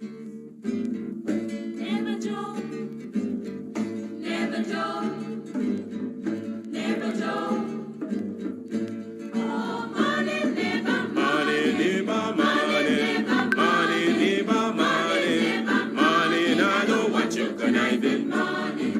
Never joke, never joke, never joke. Oh, money, never money, never money, money, never money, money. Now know what you can even money.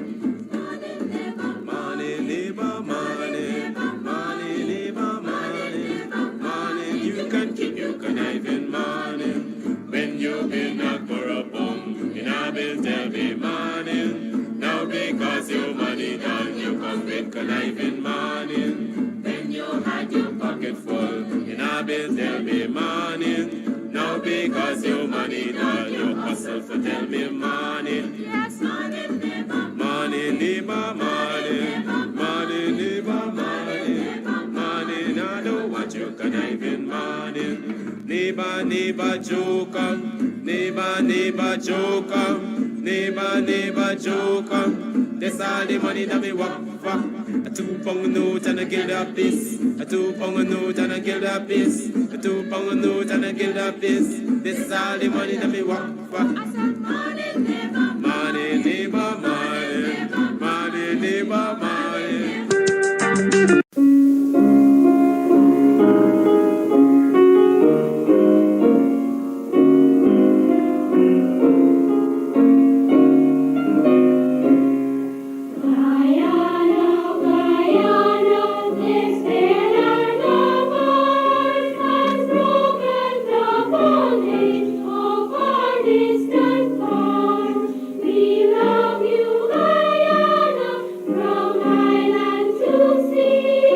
Money, never money, never money, money, never money, money. You can keep, you can even money. When you've been knocked for a bum, in a bills there'll be money. Now because your money done, you come with conniving money. When you had your pocket full, in a bills there'll be money. Now because your money done, you hustle for tell me money. Yes, money, never money, never money, money, never money, money. Now know what you conniving money. Neighbor, neighbor, joker. Neighbor, neighbor, joker. Neighbor, neighbor, joker. That's all the money that me work for. A 2 pound note and a guilder piece. A 2 pound note and a guilder piece. A 2 pound note and a guilder piece. This is all the money that me work for. I said money, neighbor, money, neighbor, money, money, neighbor, money. We love you, Guyana, from island to sea.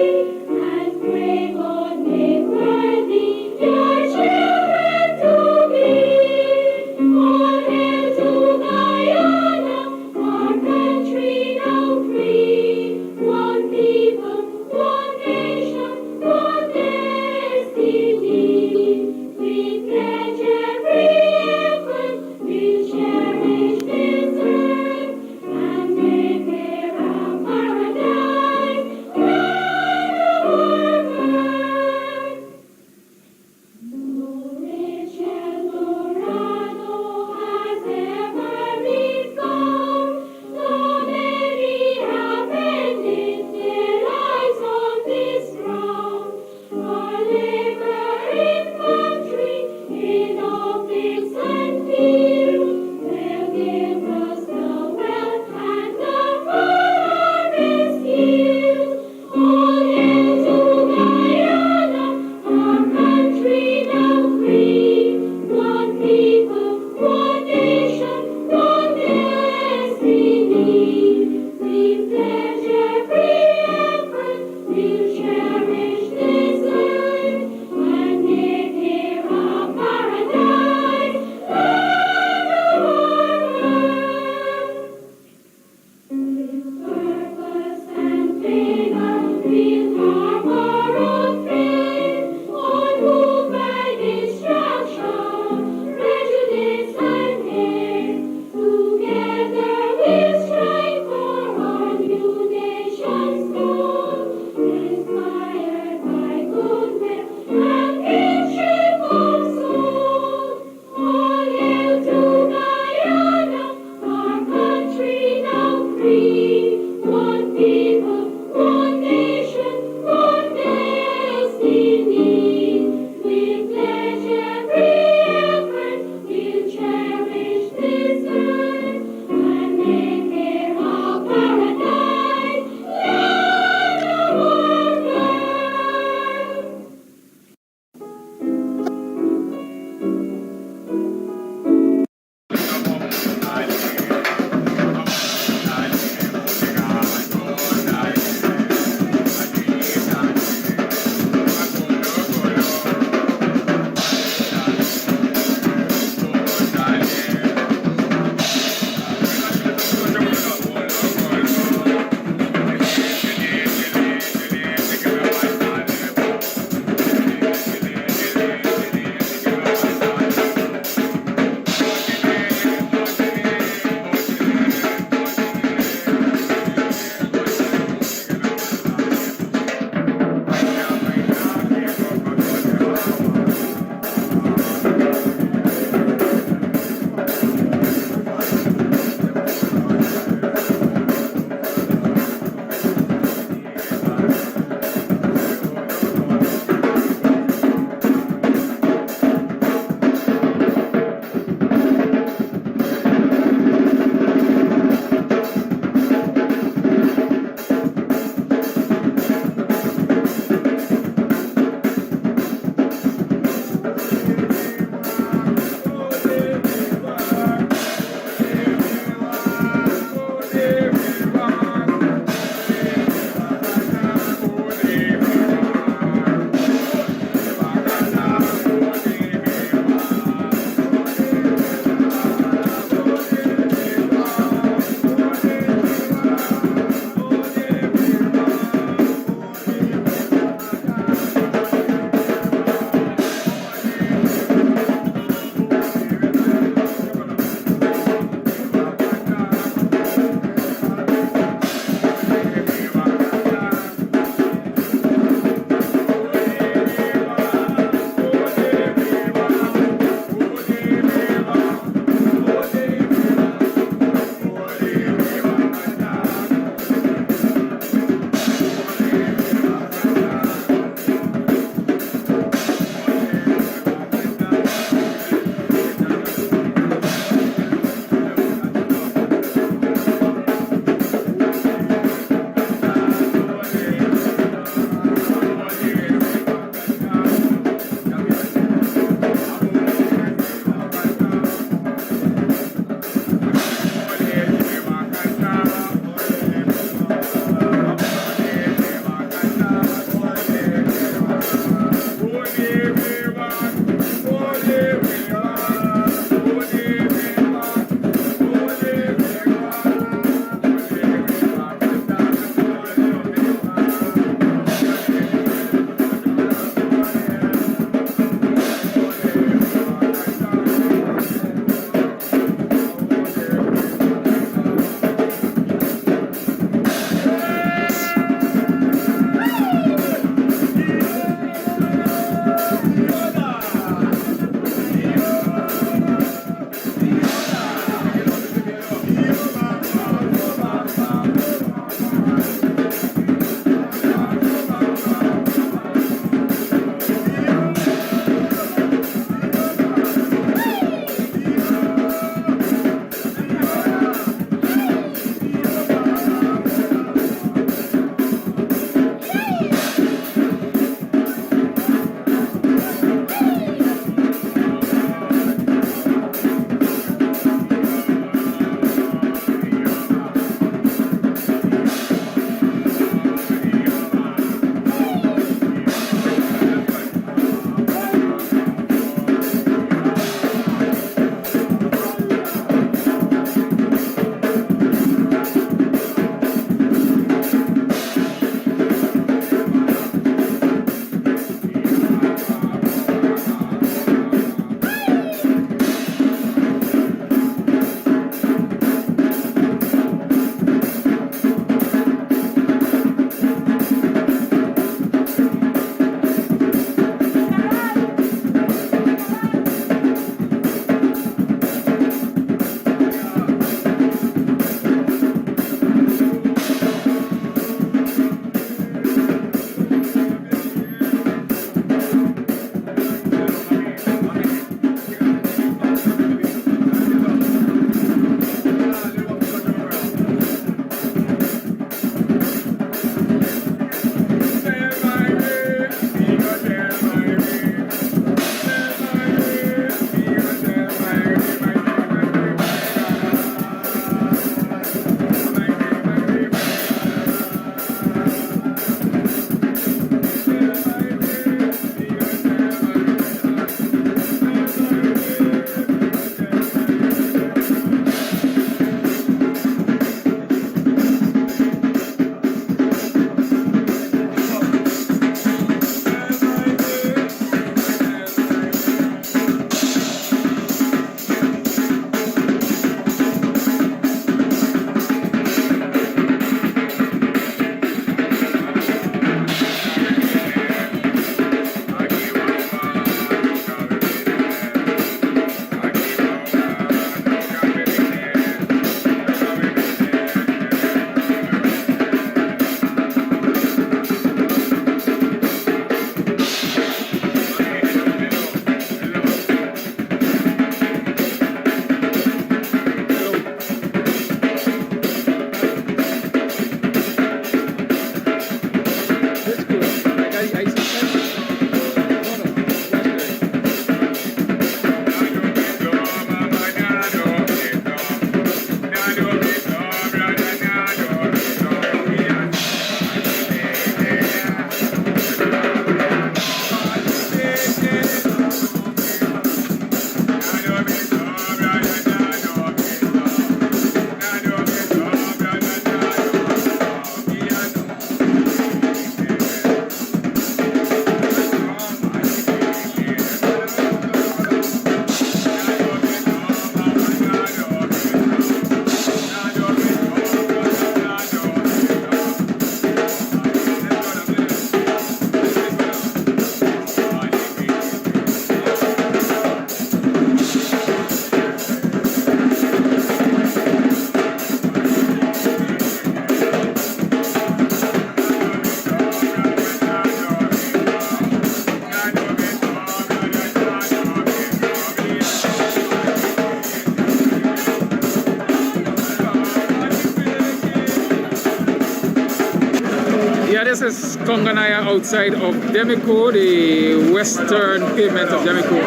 Yeah, this is Konganaya outside of Demico, the western pavement of Demico.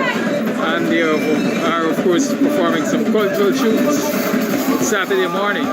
And they are, of course, performing some cultural shoots Saturday morning.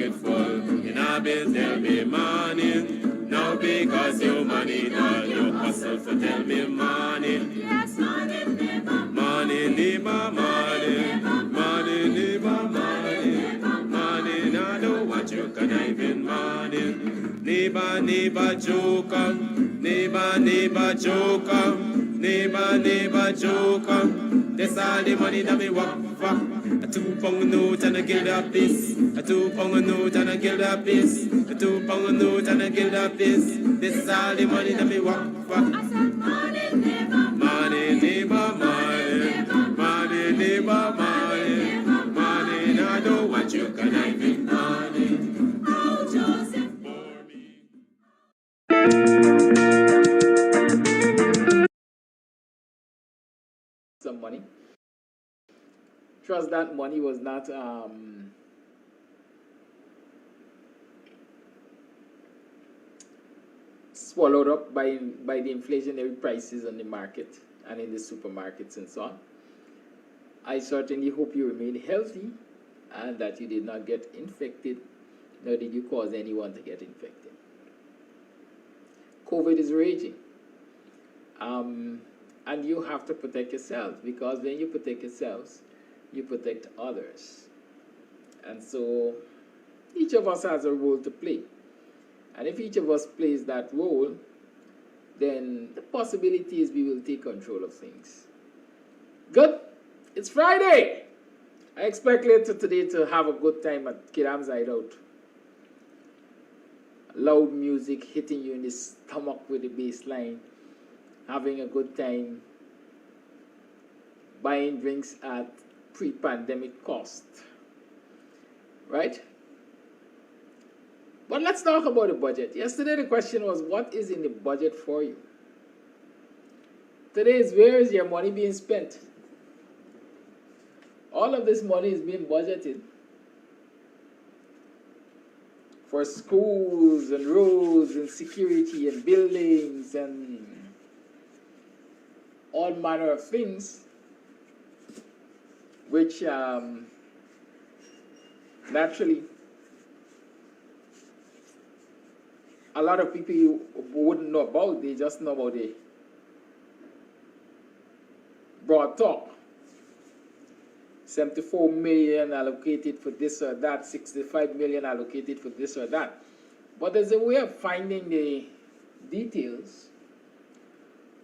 pocket full. In a bed there'll be morning. Now because you money doll, you hustle for tell me morning. Yes, morning, neighbor. Morning, neighbor, morning. Morning, neighbor, morning. Morning, I don't want you conniving morning. Neighbor, neighbor, joke up. Neighbor, neighbor, joke up. Neighbor, neighbor, joke up. That's all the money that me walk for. A 2 pound note and a guilder piece. A 2 pound note and a guilder piece. A 2 pound note and a guilder piece. This all the money that me walk for. I said, morning, neighbor. Morning, neighbor, morning. Morning, neighbor, morning. Morning, I don't want you conniving morning. Oh, Joseph. Some money. Trust that money was not swallowed up by the inflationary prices on the market and in the supermarkets and so on. I certainly hope you remain healthy and that you did not get infected, nor did you cause anyone to get infected. COVID is raging. And you have to protect yourselves, because when you protect yourselves, you protect others. And so each of us has a role to play. And if each of us plays that role, then the possibility is we will take control of things. Good. It's Friday. I expect later today to have a good time at Kidam's Hideout. Loud music hitting you in the stomach with the bass line. Having a good time. Buying drinks at pre-pandemic cost. Right? But let's talk about the budget. Yesterday the question was, what is in the budget for you? Today is, where is your money being spent? All of this money is being budgeted for schools and roads and security and buildings and all manner of things, which naturally a lot of people you wouldn't know about. They just know about the broad talk. 74 million allocated for this or that, 65 million allocated for this or that. But there's a way of finding the details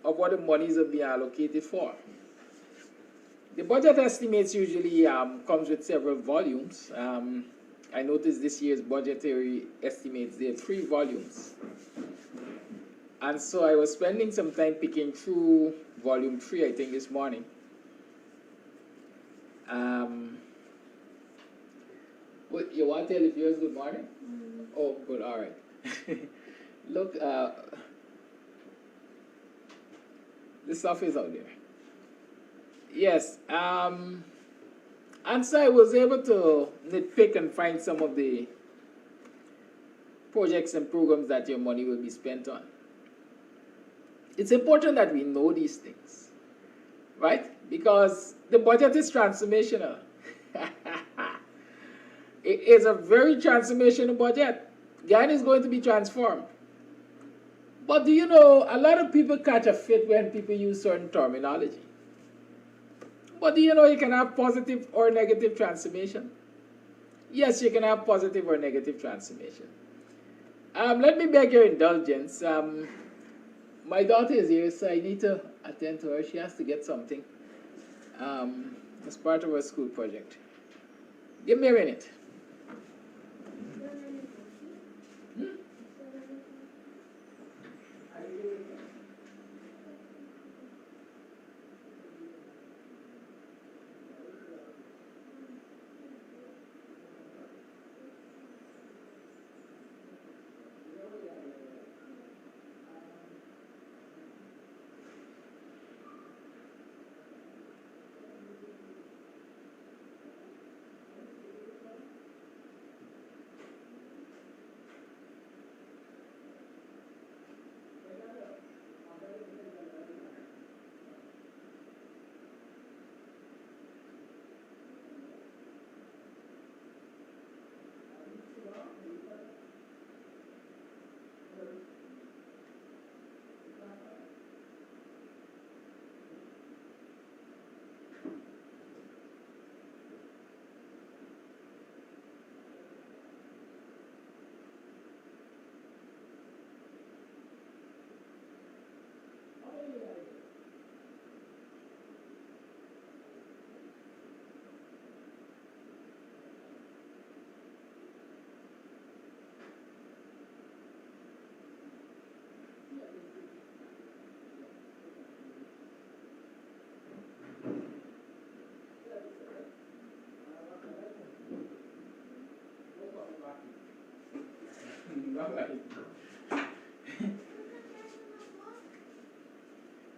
of what the monies are being allocated for. The budget estimates usually comes with several volumes. I noticed this year's budgetary estimates, there are 3 volumes. And so I was spending some time picking through volume 3, I think, this morning. You want to tell if yours good morning? Mm. Oh, good, all right. Look, the stuff is out there. Yes, and so I was able to nitpick and find some of the projects and programs that your money will be spent on. It's important that we know these things, right? Because the budget is transformational. It is a very transformational budget. Ghana is going to be transformed. But do you know, a lot of people catch a fit when people use certain terminology. But do you know you can have positive or negative transformation? Yes, you can have positive or negative transformation. Let me beg your indulgence. My daughter is here, so I need to attend to her. She has to get something as part of her school project. Give me a minute.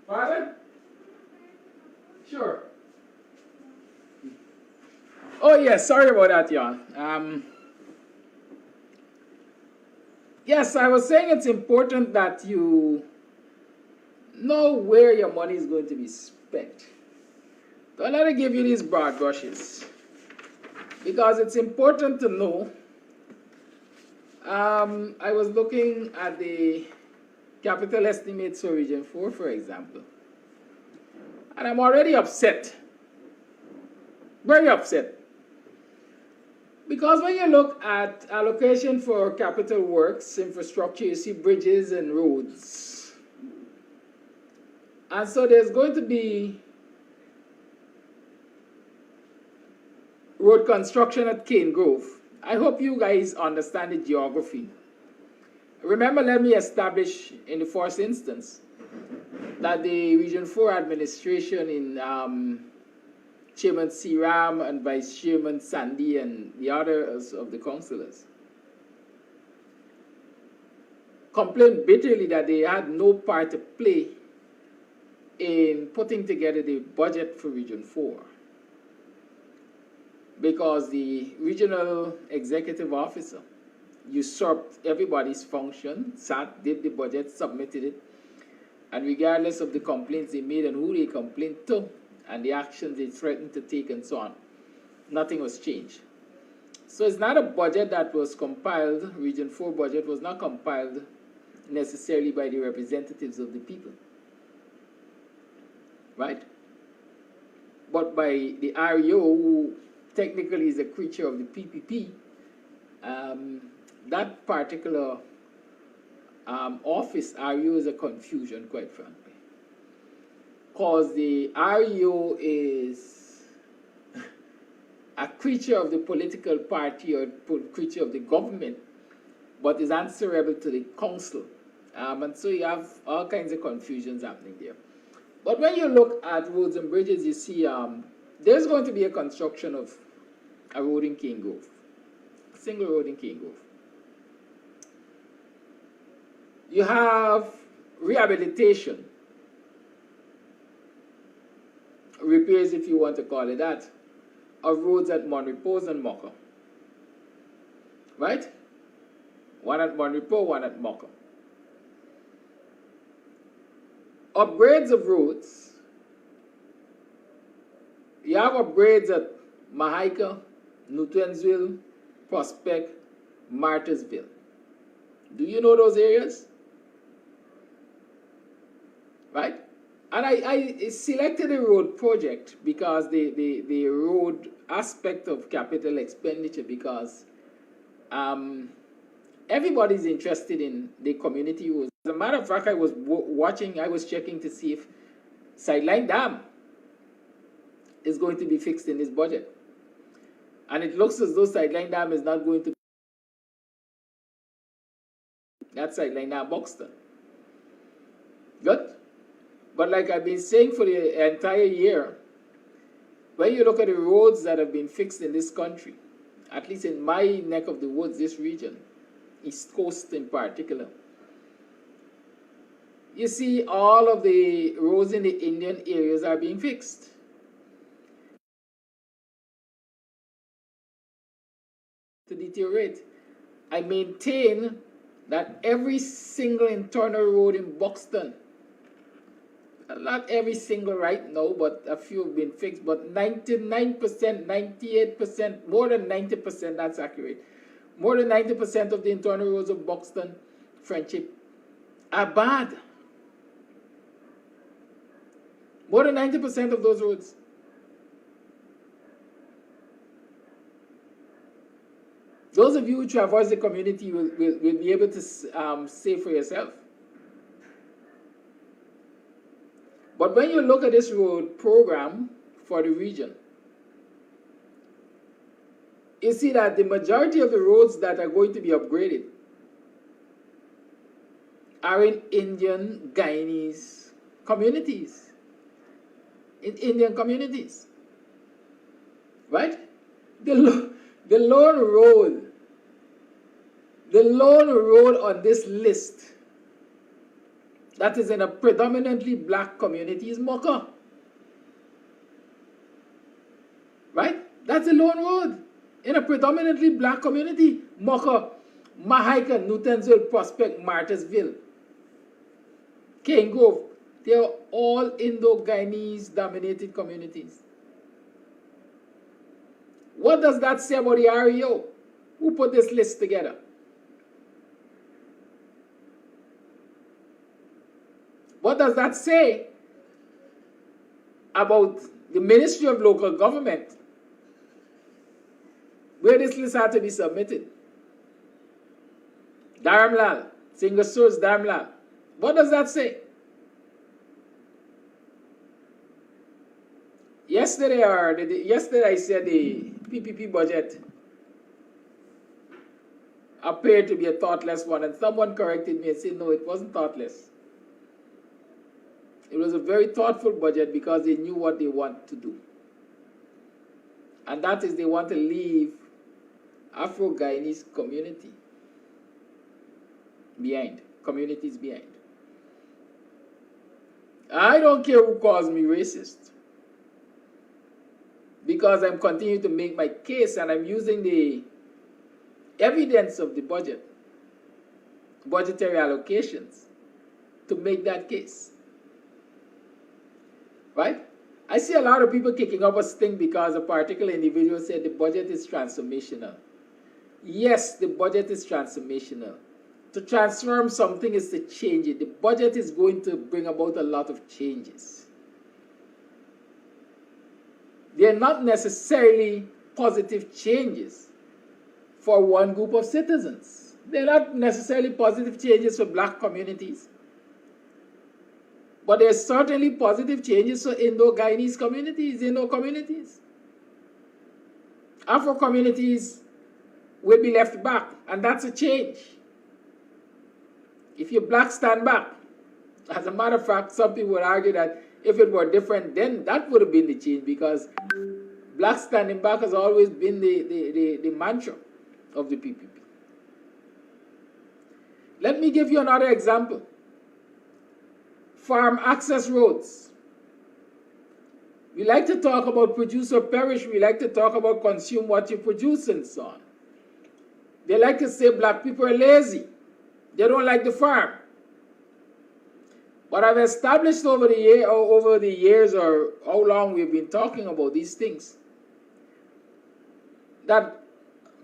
Pardon? Sure. Oh yes, sorry about that, y'all. Yes, I was saying it's important that you know where your money is going to be spent. Don't let it give you these broad brushes, because it's important to know. I was looking at the capital estimates for Region 4, for example, and I'm already upset, very upset. Because when you look at allocation for capital works, infrastructure, you see bridges and roads. And so there's going to be road construction at Cane Grove. I hope you guys understand the geography. Remember, let me establish in the first instance that the Region 4 administration in Chairman C. Ram and Vice Chairman Sandy and the others of the councillors complained bitterly that they had no part to play in putting together the budget for Region 4, because the regional executive officer usurped everybody's function, sat, did the budget, submitted it, and regardless of the complaints they made and who they complained to, and the actions they threatened to take and so on, nothing was changed. So it's not a budget that was compiled, Region 4 budget was not compiled necessarily by the representatives of the people, right? But by the REO, who technically is a creature of the PPP, that particular office, REO, is a confusion, quite frankly. Because the REO is a creature of the political party or creature of the government, but is answerable to the council. And so you have all kinds of confusions happening there. But when you look at roads and bridges, you see there's going to be a construction of a road in Cane Grove, a single road in Cane Grove. You have rehabilitation, repairs, if you want to call it that, of roads at Monrepos and Mocha. Right? One at Monrepo, one at Mocha. Upgrades of roads. You have upgrades at Mahaika, Newtonsville, Prospect, Martyrsville. Do you know those areas? Right? And I selected a road project because the road aspect of capital expenditure, because everybody's interested in the community roads. As a matter of fact, I was checking to see if Sideline Dam is going to be fixed in this budget. And it looks as though Sideline Dam is not going to. That's Sideline Dam Buxton. Good? But like I've been saying for the entire year, when you look at the roads that have been fixed in this country, at least in my neck of the woods, this region, East Coast in particular, you see all of the roads in the Indian areas are being fixed. To deteriorate. I maintain that every single internal road in Buxton, not every single right now, but a few have been fixed, but 99%, 98%, more than 90%, that's accurate. More than 90% of the internal roads of Buxton, Friendship, are bad. More than 90% of those roads. Those of you who traverse the community will be able to say for yourself. But when you look at this road program for the region, you see that the majority of the roads that are going to be upgraded are in Indian, Guyanese communities. In Indian communities. Right? The lone road The lone road on this list that is in a predominantly black community is Mocha. Right? That's a lone road in a predominantly black community. Mocha, Mahaika, Newtonsville, Prospect, Martysville, Cane Grove. They are all Indo-Guyanese dominated communities. What does that say about the REO? Who put this list together? What does that say about the Ministry of Local Government, where this list had to be submitted? Dharamlal, single source Dharamlal. What does that say? Yesterday I said the PPP budget appeared to be a thoughtless one, and someone corrected me and said, no, it wasn't thoughtless. It was a very thoughtful budget because they knew what they want to do. And that is they want to leave Afro-Guyanese communities behind. I don't care who calls me racist, because I'm continuing to make my case and I'm using the evidence of the budget, budgetary allocations, to make that case. Right? I see a lot of people kicking up a stink because a particular individual said the budget is transformational. Yes, the budget is transformational. To transform something is to change it. The budget is going to bring about a lot of changes. They're not necessarily positive changes for one group of citizens. They're not necessarily positive changes for black communities. But there's certainly positive changes for Indo-Guyanese communities, Indo communities. Afro communities will be left back, and that's a change. If you black stand back, as a matter of fact, some people would argue that if it were different, then that would have been the change, because black standing back has always been the mantra of the PPP. Let me give you another example. Farm access roads. We like to talk about produce or perish. We like to talk about consume what you produce and so on. They like to say black people are lazy. They don't like the farm. But I've established over the years, or how long we've been talking about these things, that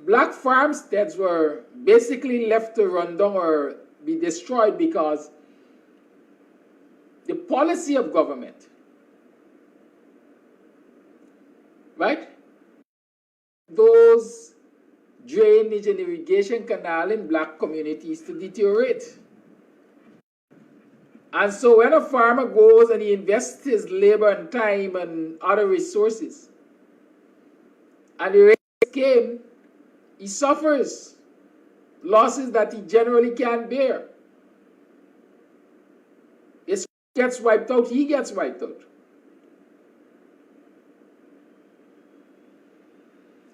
black farmsteads were basically left to run down or be destroyed because the policy of government, right? Those drainage and irrigation canal in black communities to deteriorate. And so when a farmer goes and he invests his labor and time and other resources, and the rains came, he suffers losses that he generally can't bear. His gets wiped out, he gets wiped out.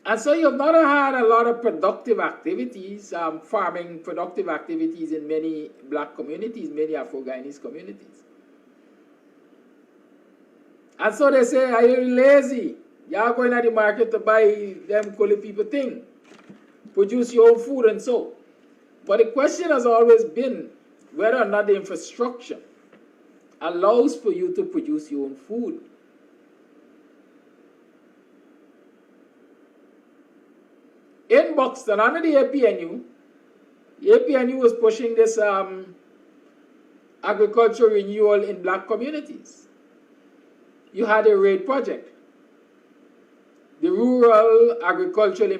And so you've not had a lot of productive activities, farming productive activities in many black communities, many Afro-Guyanese communities. And so they say, are you lazy? You're going to the market to buy them colored people thing. Produce your own food and so. But the question has always been whether or not the infrastructure allows for you to produce your own food. In Buxton, under the APNU was pushing this agricultural renewal in black communities. You had a RAID project, the Rural Agricultural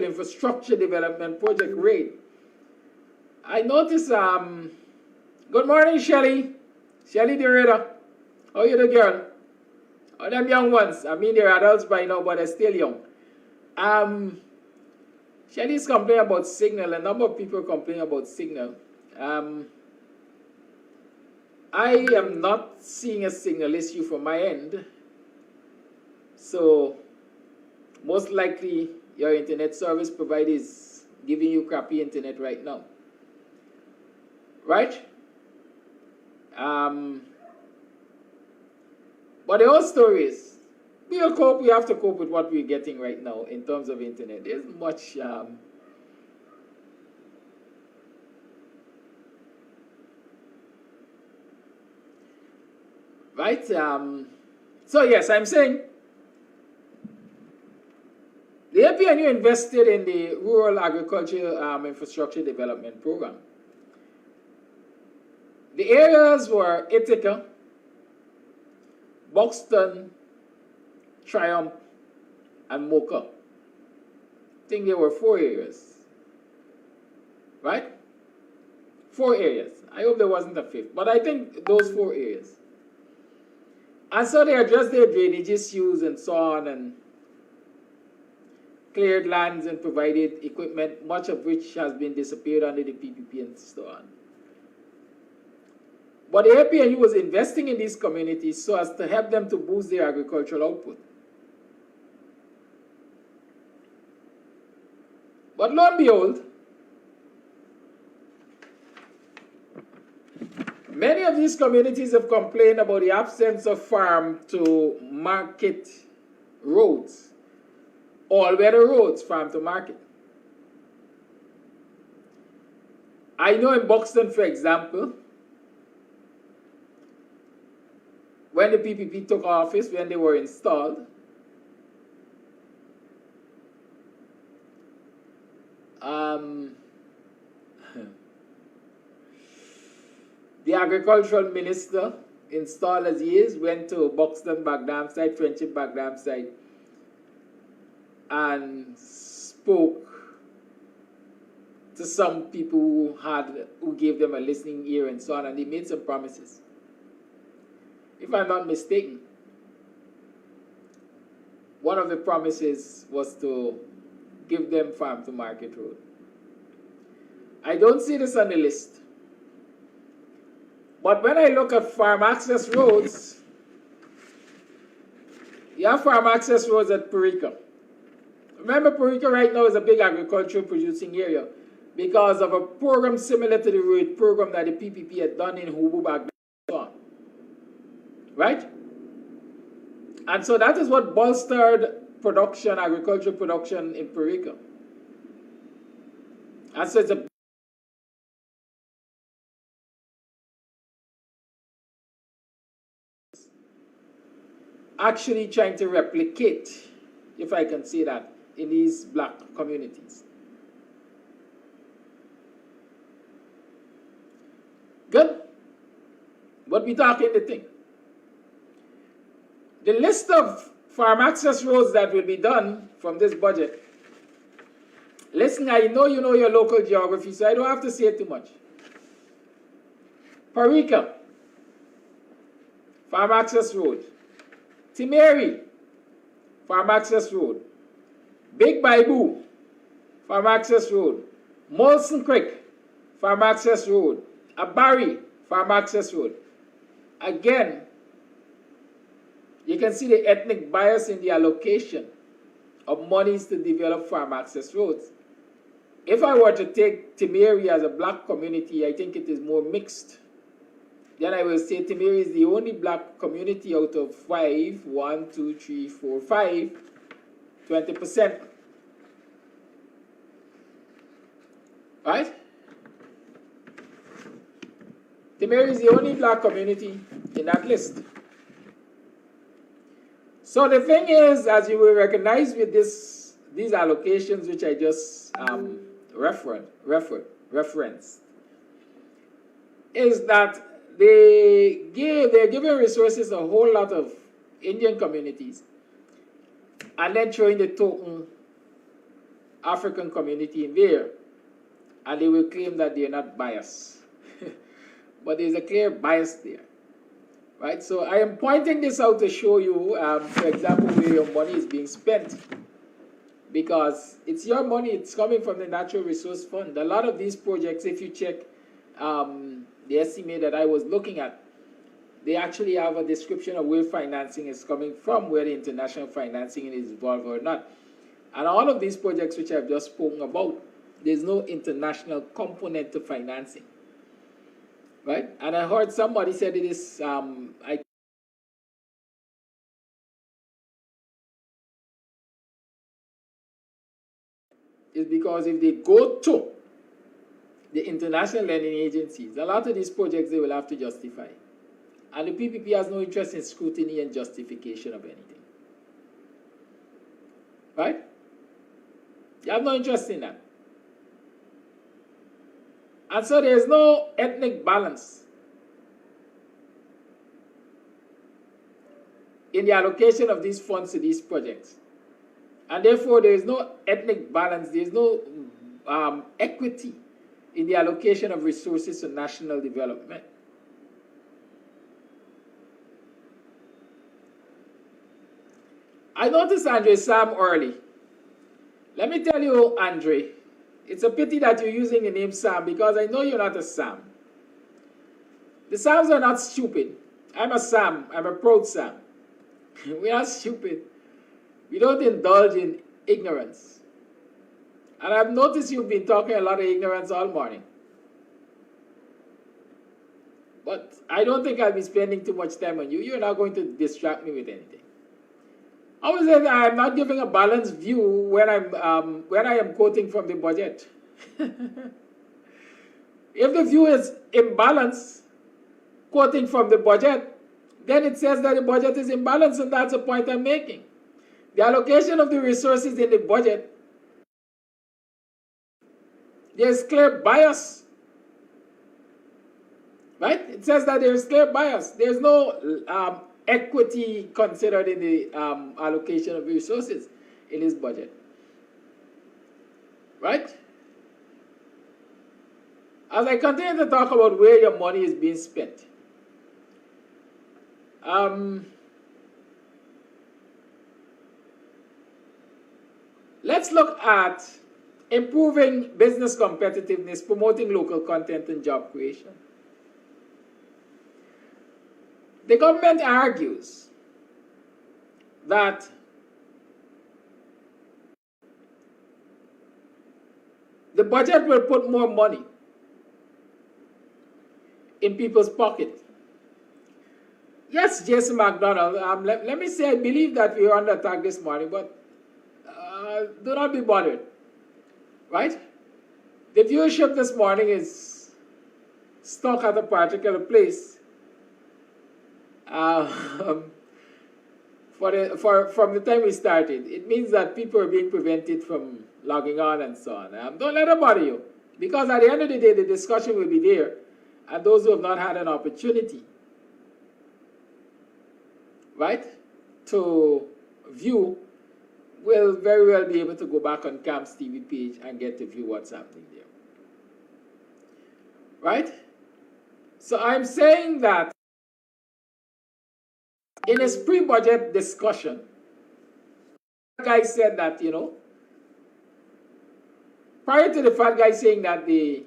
Infrastructure Development Project, RAID. I noticed, good morning, Shelly the Raider. How you the girl? Oh, them young ones. I mean, they're adults by now, but they're still young. Shelly's complaining about signal. A number of people complain about signal. I am not seeing a signal issue from my end. So, most likely your internet service provider is giving you crappy internet right now. Right? But the whole story is, we have to cope with what we're getting right now in terms of internet. There's much right? So yes, I'm saying the APNU invested in the Rural Agriculture Infrastructure Development Program. The areas were Ithaca, Buxton, Triumph, and Mocha. I think there were 4 areas. Right? 4 areas. I hope there wasn't a 5th, but I think those 4 areas. And so they addressed their drainage issues and so on, and cleared lands and provided equipment, much of which has been disappeared under the PPP and so on. But the APNU was investing in these communities so as to help them to boost their agricultural output. But lo and behold, many of these communities have complained about the absence of farm to market roads, all-weather roads, farm to market. I know in Buxton, for example, when the PPP took office, when they were installed, the agricultural minister, installed as he is, went to Buxton, Bagdam side, Friendship Bagdam side, and spoke to some people who gave them a listening ear and so on, and they made some promises. If I'm not mistaken, one of the promises was to give them farm to market road. I don't see this on the list. But when I look at farm access roads, you have farm access roads at Parika. Remember, Parika right now is a big agricultural producing area because of a program similar to the road program that the PPP had done in Hubu back then. Right? And so that is what bolstered production, agricultural production in Parika. And so it's a actually trying to replicate, if I can say that, in these black communities. Good? But we talking the thing. The list of farm access roads that will be done from this budget. Listen, I know you know your local geography, so I don't have to say too much. Parika, farm access road. Timeri, farm access road. Big Baibu, farm access road. Molson Creek, farm access road. Abari, farm access road. Again, you can see the ethnic bias in the allocation of monies to develop farm access roads. If I were to take Timeri as a black community, I think it is more mixed. Then I will say Timeri is the only black community out of 5, 1, 2, 3, 4, 5, 20%. Right? Timeri is the only black community in that list. So the thing is, as you will recognize with these allocations, which I just referenced, is that they're giving resources a whole lot of Indian communities, and then throwing the token African community in there, and they will claim that they're not biased. But there's a clear bias there. Right? So I am pointing this out to show you, for example, where your money is being spent. Because it's your money, it's coming from the Natural Resource Fund. A lot of these projects, if you check the estimate that I was looking at, they actually have a description of where financing is coming from, where the international financing is involved or not. And all of these projects which I've just spoken about, there's no international component to financing. Right? And I heard somebody said it is, is because if they go to the international lending agencies, a lot of these projects they will have to justify. And the PPP has no interest in scrutiny and justification of anything. Right? You have no interest in that. And so there is no ethnic balance in the allocation of these funds to these projects. And therefore, there is no ethnic balance, there is no equity in the allocation of resources to national development. I noticed Andre Sam early. Let me tell you, Andre, it's a pity that you're using the name Sam because I know you're not a Sam. The Sams are not stupid. I'm a Sam. I'm a proud Sam. We're not stupid. We don't indulge in ignorance. And I've noticed you've been talking a lot of ignorance all morning. But I don't think I'll be spending too much time on you. You're not going to distract me with anything. I would say that I'm not giving a balanced view when I am quoting from the budget. If the view is imbalanced, quoting from the budget, then it says that the budget is imbalanced, and that's the point I'm making. The allocation of the resources in the budget, there's clear bias. Right? It says that there is clear bias. There's no equity considered in the allocation of resources in this budget. Right? As I continue to talk about where your money is being spent, let's look at improving business competitiveness, promoting local content and job creation. The government argues that the budget will put more money in people's pocket. Yes, Jason McDonald, let me say I believe that we are under attack this morning, but do not be bothered. Right? The viewership this morning is stuck at a particular place. From the time we started, it means that people are being prevented from logging on and so on. Don't let it bother you, because at the end of the day, the discussion will be there, and those who have not had an opportunity, right, to view, will very well be able to go back on KAMSTV page and get to view what's happening there. Right? So I'm saying that in his pre-budget discussion, the guy said that, prior to the fat guy saying that, the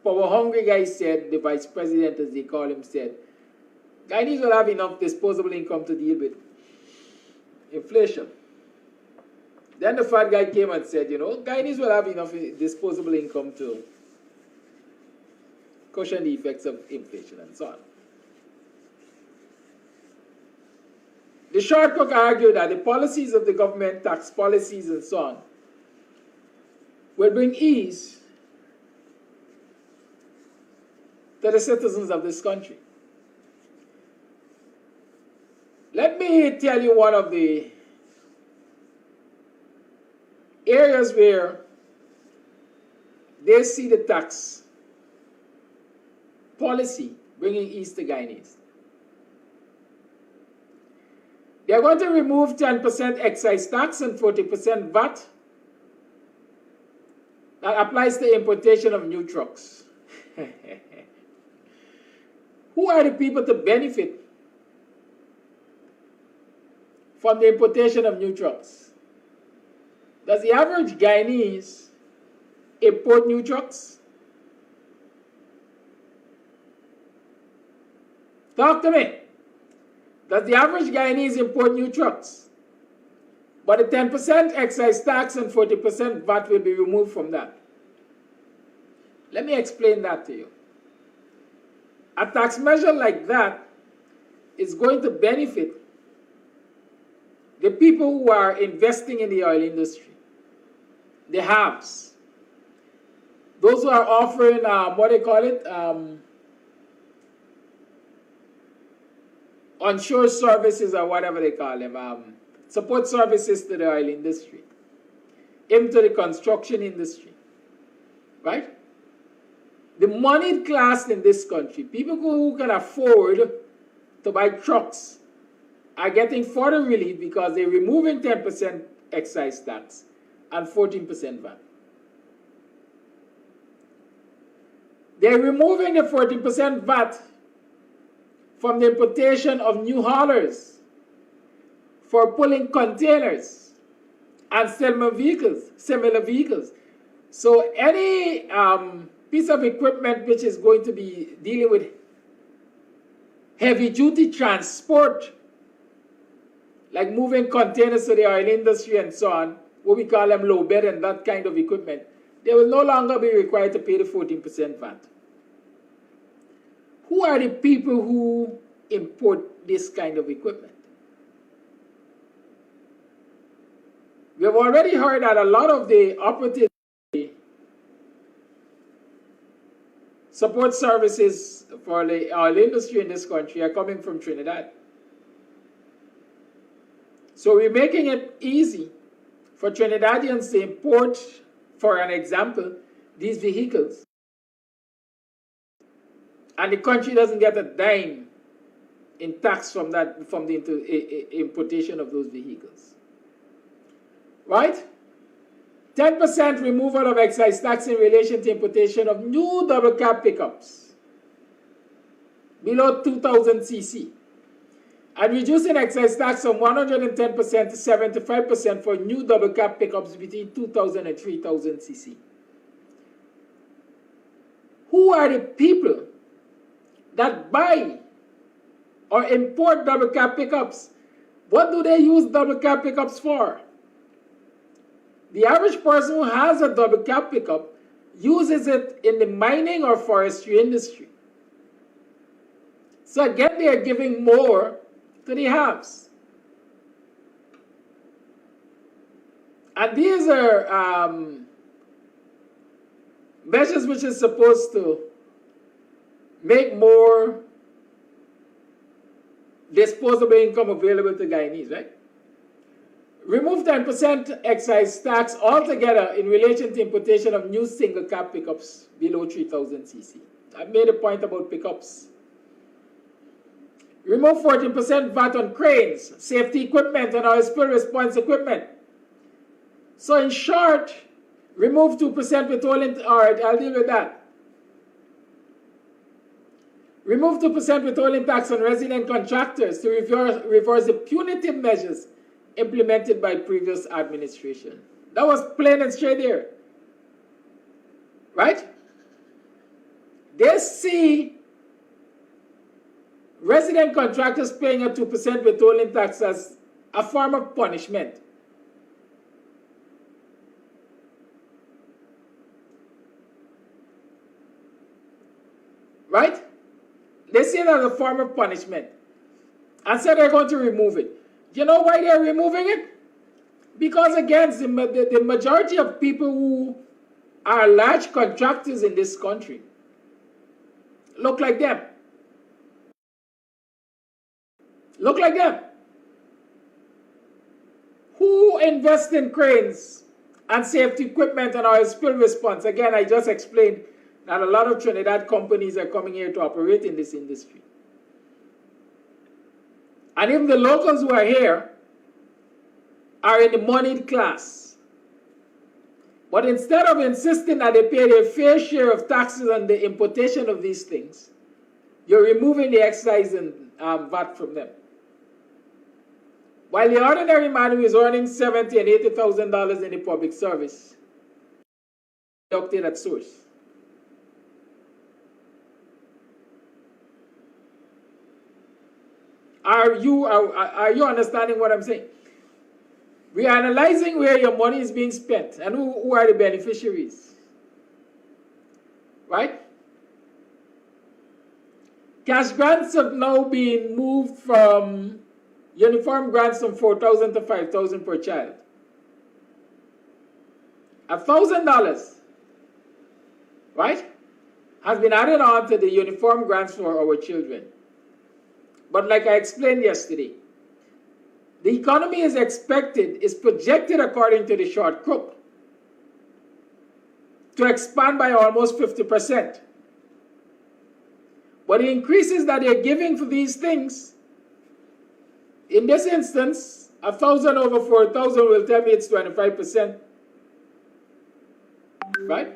power-hungry guy said, the vice president, as they call him, said, Guyanese will have enough disposable income to deal with inflation. Then the fat guy came and said, Guyanese will have enough disposable income to cushion the effects of inflation and so on. The short cook argued that the policies of the government, tax policies and so on, will bring ease to the citizens of this country. Let me tell you one of the areas where they see the tax policy bringing ease to Guyanese. They are going to remove 10% excise tax and 40% VAT that applies to importation of new trucks. Who are the people to benefit from the importation of new trucks? Does the average Guyanese import new trucks? Talk to me. Does the average Guyanese import new trucks? But the 10% excise tax and 40% VAT will be removed from that. Let me explain that to you. A tax measure like that is going to benefit the people who are investing in the oil industry, the haves, those who are offering, onshore services or whatever they call them, support services to the oil industry, into the construction industry, right? The moneyed class in this country, people who can afford to buy trucks, are getting further relief because they're removing 10% excise tax and 14% VAT. They're removing the 14% VAT from the importation of new haulers for pulling containers and similar vehicles. So any piece of equipment which is going to be dealing with heavy duty transport, like moving containers to the oil industry and so on, what we call them low bed and that kind of equipment, they will no longer be required to pay the 14% VAT. Who are the people who import this kind of equipment? We have already heard that a lot of the operative support services for the oil industry in this country are coming from Trinidad. So we're making it easy for Trinidadians to import, for an example, these vehicles. And the country doesn't get a dime in tax from the importation of those vehicles. Right? 10% removal of excise tax in relation to importation of new double cab pickups below 2000 cc. And reducing excise tax from 110% to 75% for new double cab pickups between 2000 and 3000 cc. Who are the people that buy or import double cab pickups? What do they use double cab pickups for? The average person who has a double cab pickup uses it in the mining or forestry industry. So again, they are giving more to the haves. And these are measures which is supposed to make more disposable income available to Guyanese, right? Remove 10% excise tax altogether in relation to importation of new single cab pickups below 3000 cc. I made a point about pickups. Remove 14% VAT on cranes, safety equipment, and oil spill response equipment. So in short, remove 2% withholding. All right, I'll deal with that. Remove 2% withholding tax on resident contractors to reverse the punitive measures implemented by previous administration. That was plain and straight there. Right? They see resident contractors paying a 2% withholding tax as a form of punishment. Right? They see it as a form of punishment and said they're going to remove it. You know why they're removing it? Because again, the majority of people who are large contractors in this country look like them. Look like them. Who invests in cranes and safety equipment and oil spill response? Again, I just explained that a lot of Trinidad companies are coming here to operate in this industry. And even the locals who are here are in the moneyed class. But instead of insisting that they pay their fair share of taxes on the importation of these things, you're removing the excise and VAT from them. While the ordinary man who is earning $70,000 and $80,000 in the public service, deducted at source. Are you understanding what I'm saying? We are analyzing where your money is being spent and who are the beneficiaries. Right? Cash grants have now been moved from uniform grants from $4,000 to $5,000 per child. $1,000, right, has been added on to the uniform grants for our children. But like I explained yesterday, the economy is projected according to the short group to expand by almost 50%. But the increases that they're giving for these things, in this instance, 1,000 over 4,000 will tell me it's 25%. Right?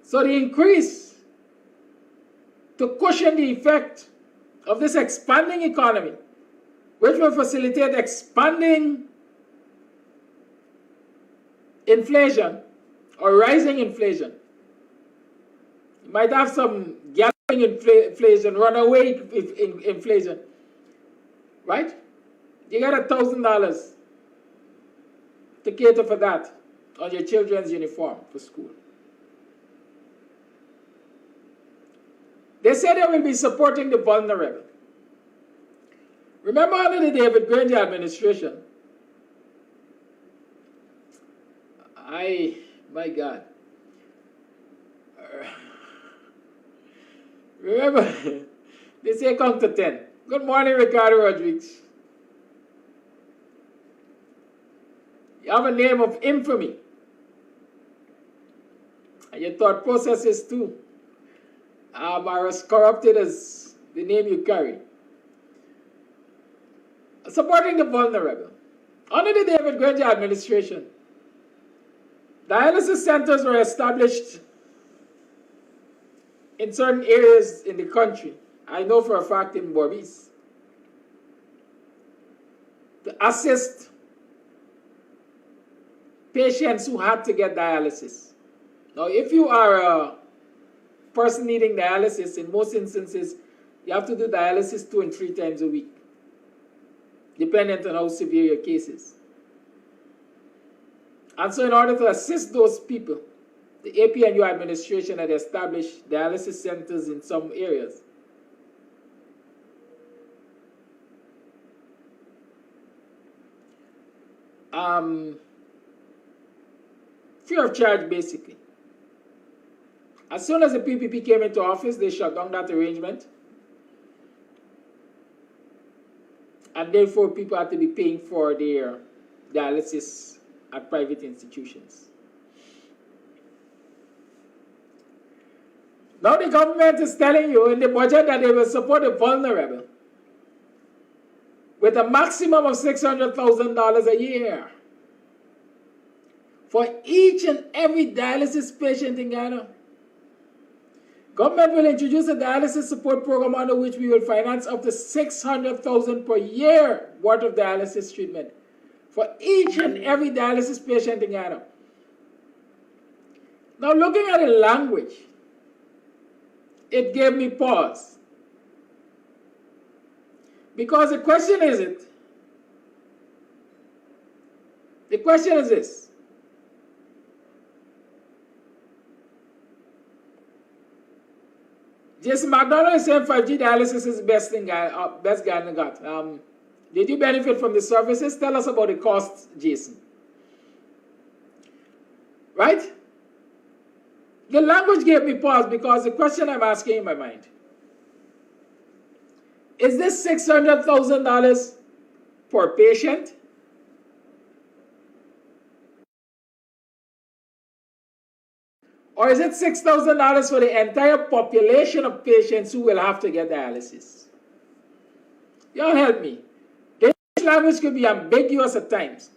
So the increase to cushion the effect of this expanding economy, which will facilitate expanding inflation or rising inflation. You might have some gathering inflation, runaway inflation, right? You get $1,000 to cater for that on your children's uniform for school. They say they will be supporting the vulnerable. Remember under the David Granger administration, my God. Remember, they say count to 10. Good morning, Ricardo Rodriguez. You have a name of infamy. And your thought processes too are as corrupted as the name you carry. Supporting the vulnerable. Under the David Granger administration, dialysis centers were established in certain areas in the country. I know for a fact in Borbis, to assist patients who had to get dialysis. Now, if you are a person needing dialysis, in most instances, you have to do dialysis 2 and 3 times a week, dependent on how severe your case is. And so in order to assist those people, the APNU administration had established dialysis centers in some areas. Free of charge, basically. As soon as the PPP came into office, they shut down that arrangement. And therefore, people had to be paying for their dialysis at private institutions. Now the government is telling you in the budget that they will support the vulnerable with a maximum of $600,000 a year for each and every dialysis patient in Ghana. Government will introduce a dialysis support program under which we will finance up to $600,000 per year worth of dialysis treatment for each and every dialysis patient in Ghana. Now looking at the language, it gave me pause. Because the question is this. Jason McDonald is saying 5G dialysis is the best Ghana got. Did you benefit from the services? Tell us about the costs, Jason. Right? The language gave me pause because the question I'm asking in my mind, is this $600,000 per patient? Or is it $6,000 for the entire population of patients who will have to get dialysis? Y'all help me. This language could be ambiguous at times.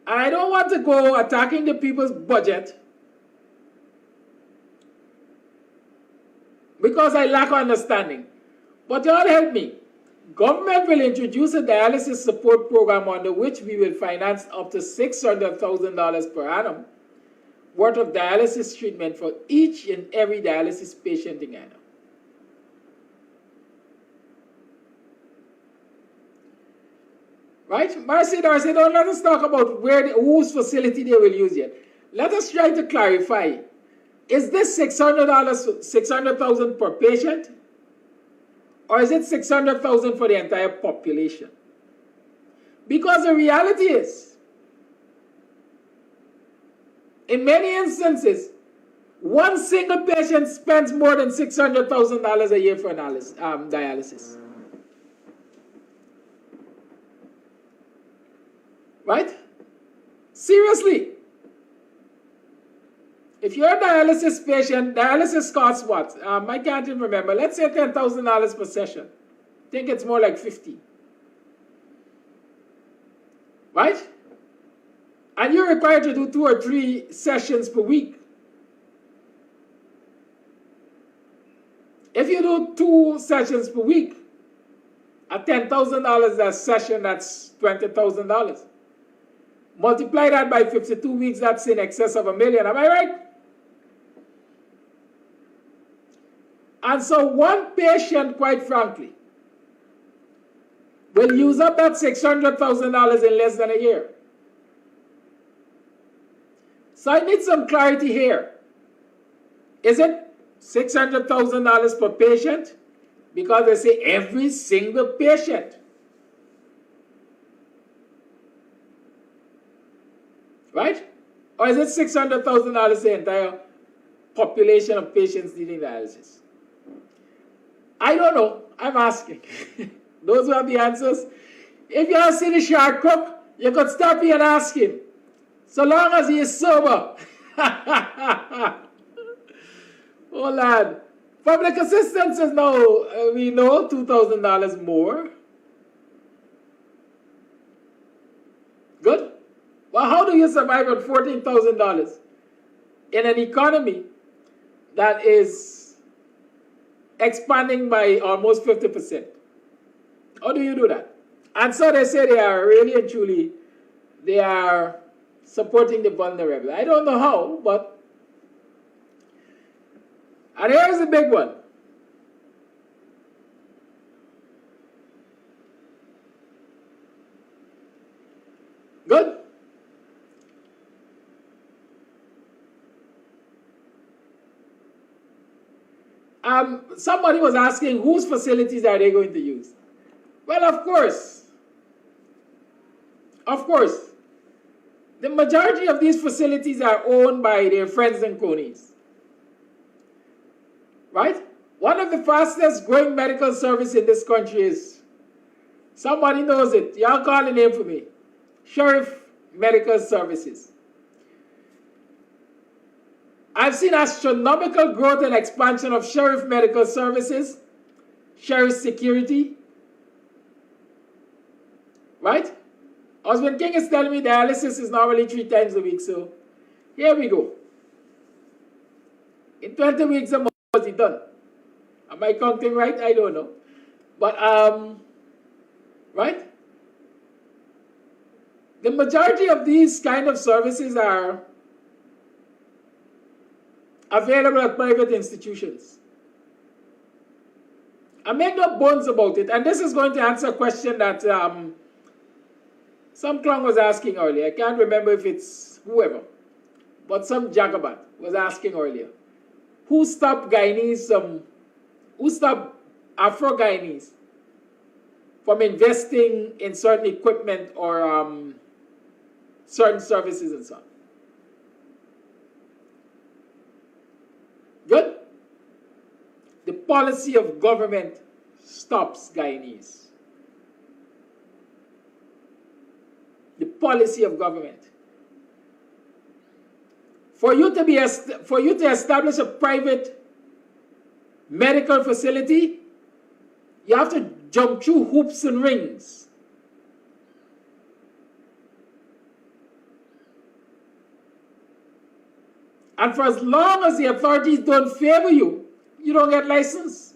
And I don't want to go attacking the people's budget because I lack understanding. But y'all help me. Government will introduce a dialysis support program under which we will finance up to $600,000 per annum worth of dialysis treatment for each and every dialysis patient in Ghana. Right? Marcy Darcy, don't let us talk about whose facility they will use yet. Let us try to clarify. Is this $600,000 per patient? Or is it $600,000 for the entire population? Because the reality is, in many instances, one single patient spends more than $600,000 a year for dialysis. Right? Seriously. If you're a dialysis patient, dialysis costs what? I can't even remember. Let's say $10,000 per session. I think it's more like 50. Right? And you're required to do 2 or 3 sessions per week. If you do 2 sessions per week, at $10,000 a session, that's $20,000. Multiply that by 52 weeks, that's in excess of $1 million. Am I right? And so one patient, quite frankly, will use up that $600,000 in less than a year. So I need some clarity here. Is it $600,000 per patient? Because they say every single patient. Right? Or is it $600,000 the entire population of patients needing dialysis? I don't know. I'm asking. Those who have the answers. If you have seen the shark cook, you could stop here and ask him. So long as he is sober. Oh, lad. Public assistance is now, we know, $2,000 more. Good. Well, how do you survive on $14,000 in an economy that is expanding by almost 50%? How do you do that? And so they say they are really and truly, they are supporting the vulnerable. I don't know how, but, and here's the big one. Good. Somebody was asking whose facilities are they going to use? Well, of course, the majority of these facilities are owned by their friends and cronies. Right? One of the fastest growing medical services in this country is, somebody knows it, y'all call the name for me, Sheriff Medical Services. I've seen astronomical growth and expansion of Sheriff Medical Services, Sheriff Security. Right? Husband King is telling me dialysis is normally 3 times a week, so here we go. In 20 weeks a month, was it done? Am I counting right? I don't know. But, right? The majority of these kind of services are available at private institutions. I make no bones about it, and this is going to answer a question that some clown was asking earlier. I can't remember if it's whoever, but some jagabat was asking earlier. Who stopped Guyanese, who stopped Afro-Guyanese from investing in certain equipment or certain services and so on? Good? The policy of government stops Guyanese. The policy of government. For you to establish a private medical facility, you have to jump through hoops and rings. And for as long as the authorities don't favor you, you don't get licensed.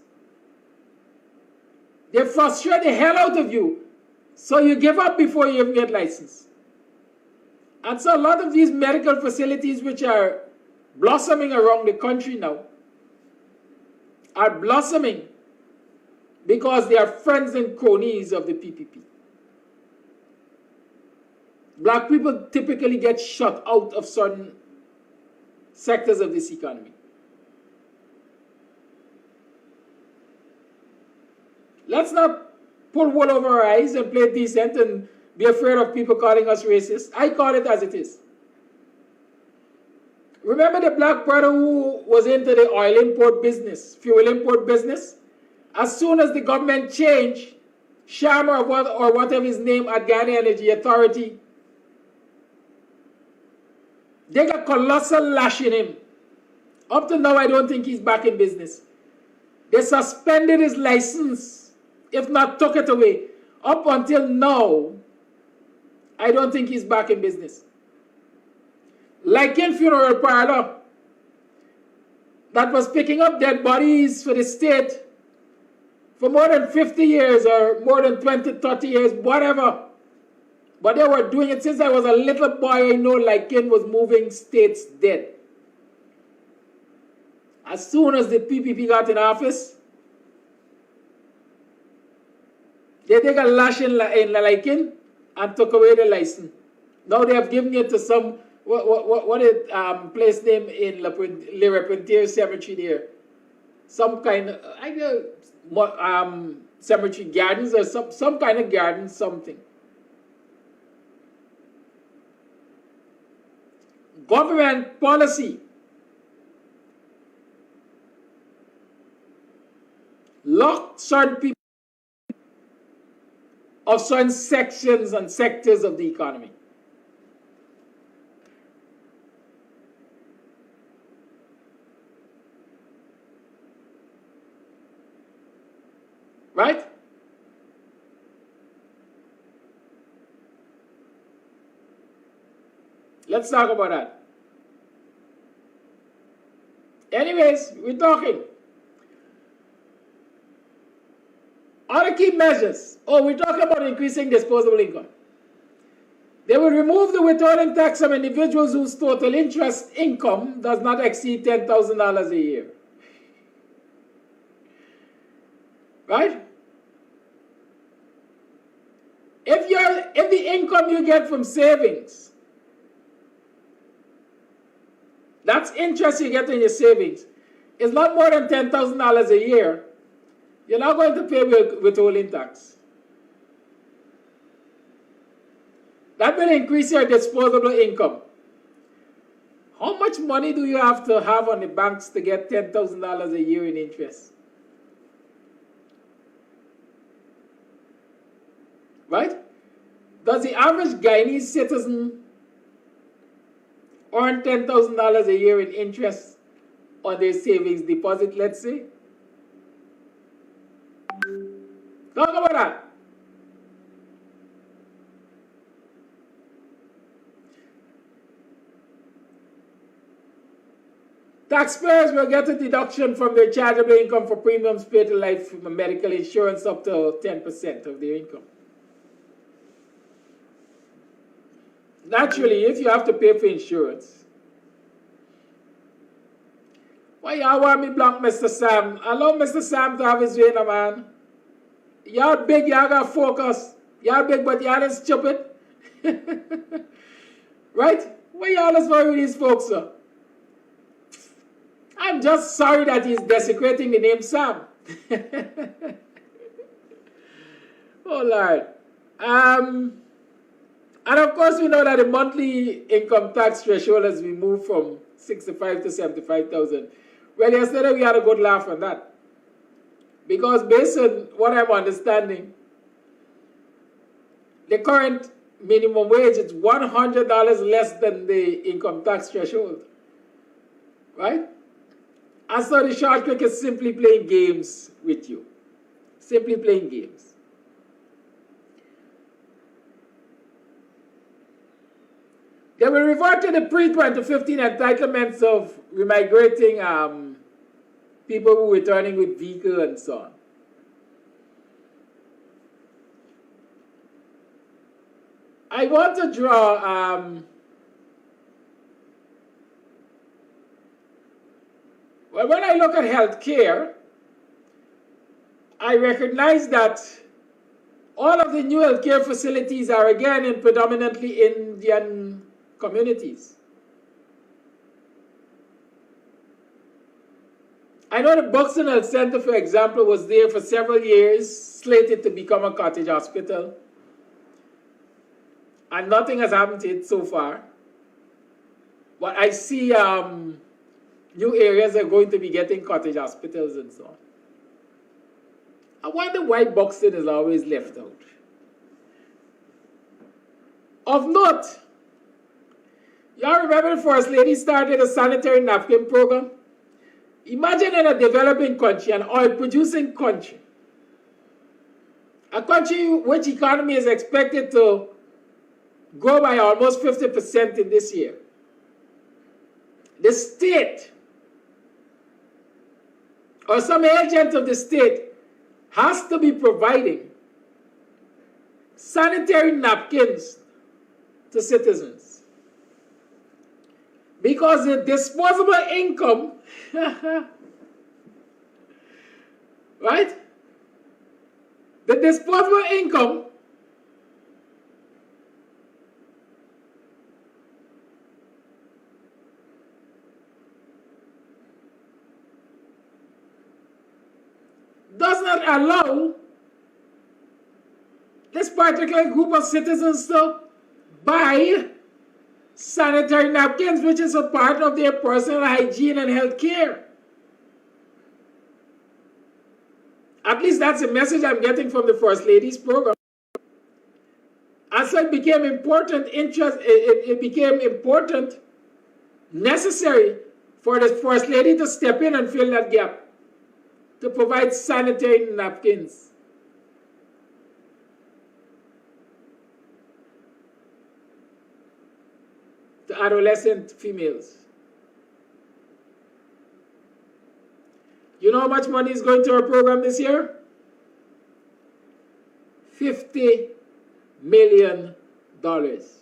They frustrate the hell out of you, so you give up before you even get licensed. And so a lot of these medical facilities which are blossoming around the country now are blossoming because they are friends and cronies of the PPP. Black people typically get shut out of certain sectors of this economy. Let's not pull wool over our eyes and play decent and be afraid of people calling us racist. I call it as it is. Remember the black brother who was into the oil import business, fuel import business? As soon as the government changed, Sharma or whatever his name at Ghana Energy Authority, they got colossal lashing him. Up to now, I don't think he's back in business. They suspended his license, if not took it away. Up until now, I don't think he's back in business. Like in funeral parlor, that was picking up dead bodies for the state for more than 50 years or more than 20, 30 years, whatever. But they were doing it since I was a little boy. I know like Ken was moving states dead. As soon as the PPP got in office, they take a lash in Laikin and took away the license. Now they have given it to some, what is place name in Le Repentir Cemetery there? Some kind of, I know, cemetery gardens or some kind of garden, something. Government policy locked certain people of certain sections and sectors of the economy. Right? Let's talk about that. Anyways, we're talking. Other key measures. Oh, we're talking about increasing disposable income. They will remove the withholding tax from individuals whose total interest income does not exceed $10,000 a year. Right? If the income you get from savings, that's interest you get in your savings, is not more than $10,000 a year, you're not going to pay withholding tax. That will increase your disposable income. How much money do you have to have on the banks to get $10,000 a year in interest? Right? Does the average Guyanese citizen earn $10,000 a year in interest on their savings deposit, let's say? Talk about that. Taxpayers will get a deduction from their chargeable income for premiums paid to life from medical insurance up to 10% of their income. Naturally, if you have to pay for insurance, why y'all want me blank Mr. Sam? Allow Mr. Sam to have his way, no man. Y'all big, y'all got focus. Y'all big, but y'all is stupid. Right? Why y'all is worried with these folks, sir? I'm just sorry that he's desecrating the name Sam. Oh, Lord. And of course, we know that the monthly income tax threshold has been moved from 65 to 75,000. Well, yesterday we had a good laugh on that. Because based on what I'm understanding, the current minimum wage is $100 less than the income tax threshold. Right? And so the short trick is simply playing games with you. Simply playing games. They will revert to the pre-2015 entitlements of remigrating people who are returning with vehicle and so on. I want to draw well, when I look at healthcare, I recognize that All of the new healthcare facilities are again in predominantly Indian communities. I know the Buxton Health Center, for example, was there for several years, slated to become a cottage hospital. And nothing has happened to it so far. But I see new areas are going to be getting cottage hospitals and so on. I wonder why Buxton is always left out. Of note, y'all remember the First Lady started a sanitary napkin program? Imagine in a developing country, an oil-producing country, a country which economy is expected to grow by almost 50% in this year. The state or some agent of the state has to be providing sanitary napkins to citizens. Because the disposable income, right? The disposable income does not allow this particular group of citizens to buy sanitary napkins, which is a part of their personal hygiene and health care. At least that's the message I'm getting from the First Lady's program. And so it became important, necessary for the First Lady to step in and fill that gap, to provide sanitary napkins. To adolescent females. You know how much money is going to our program this year? $50 million. $50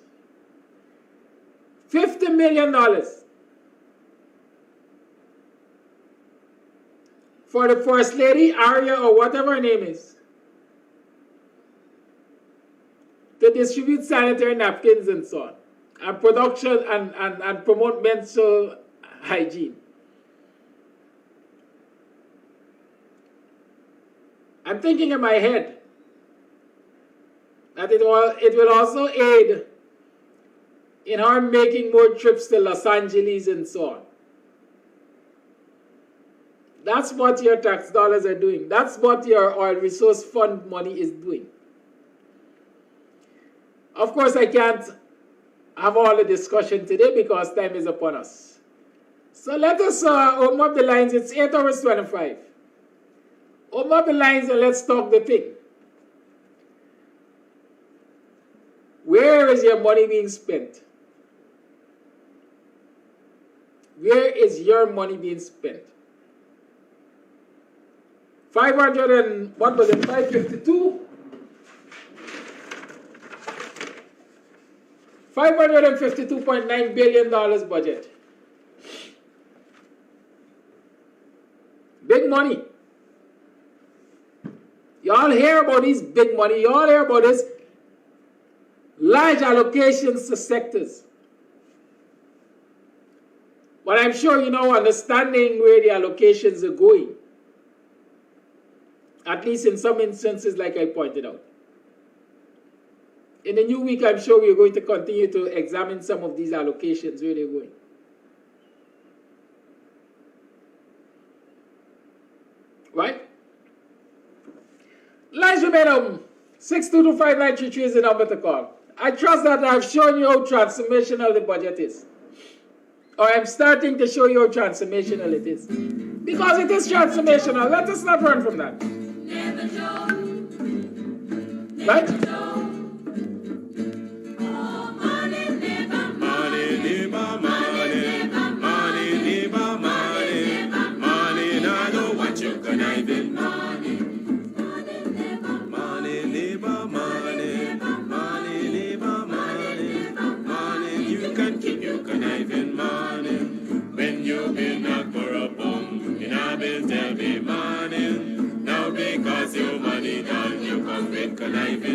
million. For the First Lady, Arya, or whatever her name is, to distribute sanitary napkins and so on, and production and promote menstrual hygiene. I'm thinking in my head that it will also aid in her making more trips to Los Angeles and so on. That's what your tax dollars are doing. That's what your oil resource fund money is doing. Of course, I can't have all the discussion today because time is upon us. So let us open up the lines. It's 8 hours 25. Open up the lines and let's talk the thing. Where is your money being spent? Where is your money being spent? 500 and what was it? 552? $552.9 billion budget. Big money. Y'all hear about these big money. Y'all hear about this large allocations to sectors. But I'm sure you know, understanding where the allocations are going. At least in some instances, like I pointed out. In the new week, I'm sure we're going to continue to examine some of these allocations, where they're going. Right? Lines remain 6225933 is the number to call. I trust that I've shown you how transformational the budget is. Or I'm starting to show you how transformational it is. Because it is transformational. Let us not run from that. Right? Now because your money done, you come with conniving.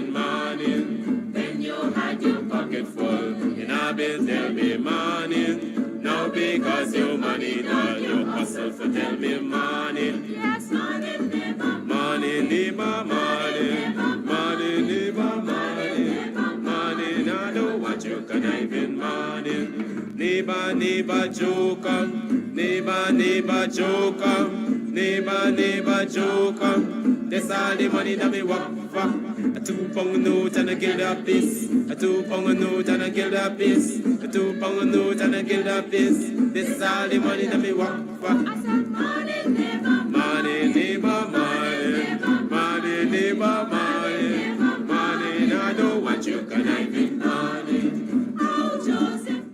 yourself and tell me morning. Yes, morning, neighbor. Morning, neighbor, morning. Morning, neighbor, morning. Morning, I don't want you conniving morning. Neighbor, neighbor, joker. Neighbor, neighbor, joker. Neighbor, neighbor, joker. That's all the money that me work for. A 2 pound note and a guilder piece. A 2 pound note and a guilder piece. A 2 pound note and a guilder piece. This is all the money that me work for. I said, morning, neighbor. Morning, neighbor, morning. Morning, neighbor, morning. Morning, I don't want you conniving morning. Oh, Joseph.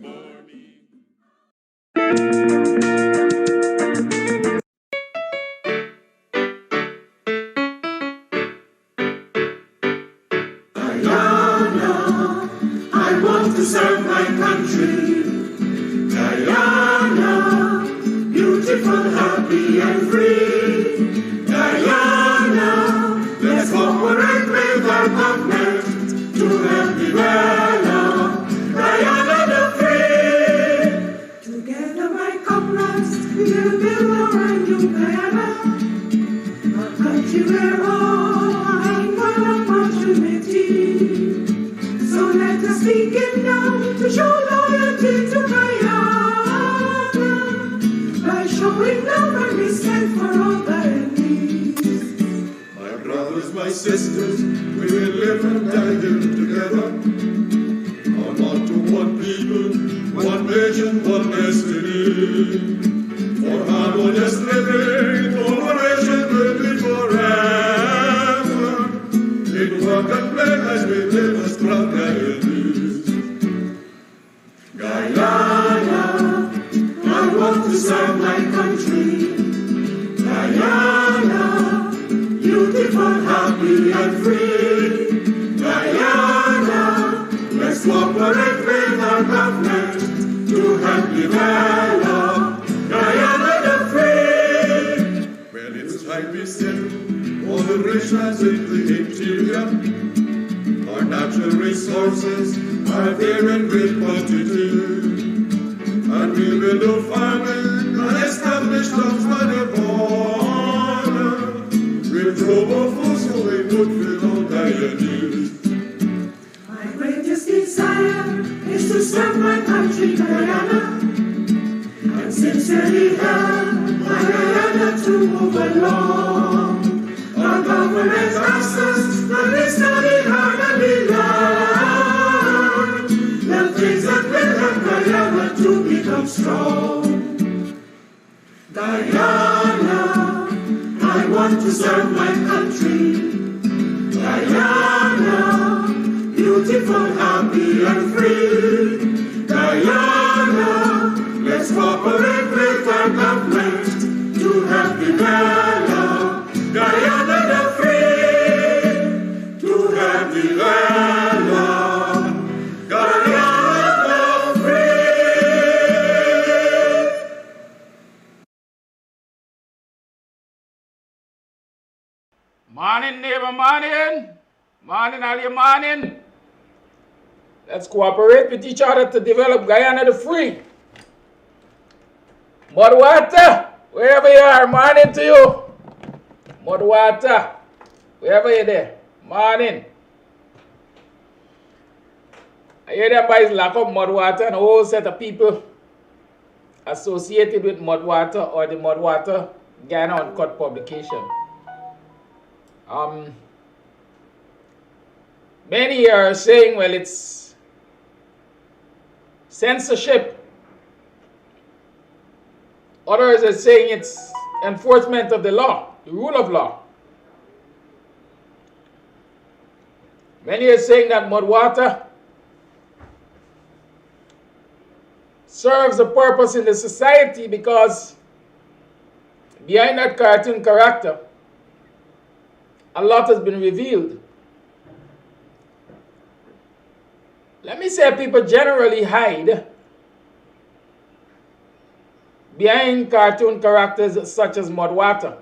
Guyana, I want to serve my country. Guyana, beautiful, happy and free. Guyana, let's cooperate with our government to help develop Guyana the free. Together, my comrades, we will build a brand new Guyana, a country where all are equal opportunity. So let us begin now to show loyalty to Guyana by showing love and respect for all Guyanese. My brothers, my sisters, we will live and die here together. On to one people, one nation, one destiny. For harmonious living, cooperation will be forever. In work and play as we live as proud Guyanese. Guyana, I want to serve my country. Guyana, beautiful, happy and free. Guyana, let's cooperate with our government to help develop Guyana the free. Well, it's time we settle all the rich lands in the interior. Our natural resources are there in great quantity. And we will do farming and establish jobs by the border. We'll grow more food so we would fill all Guyanese. My greatest desire is to serve my country, Guyana, and sincerely help my Guyana to move along. Our government asks us that we study hard and we learn the things that will help Guyana to become strong. Guyana, I want to serve my country. Guyana, beautiful, happy and free. Guyana, let's cooperate with our government to help develop Guyana the free. To help develop Guyana the free. Morning, neighbor, morning. Morning, all your morning. Let's cooperate with each other to develop Guyana the free. Mudwater, wherever you are, morning to you. Mudwater, wherever you're there, morning. I hear them boys lock up Mudwater and a whole set of people associated with Mudwater or the Mudwater Guyana Uncut publication. Many are saying, well, it's censorship. Others are saying it's enforcement of the law, the rule of law. Many are saying that Mudwater serves a purpose in the society because behind that cartoon character, a lot has been revealed. Let me say people generally hide behind cartoon characters such as Mudwater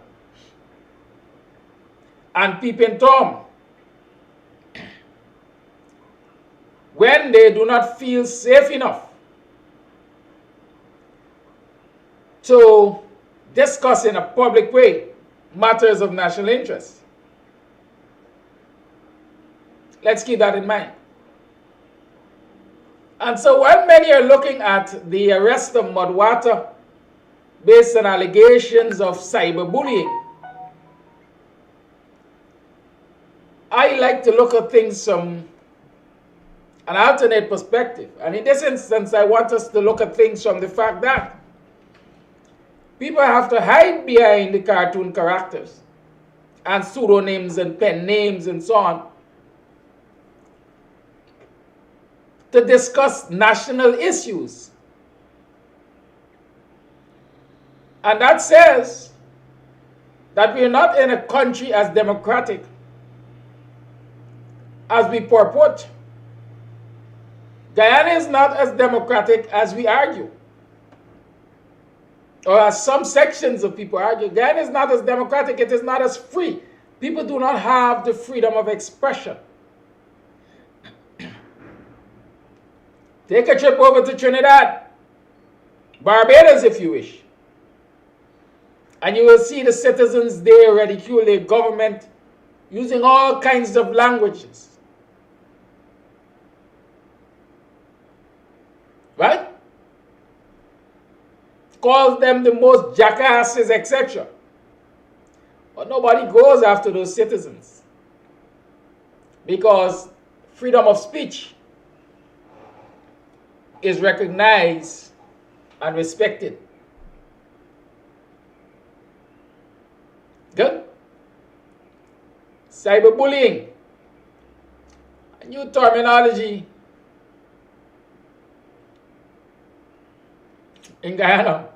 and Peeping Tom when they do not feel safe enough to discuss in a public way matters of national interest. Let's keep that in mind. And so while many are looking at the arrest of Mudwater based on allegations of cyberbullying, I like to look at things from an alternate perspective. And in this instance, I want us to look at things from the fact that people have to hide behind the cartoon characters and pseudonyms and pen names and so on to discuss national issues. And that says that we are not in a country as democratic as we purport. Guyana is not as democratic as we argue, or as some sections of people argue. Guyana is not as democratic, it is not as free. People do not have the freedom of expression. Take a trip over to Trinidad, Barbados if you wish, and you will see the citizens there ridicule their government using all kinds of languages. Right? Calls them the most jackasses, etc. But nobody goes after those citizens because freedom of speech is recognized and respected. Good? Cyberbullying, a new terminology in Guyana.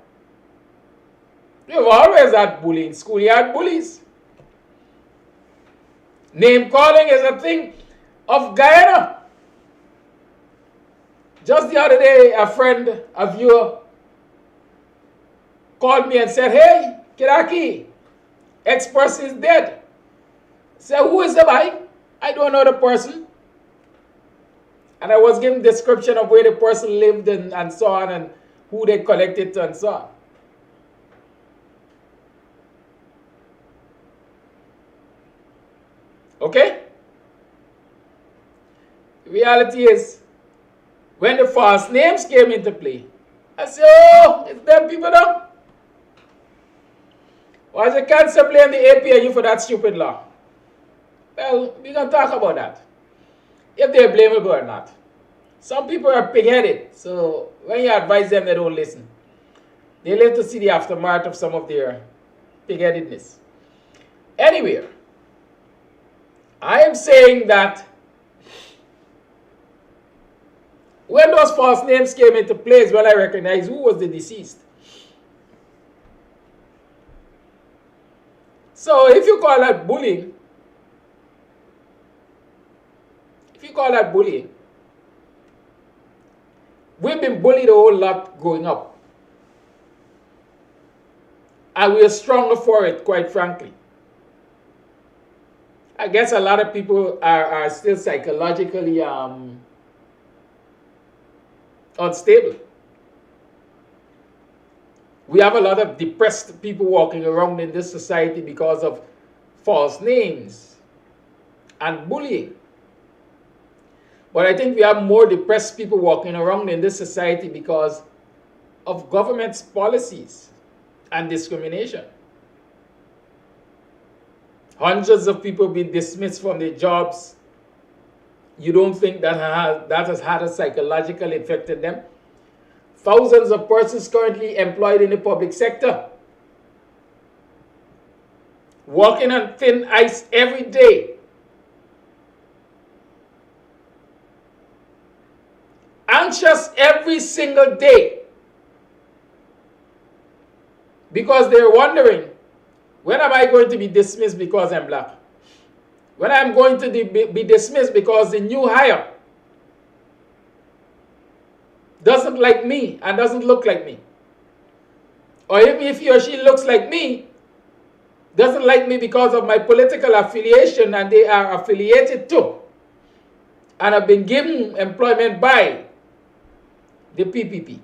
We've always had bullying. Schoolyard bullies. Name calling is a thing of Guyana. Just the other day, a friend, a viewer, called me and said, "Hey, Kiraki, X person is dead." I said, "Who is the guy?" "I don't know the person." And I was giving description of where the person lived and so on, and who they collected to and so on. Okay? The reality is, when the false names came into play, I said, "Oh, it's them people now. Why they can't blame the APNU for that stupid law?" Well, we can talk about that. If they're blamable or not. Some people are pig-headed, so when you advise them, they don't listen. They live to see the aftermath of some of their pig-headedness. Anyway, I am saying that when those false names came into place, when I recognized who was the deceased. So if you call that bullying, we've been bullied a whole lot growing up. And we are stronger for it, quite frankly. I guess a lot of people are still psychologically unstable. We have a lot of depressed people walking around in this society because of false names and bullying. But I think we have more depressed people walking around in this society because of government's policies and discrimination. Hundreds of people being dismissed from their jobs. You don't think that has had a psychological effect on them? Thousands of persons currently employed in the public sector, walking on thin ice every day. Anxious every single day because they're wondering, when am I going to be dismissed because I'm black? When I'm going to be dismissed because the new hire doesn't like me and doesn't look like me? Or even if he or she looks like me, doesn't like me because of my political affiliation and they are affiliated to and have been given employment by the PPP.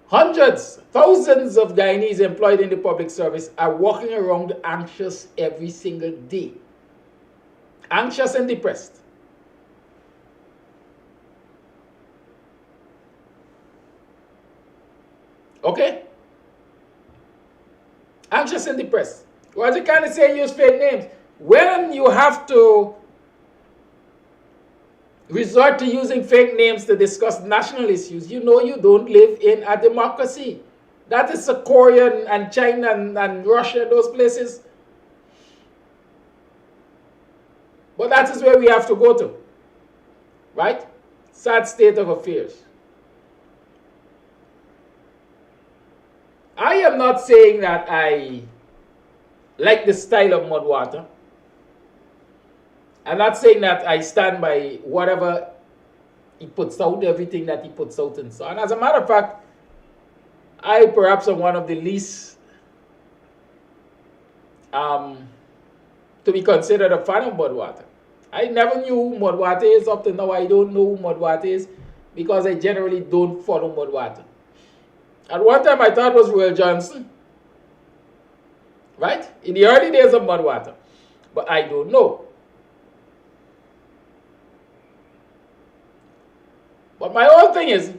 Hundreds, thousands of Guyanese employed in the public service are walking around anxious every single day. Anxious and depressed. Okay? Anxious and depressed. What you kind of say, use fake names. When you have to resort to using fake names to discuss national issues, you know you don't live in a democracy. That is Korea and China and Russia, those places. But that is where we have to go to. Right? Sad state of affairs. I am not saying that I like the style of Mudwater. I'm not saying that I stand by whatever he puts out, everything that he puts out and so on. As a matter of fact, I perhaps am one of the least to be considered a fan of Mudwater. I never knew who Mudwater is. Up to now, I don't know who Mudwater is because I generally don't follow Mudwater. At one time, I thought it was Will Johnson, right? In the early days of Mudwater. But I don't know. But my whole thing is,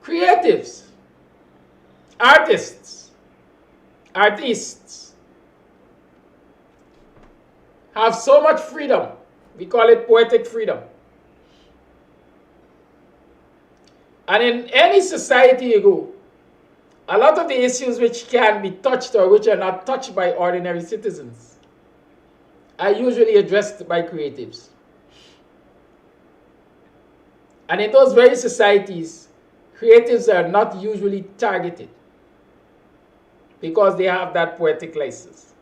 creatives, artists have so much freedom. We call it poetic freedom. And in any society you go, a lot of the issues which can be touched or which are not touched by ordinary citizens are usually addressed by creatives. And in those very societies, creatives are not usually targeted because they have that poetic license.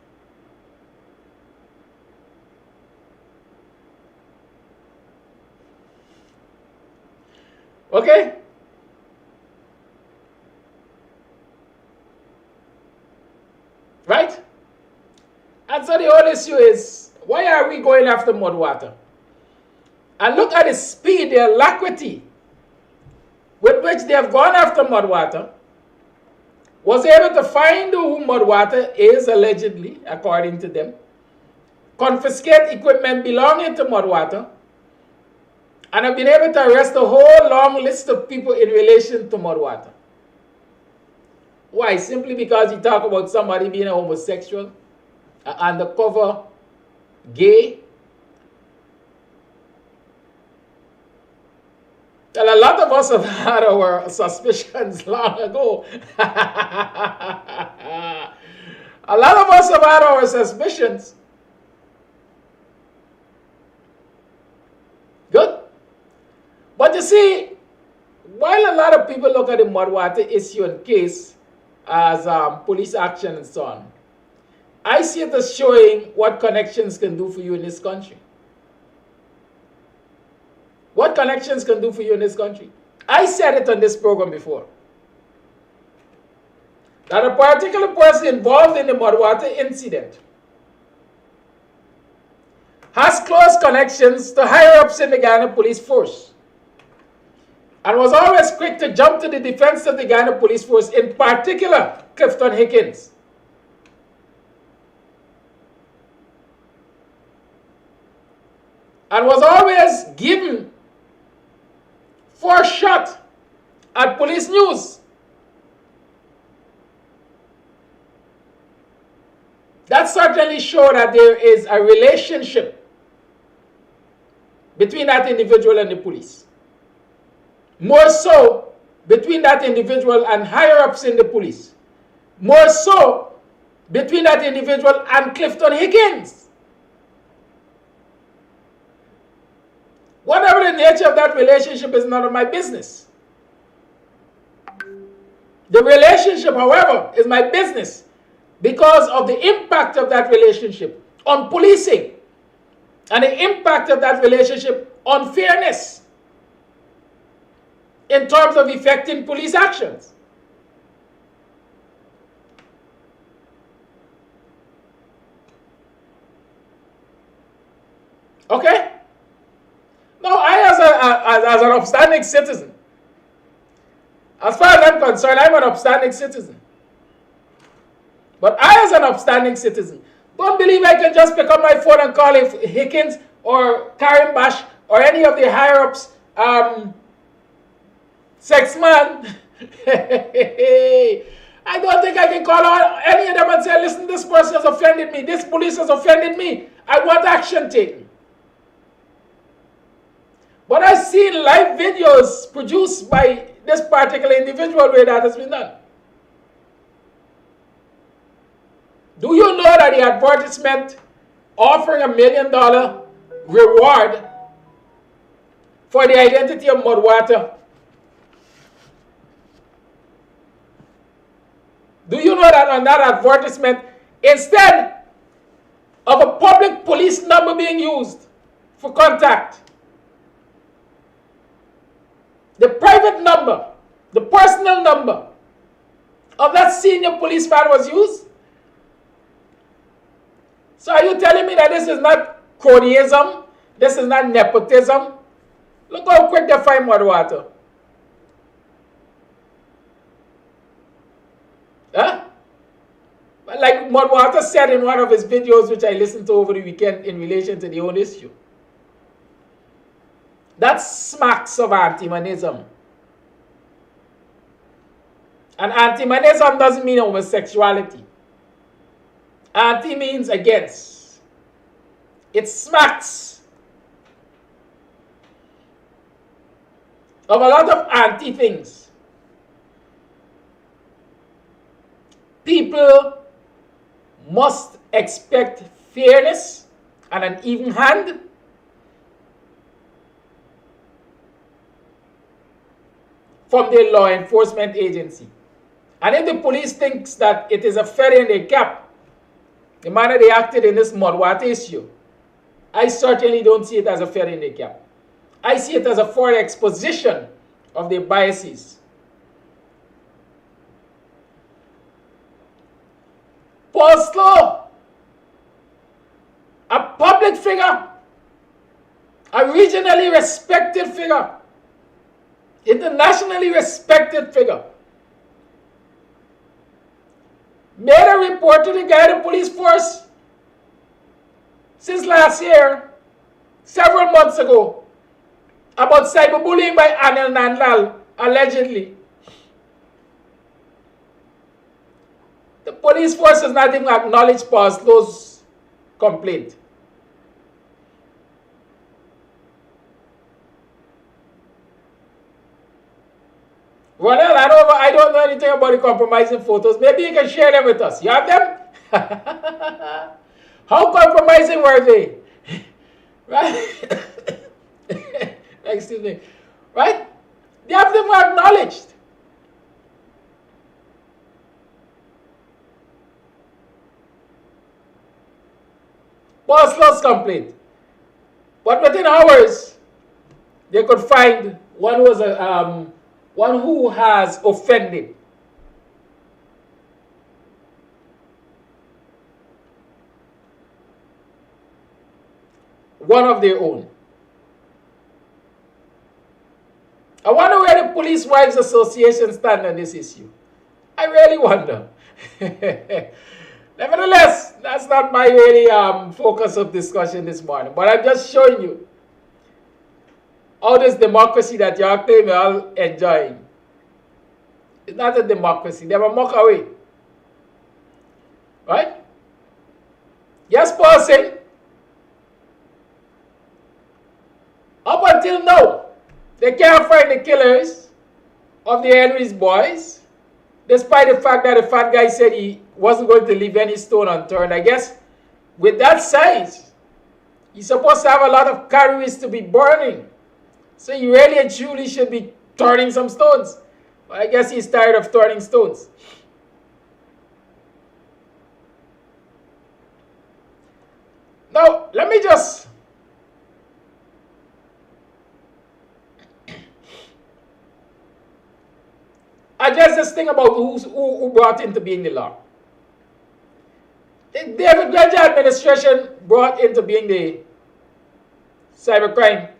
Okay? Right? And so the whole issue is, why are we going after Mudwater? And look at the speed, the alacrity with which they have gone after Mudwater, was able to find who Mudwater is, allegedly, according to them, confiscate equipment belonging to Mudwater, and have been able to arrest a whole long list of people in relation to Mudwater. Why? Simply because you talk about somebody being a homosexual, an undercover gay. Well, a lot of us have had our suspicions long ago. A lot of us have had our suspicions. Good. But you see, while a lot of people look at the Mudwater issue and case as police action and so on, I see it as showing what connections can do for you in this country. What connections can do for you in this country? I said it on this program before, that a particular person involved in the Mudwater incident has close connections to higher-ups in the Ghana police force and was always quick to jump to the defense of the Ghana police force, in particular, Clifton Hickens. And was always given for a shot at police news. That certainly shows that there is a relationship between that individual and the police. More so between that individual and higher-ups in the police. More so between that individual and Clifton Hickens. Whatever the nature of that relationship is none of my business. The relationship, however, is my business because of the impact of that relationship on policing and the impact of that relationship on fairness in terms of effecting police actions. Okay? Now, I as an upstanding citizen, as far as I'm concerned, I'm an upstanding citizen. But I, as an upstanding citizen, don't believe I can just pick up my phone and call if Hickens or Karen Bash or any of the higher-ups sex man. I don't think I can call out any of them and say, listen, this person has offended me. This police has offended me. I want action taken. But I've seen live videos produced by this particular individual where that has been done. Do you know that the advertisement offering $1 million reward for the identity of Mudwater? Do you know that on that advertisement, instead of a public police number being used for contact, the private number, the personal number of that senior policeman was used? So are you telling me that this is not cronyism? This is not nepotism? Look how quick they find Mudwater. Huh? Like Mudwater said in one of his videos, which I listened to over the weekend in relation to the whole issue. That smacks of anti-manism. And anti-manism doesn't mean homosexuality. Anti means against. It smacks of a lot of anti things. People must expect fairness and an even hand. From their law enforcement agency. And if the police thinks that it is a feather in their cap, the manner they acted in this Mudwater issue, I certainly don't see it as a feather in their cap. I see it as a further exposition of their biases. Paul Slow, a public figure, a regionally respected figure, internationally respected figure, made a report to the Guided Police Force since last year, several months ago, about cyberbullying by Anil Nandlal, allegedly. The police force has not even acknowledged Paul Slow's complaint. Well, I don't know anything about the compromising photos. Maybe you can share them with us. You have them? How compromising were they? Right? Excuse me. Right? They have them acknowledged. Paul Slow's complaint. But within hours, they could find one was a one who has offended. One of their own. I wonder where the Police Wives Association stand on this issue. I really wonder. Nevertheless, that's not my really focus of discussion this morning. But I'm just showing you all this democracy that y'all claim you're all enjoying. It's not a democracy. They have a mock away. Right? Yes, person. Up until now, they can't find the killers of the Henry's boys, despite the fact that the fat guy said he wasn't going to leave any stone unturned. I guess with that size, he's supposed to have a lot of calories to be burning. So he really and truly should be turning some stones. But I guess he's tired of turning stones. Now, let me just address this thing about who brought into being the law. The David Granger administration brought into being Cybercrime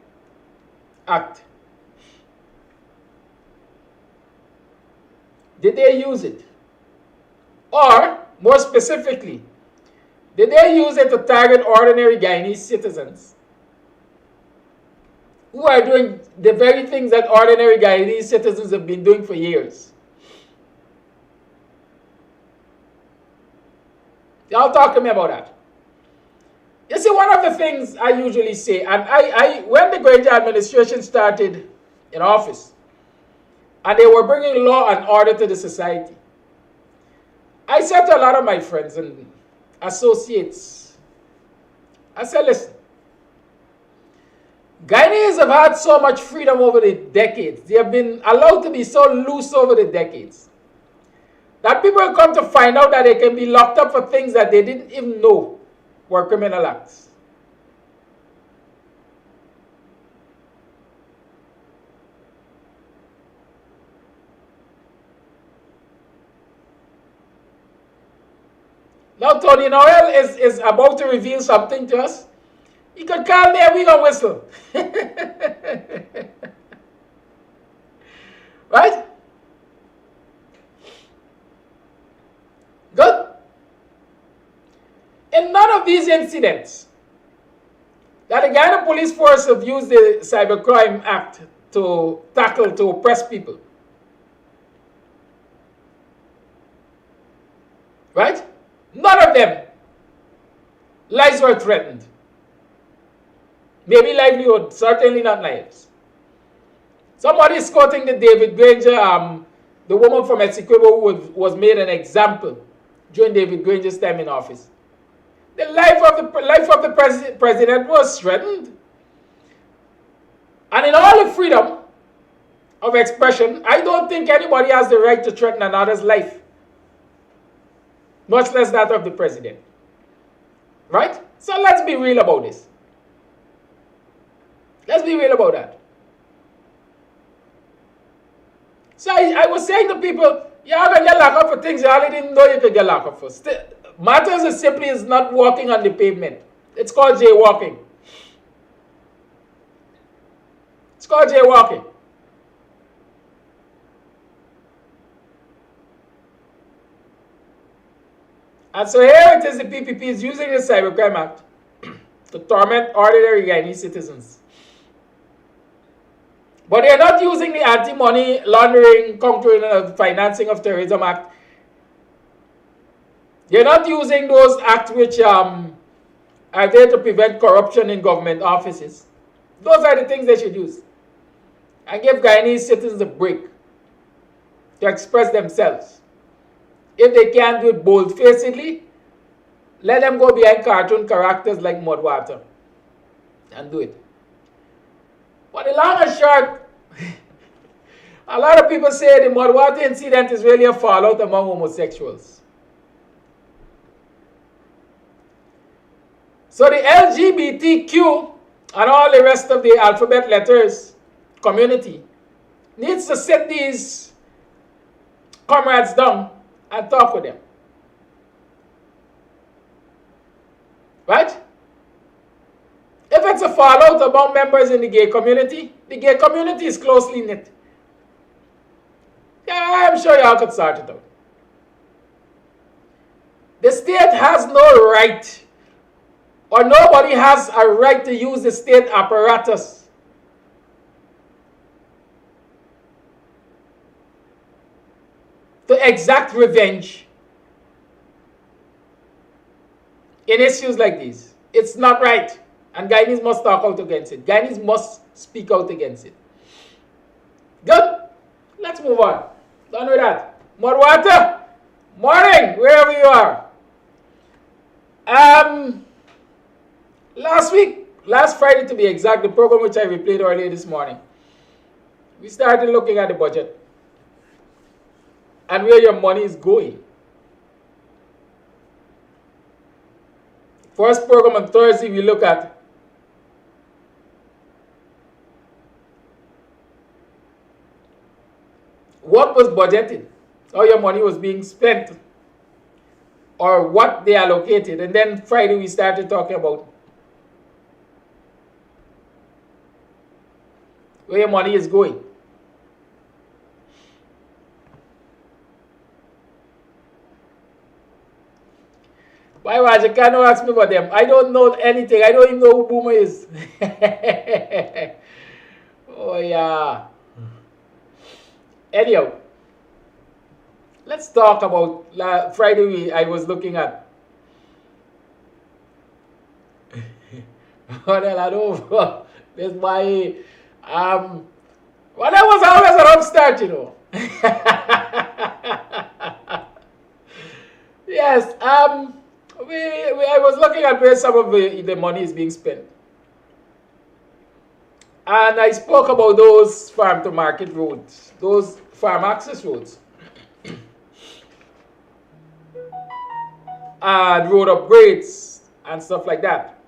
Act. Did they use it? Or, more specifically, did they use it to target ordinary Guyanese citizens who are doing the very things that ordinary Guyanese citizens have been doing for years? Y'all talk to me about that. You see, one of the things I usually say, and when the Granger administration started in office, and they were bringing law and order to the society, I said to a lot of my friends and associates, I said, listen, Guyanese have had so much freedom over the decades. They have been allowed to be so loose over the decades that people come to find out that they can be locked up for things that they didn't even know were criminal acts. Now Tony Noel is about to reveal something to us. He could call me and we gonna whistle. Right? Good. In none of these incidents that the Guyana Police Force have used the Cybercrime Act to tackle, to oppress people. Right? None of them. Lives were threatened. Maybe livelihood, certainly not lives. Somebody is quoting the David Granger, the woman from Essequibo who was made an example during David Granger's time in office. The life of the president was threatened. And in all the freedom of expression, I don't think anybody has the right to threaten another's life, much less that of the president. Right? So let's be real about this. Let's be real about that. So I was saying to people, you're going to get locked up for things you already didn't know you could get locked up for. Matters as simply as not walking on the pavement. It's called jaywalking. It's called jaywalking. And so here it is, the PPP is using the Cybercrime Act to torment ordinary Guyanese citizens. But they're not using the Anti-Money Laundering, Countering and Financing of Terrorism Act. They're not using those acts which are there to prevent corruption in government offices. Those are the things they should use. And give Guyanese citizens a break to express themselves. If they can't do it bold-facedly, let them go behind cartoon characters like Mudwater and do it. But the long and short, a lot of people say the Mudwater incident is really a fallout among homosexuals. So the LGBTQ and all the rest of the alphabet letters community needs to sit these comrades down and talk with them. Right? If it's a fallout among members in the gay community is closely knit. Yeah, I'm sure y'all could sort it out. The state has no right, or nobody has a right to use the state apparatus to exact revenge in issues like these. It's not right. And Guyanese must talk out against it. Guyanese must speak out against it. Good? Let's move on. Done with that. Mudwater, morning, wherever you are. Last Friday to be exact, the program which I replayed earlier this morning, we started looking at the budget and where your money is going. First program on Thursday, we look at what was budgeted, how your money was being spent, or what they allocated. And then Friday, we started talking about where your money is going. Why was you cannot ask me about them? I don't know anything. I don't even know who Boomer is. Oh yeah. Anyhow, let's talk about Friday. I was looking at. Well, I don't. That's why. Well, I was always an upstart, you know. Yes. I was looking at where some of the money is being spent. And I spoke about those farm to market roads, those farm access roads, and road upgrades and stuff like that.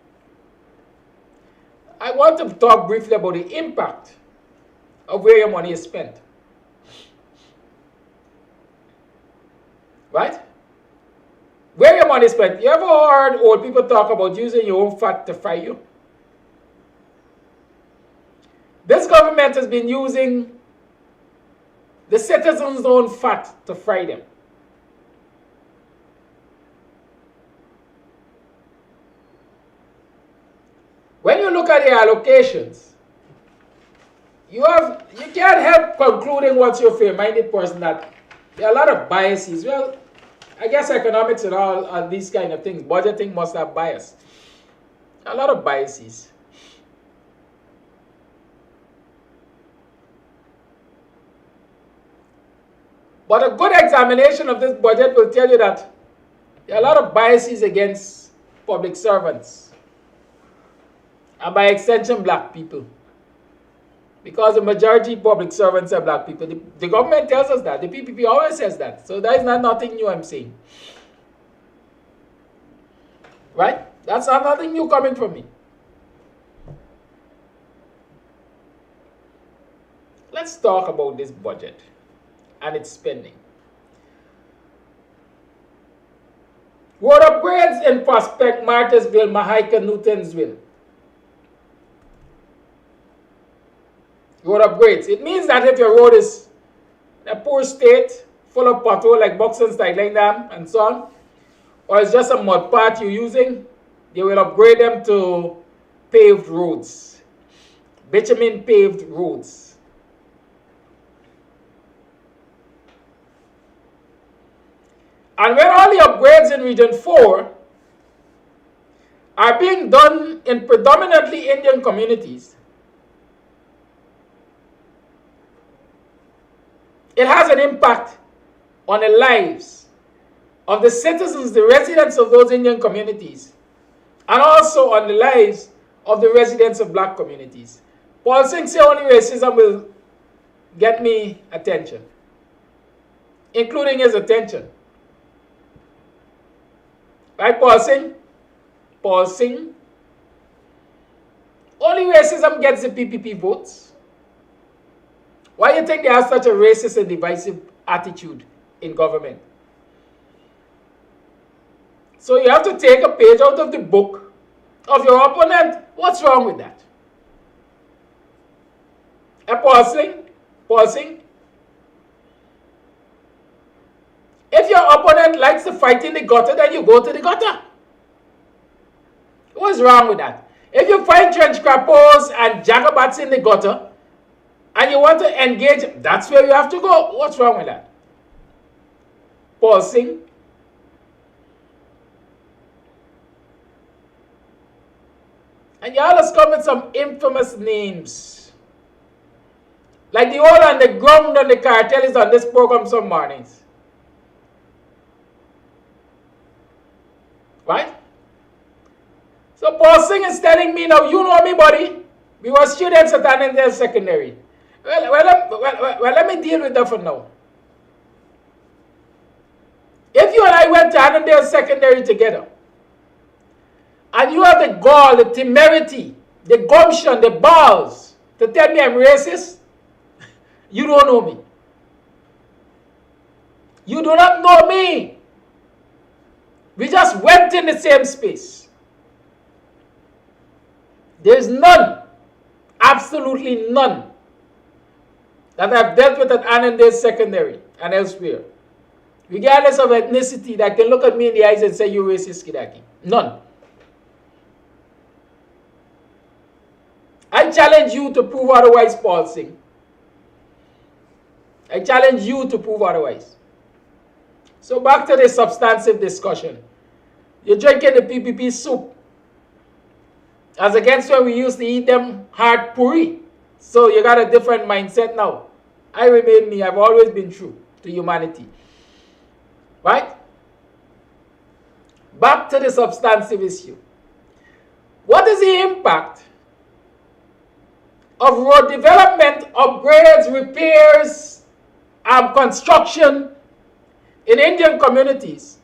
I want to talk briefly about the impact of where your money is spent. Right? Where your money is spent. You ever heard old people talk about using your own fat to fry you? This government has been using the citizens' own fat to fry them. When you look at the allocations, you can't help concluding what's your fair-minded person that there are a lot of biases. Well, I guess economics and all these kind of things, budgeting must have bias. A lot of biases. But a good examination of this budget will tell you that there are a lot of biases against public servants. And by extension, black people. Because the majority of public servants are black people. The government tells us that. The PPP always says that. So that is not nothing new I'm saying. Right? That's not nothing new coming from me. Let's talk about this budget and its spending. Road upgrades in Prospect, Martesville, Mahaica, Newtonsville. Road upgrades. It means that if your road is in a poor state, full of pothole like Buxton Styling Dam and so on, or it's just a mud path you're using, they will upgrade them to paved roads, bitumen paved roads. And when all the upgrades in Region 4 are being done in predominantly Indian communities, it has an impact on the lives of the citizens, the residents of those Indian communities, and also on the lives of the residents of black communities. Paul Singh said only racism will get me attention, including his attention. Right, Paul Singh? Paul Singh. Only racism gets the PPP votes. Why do you think they have such a racist and divisive attitude in government? So you have to take a page out of the book of your opponent. What's wrong with that? Paul Singh. If your opponent likes to fight in the gutter, then you go to the gutter. What's wrong with that? If you find trench crappers and jagabats in the gutter, and you want to engage, that's where you have to go. What's wrong with that? Paul Singh. And y'all has come with some infamous names. Like the whole underground and the cartel is on this program some mornings. Right? So Paul Singh is telling me now, you know me, buddy. We were students at Annandale Secondary. Well, let me deal with that for now. If you and I went to Annandale Secondary together, and you have the gall, the temerity, the gumption, the balls to tell me I'm racist, you don't know me. You do not know me. We just went in the same space. There's none, absolutely none that I've dealt with at Annandale Secondary and elsewhere, regardless of ethnicity, that can look at me in the eyes and say, you racist, Kidaki. None. I challenge you to prove otherwise, Paul Singh. I challenge you to prove otherwise. So back to the substantive discussion. You're drinking the PPP soup, as against when we used to eat them hard puri. So you got a different mindset now. I remain me. I've always been true to humanity. Right? Back to the substantive issue. What is the impact of road development, upgrades, repairs, construction in Indian communities,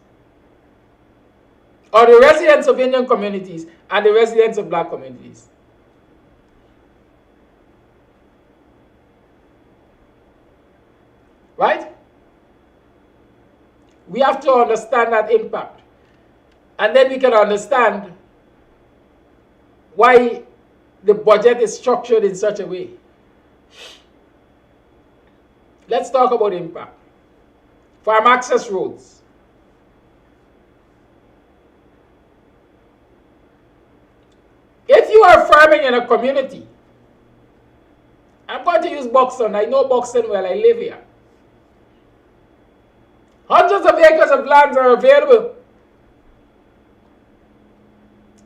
or the residents of Indian communities and the residents of black communities? Right? We have to understand that impact. And then we can understand why the budget is structured in such a way. Let's talk about impact. Farm access roads. If you are farming in a community, I'm going to use Buxton. I know Buxton well. I live here. Hundreds of acres of land are available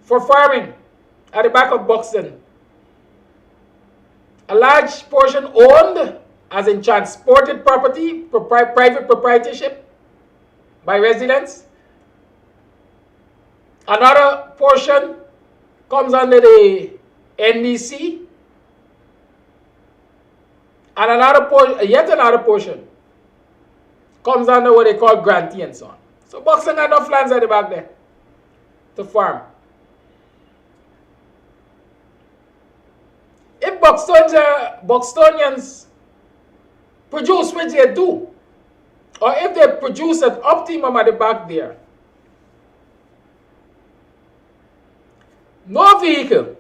for farming at the back of Buxton. A large portion owned, as in transported property, private proprietorship by residents. Another portion comes under the NDC. And yet another portion comes under what they call grantee and so on. So Buxton got enough lands at the back there to farm. If Buxtonians produce, which they do, or if they produce at optimum at the back there, no vehicle,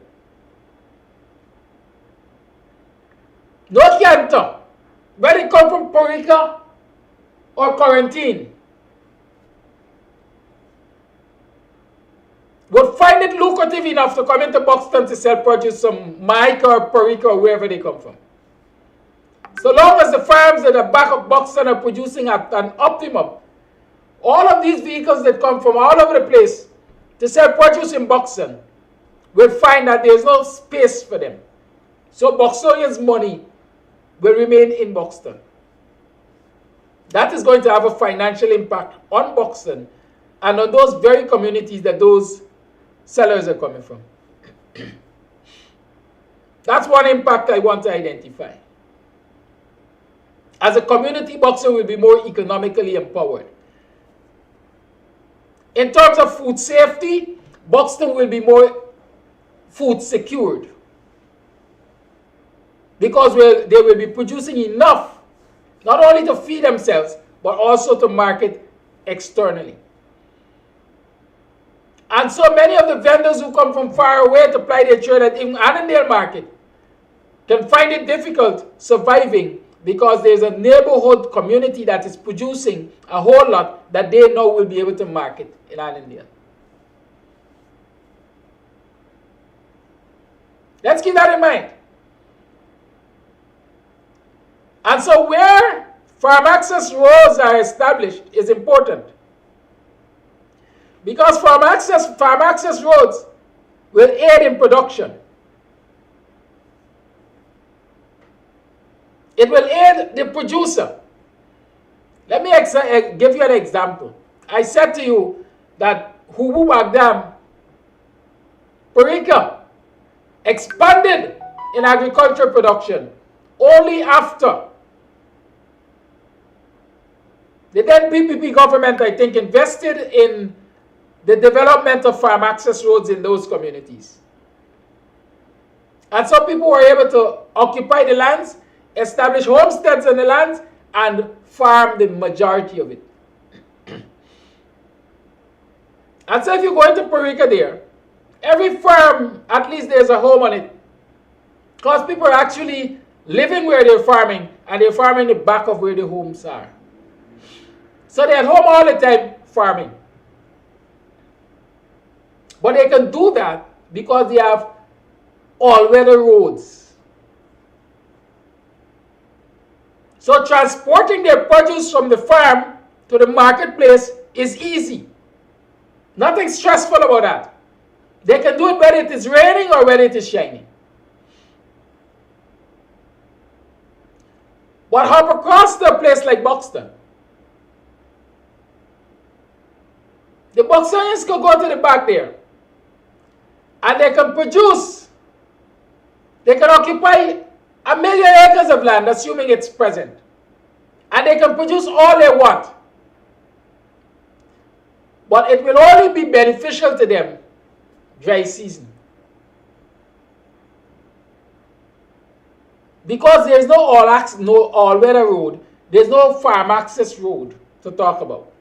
no canter, whether it come from Puerto Rico or quarantine, would find it lucrative enough to come into Buxton to sell produce from Jamaica or Puerto Rico or wherever they come from. So long as the farms at the back of Buxton are producing at an optimum, all of these vehicles that come from all over the place to sell produce in Buxton will find that there is no space for them. So Buxtonians' money will remain in Buxton. That is going to have a financial impact on Buxton and on those very communities that those sellers are coming from. That's one impact I want to identify. As a community, Buxton will be more economically empowered. In terms of food safety, Buxton will be more food secured, because they will be producing enough, not only to feed themselves, but also to market externally. And so many of the vendors who come from far away to ply their trade at even Annandale Market can find it difficult surviving, because there's a neighborhood community that is producing a whole lot that they know will be able to market in Annandale. Let's keep that in mind. And so where farm access roads are established is important, because farm access roads will aid in production. It will aid the producer. Let me give you an example. I said to you that Hubu Bagdam, Puerto Rico, expanded in agricultural production only after the then PPP government, I think, invested in the development of farm access roads in those communities. And so people were able to occupy the lands, establish homesteads on the lands, and farm the majority of it. And so if you go into Puerto Rico there, every farm, at least there's a home on it, because people are actually living where they're farming, and they're farming in the back of where the homes are. So they're at home all the time farming. But they can do that because they have all-weather roads. So transporting their produce from the farm to the marketplace is easy. Nothing stressful about that. They can do it whether it is raining or whether it is shining. But hop across to a place like Buxton. The Buxtonians can go to the back there and they can produce, they can occupy 1 million acres of land, assuming it's present. And they can produce all they want. But it will only be beneficial to them dry season. Because there's no all-weather road, there's no farm access road to talk about.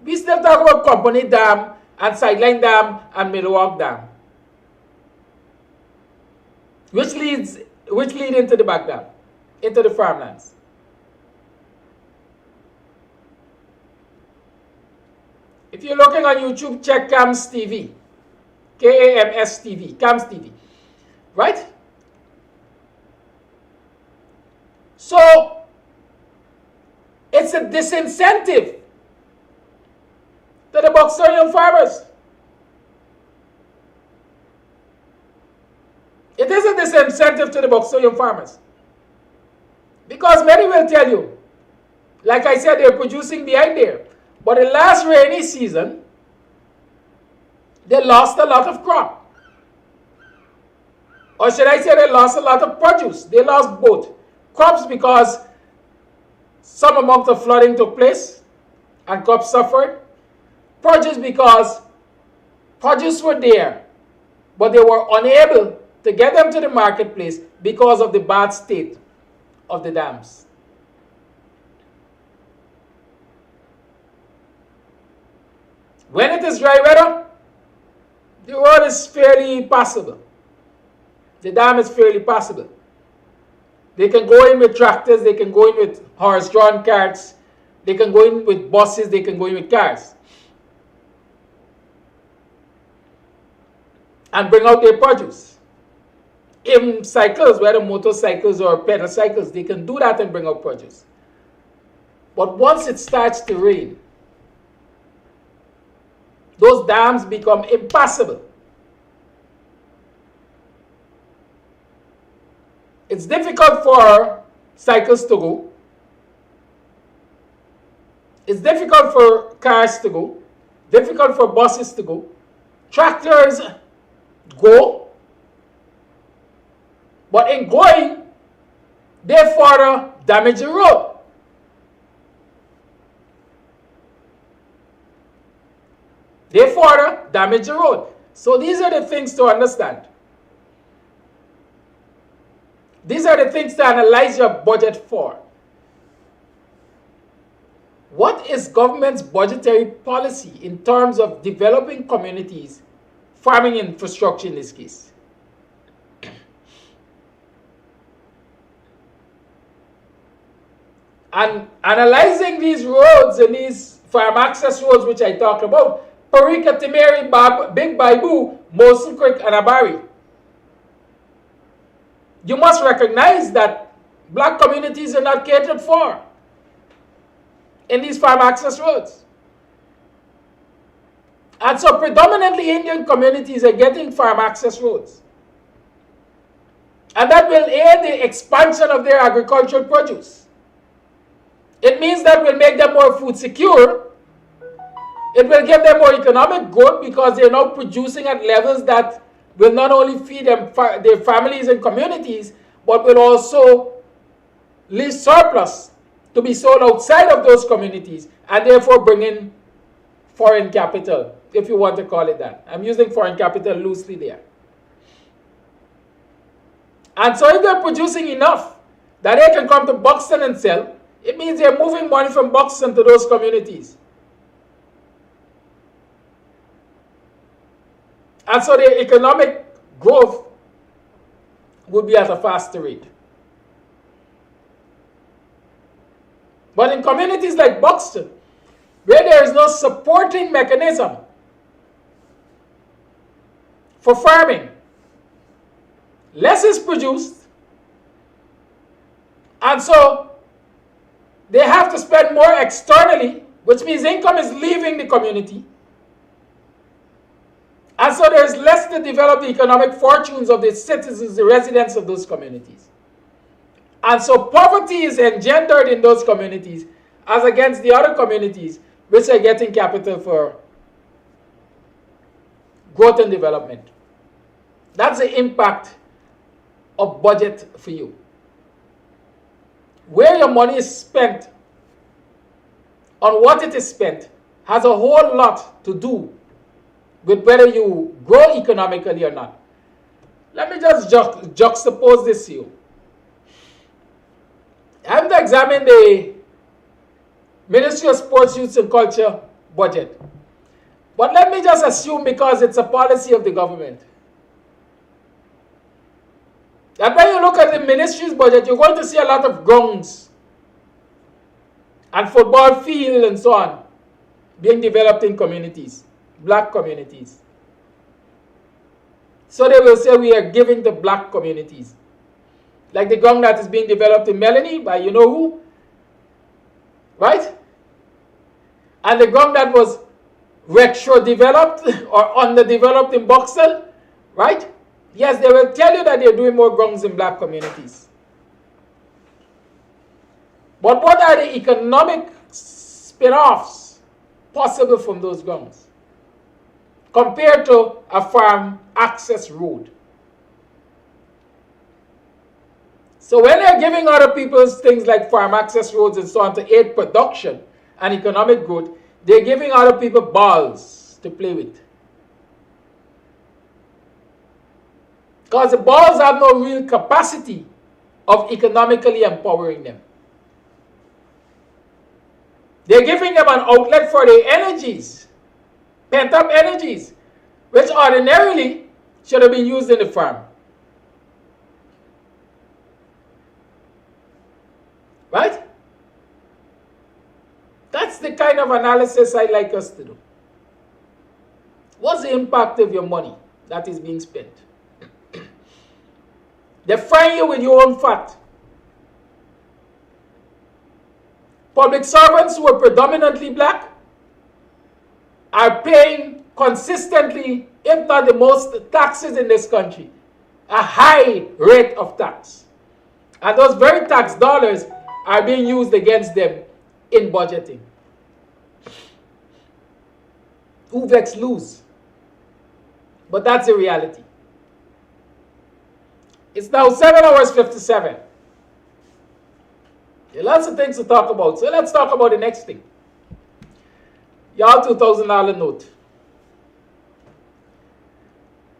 We still talk about Company Dam and Sideline Dam and Millwalk Dam, which lead into the back dam, into the farmlands. If you're looking on YouTube, check KAMSTV, KAMSTV, KAMSTV, right? So it's a disincentive to the Buxtonian farmers. It is a disincentive to the Buxtonian farmers. Because many will tell you, like I said, they're producing behind there. But in last rainy season, they lost a lot of crop. Or should I say they lost a lot of produce. They lost both. Crops because some amount of flooding took place and crops suffered. Produce because produce were there, but they were unable to get them to the marketplace because of the bad state of the dams. When it is dry weather, the road is fairly passable. The dam is fairly passable. They can go in with tractors, they can go in with horse-drawn carts, they can go in with buses, they can go in with cars. And bring out their produce. Even cycles, whether motorcycles or pedal cycles, they can do that and bring out produce. But once it starts to rain, those dams become impassable. It's difficult for cycles to go. It's difficult for cars to go. Difficult for buses to go. Tractors go. But in going, they further damage the road. They further damage the road. So these are the things to understand. These are the things to analyze your budget for. What is government's budgetary policy in terms of developing communities, farming infrastructure in this case? And analyzing these roads and these farm access roads which I talked about, Parika, Timeri, Big Baibu, Mosul Creek, and Abari. You must recognize that black communities are not catered for in these farm access roads. And so predominantly Indian communities are getting farm access roads. And that will aid the expansion of their agricultural produce. It means that will make them more food secure. It will give them more economic growth because they're now producing at levels that will not only feed them, their families and communities, but will also leave surplus to be sold outside of those communities and therefore bring in foreign capital, if you want to call it that. I'm using foreign capital loosely there. And so if they're producing enough that they can come to Buxton and sell, it means they're moving money from Buxton to those communities. And so their economic growth would be at a faster rate. But in communities like Buxton, where there is no supporting mechanism for farming, less is produced, and so they have to spend more externally, which means income is leaving the community. And so there is less to develop the economic fortunes of the citizens, the residents of those communities. And so poverty is engendered in those communities as against the other communities which are getting capital for growth and development. That's the impact of budget for you. Where your money is spent, on what it is spent, has a whole lot to do with whether you grow economically or not. Let me just juxtapose this to you. I haven't examined the Ministry of Sports, Youth and Culture budget. But let me just assume, because it's a policy of the government, that when you look at the ministry's budget, you're going to see a lot of grounds and football field and so on being developed in communities, black communities. So they will say we are giving to black communities. Like the ground that is being developed in Melanie by you know who, right? And the ground that was retro-developed or underdeveloped in Buxton, right? Yes, they will tell you that they're doing more grounds in black communities. But what are the economic spin-offs possible from those grounds compared to a farm access road? So when they're giving other people things like farm access roads and so on to aid production and economic growth, they're giving other people balls to play with. Because the balls have no real capacity of economically empowering them. They're giving them an outlet for their energies, pent-up energies, which ordinarily should have been used in the farm. Right? That's the kind of analysis I'd like us to do. What's the impact of your money that is being spent? They fry you with your own fat. Public servants who are predominantly black are paying consistently, if not the most, taxes in this country. A high rate of tax. And those very tax dollars are being used against them in budgeting. Who vex lose? But that's the reality. It's now 7:57. There are lots of things to talk about. So let's talk about the next thing. Y'all $2,000 note.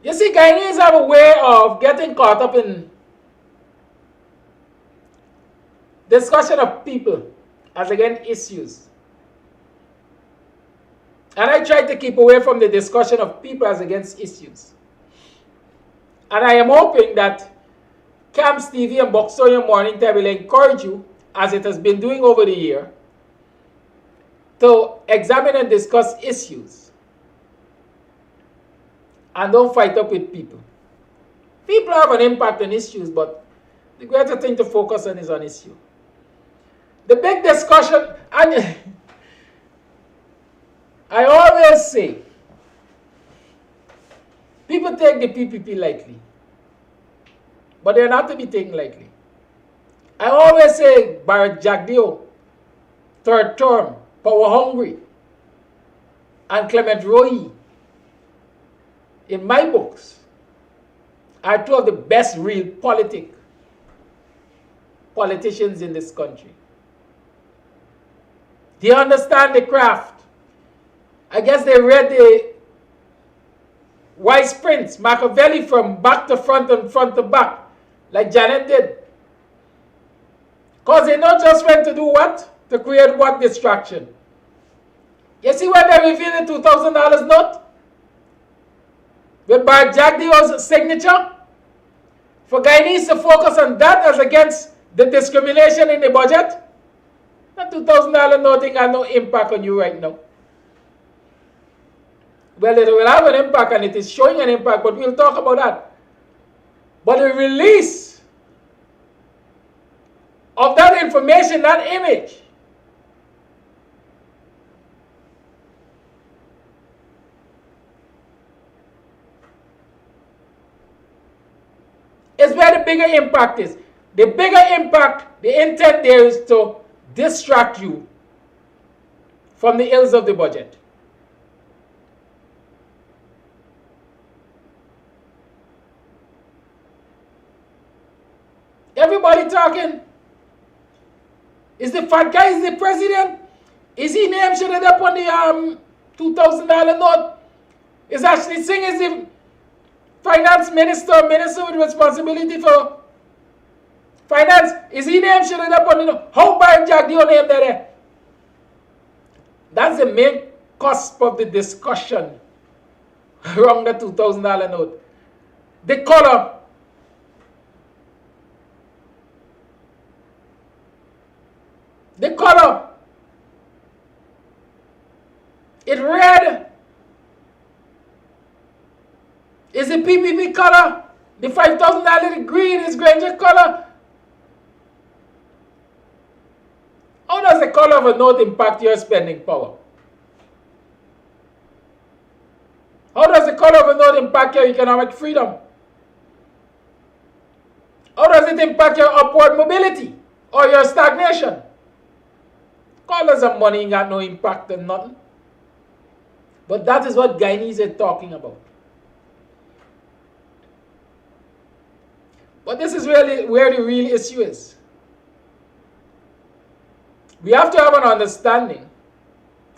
You see, Guyanese have a way of getting caught up in discussion of people as against issues. And I try to keep away from the discussion of people as against issues. And I am hoping that KAMSTV and BUXTONIAN Morning Time will encourage you, as it has been doing over the year, to examine and discuss issues. And don't fight up with people. People have an impact on issues, but the greater thing to focus on is on issue. The big discussion, and I always say, people take the PPP lightly, but they're not to be taken lightly. I always say Barrett Jagdeo, third term, power hungry, and Clement Roy, in my books, are two of the best real politicians in this country. They understand the craft. I guess they read the Wise Prince, Machiavelli, from back to front and front to back, like Janet did. Because they know just when to do what, to create what distraction. You see when they reveal the $2,000 note? With Barrett Jagdeo's signature? For Guyanese to focus on that as against the discrimination in the budget, that $2,000 note ain't got no impact on you right now. Well, it will have an impact, and it is showing an impact, but we'll talk about that. But the release of that information, that image, is where the bigger impact is. The bigger impact, the intent there is to distract you from the ills of the budget. Everybody talking. Is the fat guy is the president? Is he named shaded up on the $2,000 note? Is Ashley Singh is the finance minister, minister with responsibility for finance? Is he named shaded up on the note? How by Jack Dio name there? That's the main cusp of the discussion around the $2,000 note. The color. The color. It red. Is it PPP color? The $5,000 the green is Granger color. How does the color of a note impact your spending power? How does the color of a note impact your economic freedom? How does it impact your upward mobility or your stagnation? Colors of money ain't got no impact on nothing. But that is what Guyanese are talking about. But this is really where the real issue is. We have to have an understanding.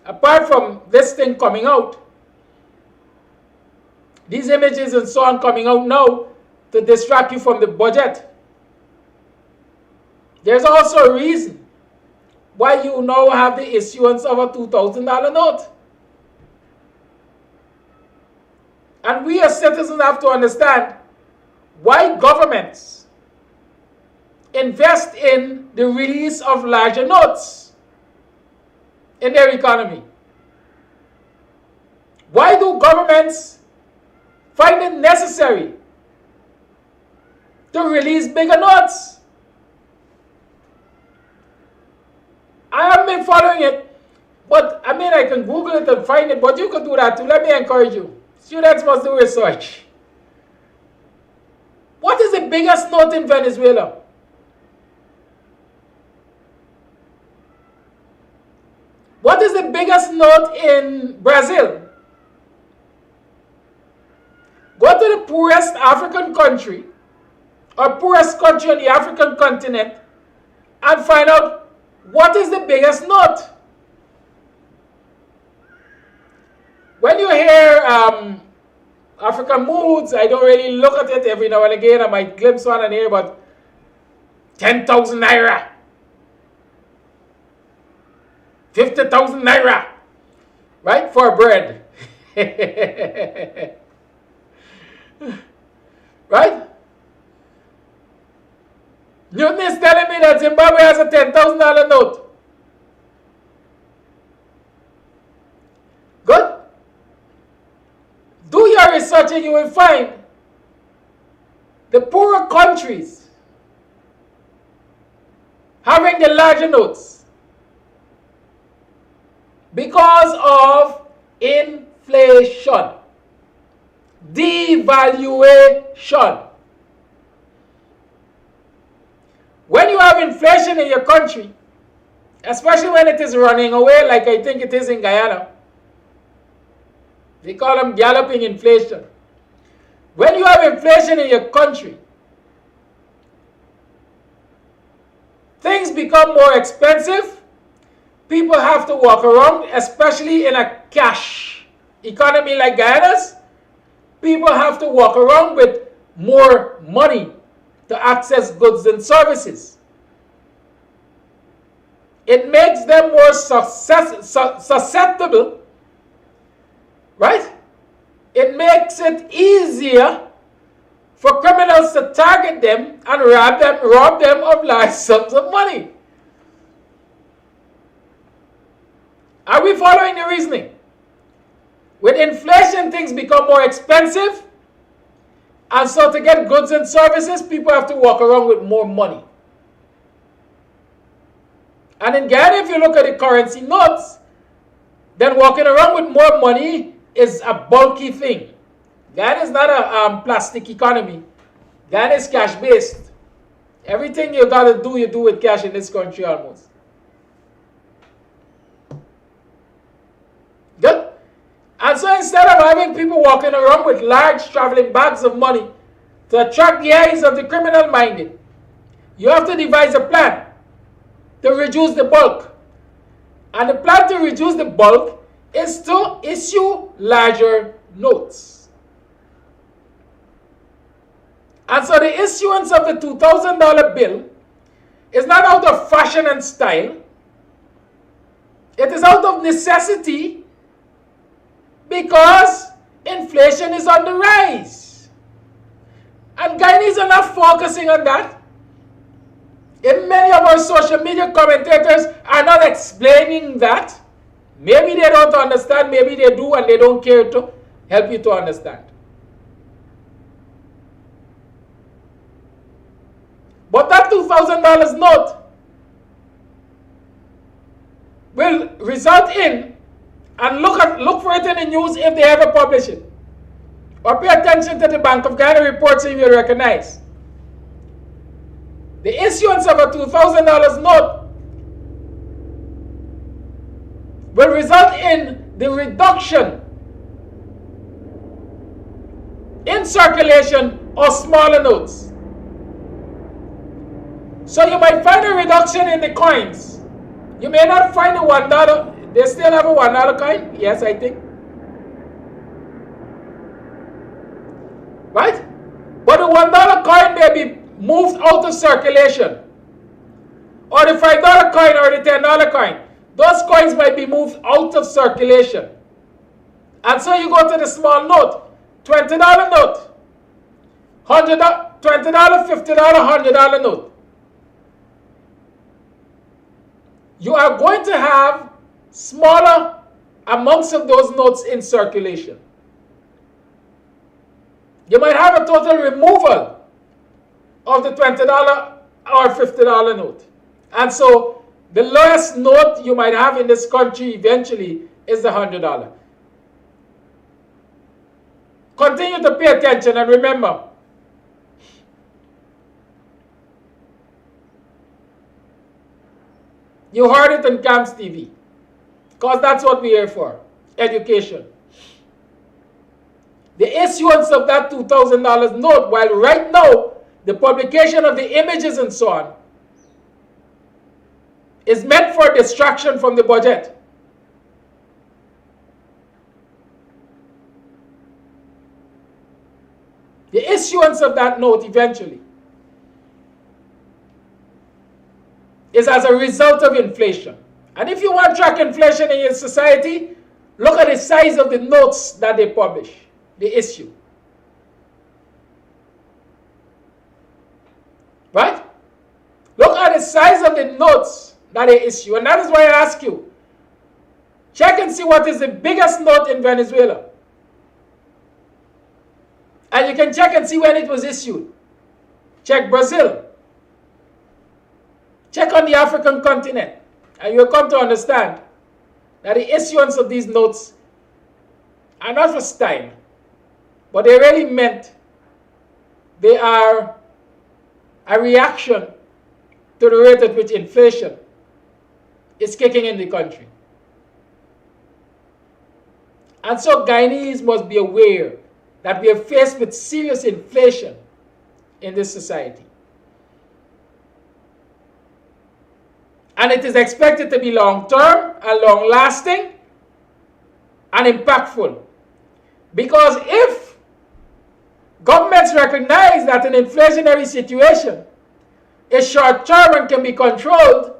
Apart from this thing coming out, these images and so on coming out now to distract you from the budget, there's also a reason why you now have the issuance of a $2,000 note. And we as citizens have to understand why governments invest in the release of larger notes in their economy. Why do governments find it necessary to release bigger notes? I haven't been following it, but I mean, I can Google it and find it, but you could do that too. Let me encourage you. Students must do research. What is the biggest note in Venezuela? What is the biggest note in Brazil? Go to the poorest African country or poorest country on the African continent and find out what is the biggest note. When you hear African moods, I don't really look at it. Every now and again I might glimpse one and hear about 10,000 naira, 50,000 naira, right, for bread. Right? Newton is telling me that Zimbabwe has a $10,000 note. Good? Do your research and you will find the poorer countries having the larger notes because of inflation, devaluation. When you have inflation in your country, especially when it is running away like I think it is in Guyana, they call them galloping inflation. When you have inflation in your country, things become more expensive. People have to walk around, especially in a cash economy like Guyana's. People have to walk around with more money to access goods and services. It makes them more susceptible, right? It makes it easier for criminals to target them and rob them of large sums of money. Are we following the reasoning? With inflation, things become more expensive, and so to get goods and services, people have to walk around with more money. And in Ghana, if you look at the currency notes, then walking around with more money is a bulky thing. Ghana is not a plastic economy. Ghana is cash-based. Everything you gotta do, you do with cash in this country almost. Good? And so instead of having people walking around with large traveling bags of money to attract the eyes of the criminal-minded, you have to devise a plan to reduce the bulk. And the plan to reduce the bulk is to issue larger notes. And so the issuance of the $2,000 bill is not out of fashion and style. It is out of necessity because inflation is on the rise. And Guyanese are not focusing on that. And many of our social media commentators are not explaining that. Maybe they don't understand, maybe they do, and they don't care to help you to understand. But that $2,000 note will result in, and look for it in the news if they ever publish it, or pay attention to the Bank of Ghana reports so you will recognize. The issuance of a $2,000 note will result in the reduction in circulation of smaller notes. So you might find a reduction in the coins. You may not find a $1. They still have a $1 coin? Yes, I think. Right? But the $1 coin may be moved out of circulation. Or the $5 coin or the $10 coin. Those coins might be moved out of circulation. And so you go to the small note, $20 note, $100, $20, $50, $100 note. You are going to have smaller amounts of those notes in circulation. You might have a total removal of the $20 or $50 note. And so the lowest note you might have in this country eventually is the $100. Continue to pay attention and remember, you heard it on KAMSTV, because that's what we're here for, education. The issuance of that $2,000 note, while right now the publication of the images and so on is meant for distraction from the budget. The issuance of that note eventually is as a result of inflation. And if you want to track inflation in your society, look at the size of the notes that they publish, they issue. Right? Look at the size of the notes that they issue. And that is why I ask you, check and see what is the biggest note in Venezuela. And you can check and see when it was issued. Check Brazil. Check on the African continent. And you'll come to understand that the issuance of these notes are not for style, but they really meant they are a reaction to the rate at which inflation is kicking in the country. And so Guyanese must be aware that we are faced with serious inflation in this society. And it is expected to be long-term and long-lasting and impactful. Because if governments recognize that an inflationary situation is short-term and can be controlled,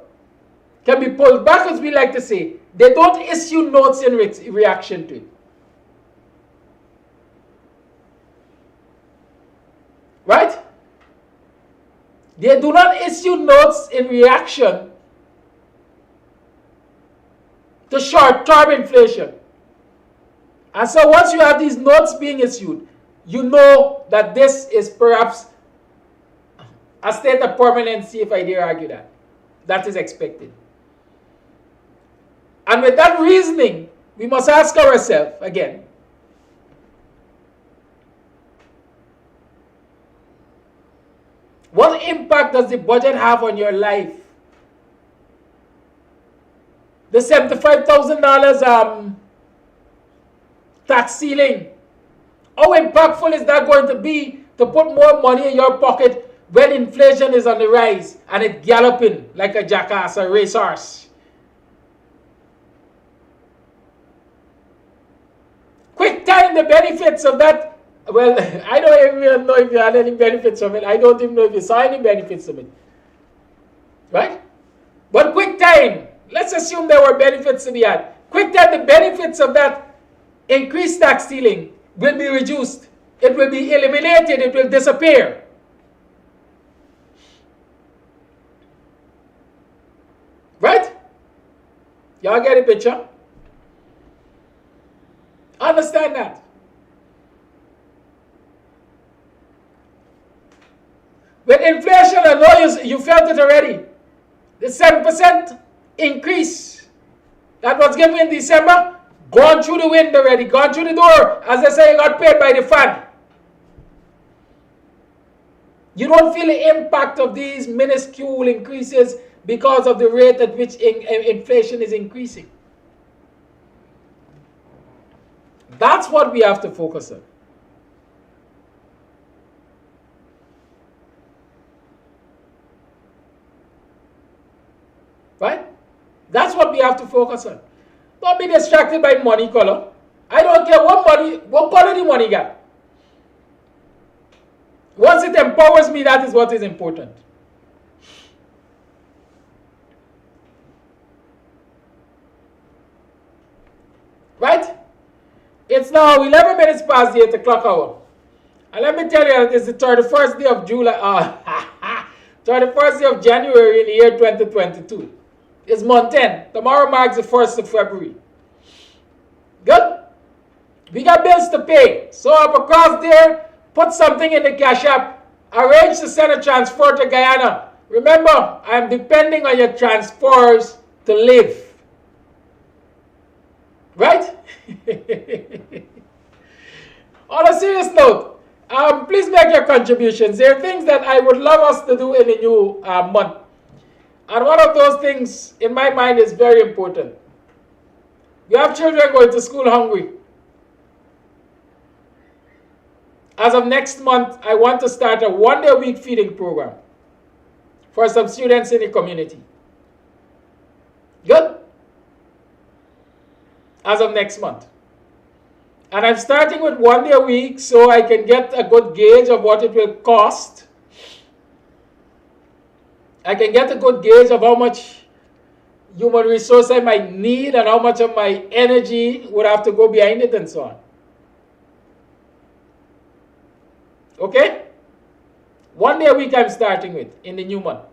can be pulled back, as we like to say, they don't issue notes in reaction to it. Right? They do not issue notes in reaction to short-term inflation. And so once you have these notes being issued, you know that this is perhaps a state of permanency, if I dare argue that. That is expected. And with that reasoning, we must ask ourselves again, what impact does the budget have on your life? The $75,000 tax ceiling, how impactful is that going to be to put more money in your pocket when inflation is on the rise and it galloping like a jackass, a racehorse? Quick time, the benefits of that. Well, I don't even know if you had any benefits from it. I don't even know if you saw any benefits from it. Right? But quick time, let's assume there were benefits to be had. Quick time, the benefits of that increased tax ceiling will be reduced. It will be eliminated. It will disappear. Right? Y'all get the picture? Understand that. With inflation, I know you felt it already. The 7% increase that was given in December, gone through the wind already, gone through the door. As they say, you got paid by the fan. You don't feel the impact of these minuscule increases because of the rate at which inflation is increasing. That's what we have to focus on. Right? That's what we have to focus on. Don't be distracted by money color. I don't care what color the money got. Once it empowers me, that is what is important. Right? It's now 11 minutes past the 8 o'clock hour. And let me tell you, it's the 31st day of July, 31st day of January in the year 2022. It's month 10. Tomorrow marks the 1st of February. Good? We got bills to pay. So up across there, put something in the cash app. Arrange to send a transfer to Guyana. Remember, I am depending on your transfers to live. Right? On a serious note, please make your contributions. There are things that I would love us to do in the new month. And one of those things, in my mind, is very important. You have children going to school hungry. As of next month, I want to start a one-day-a-week feeding program for some students in the community. Good? As of next month. And I'm starting with 1 day a week so I can get a good gauge of what it will cost. I can get a good gauge of how much human resource I might need and how much of my energy would have to go behind it and so on. Okay? 1 day a week I'm starting with in the new month.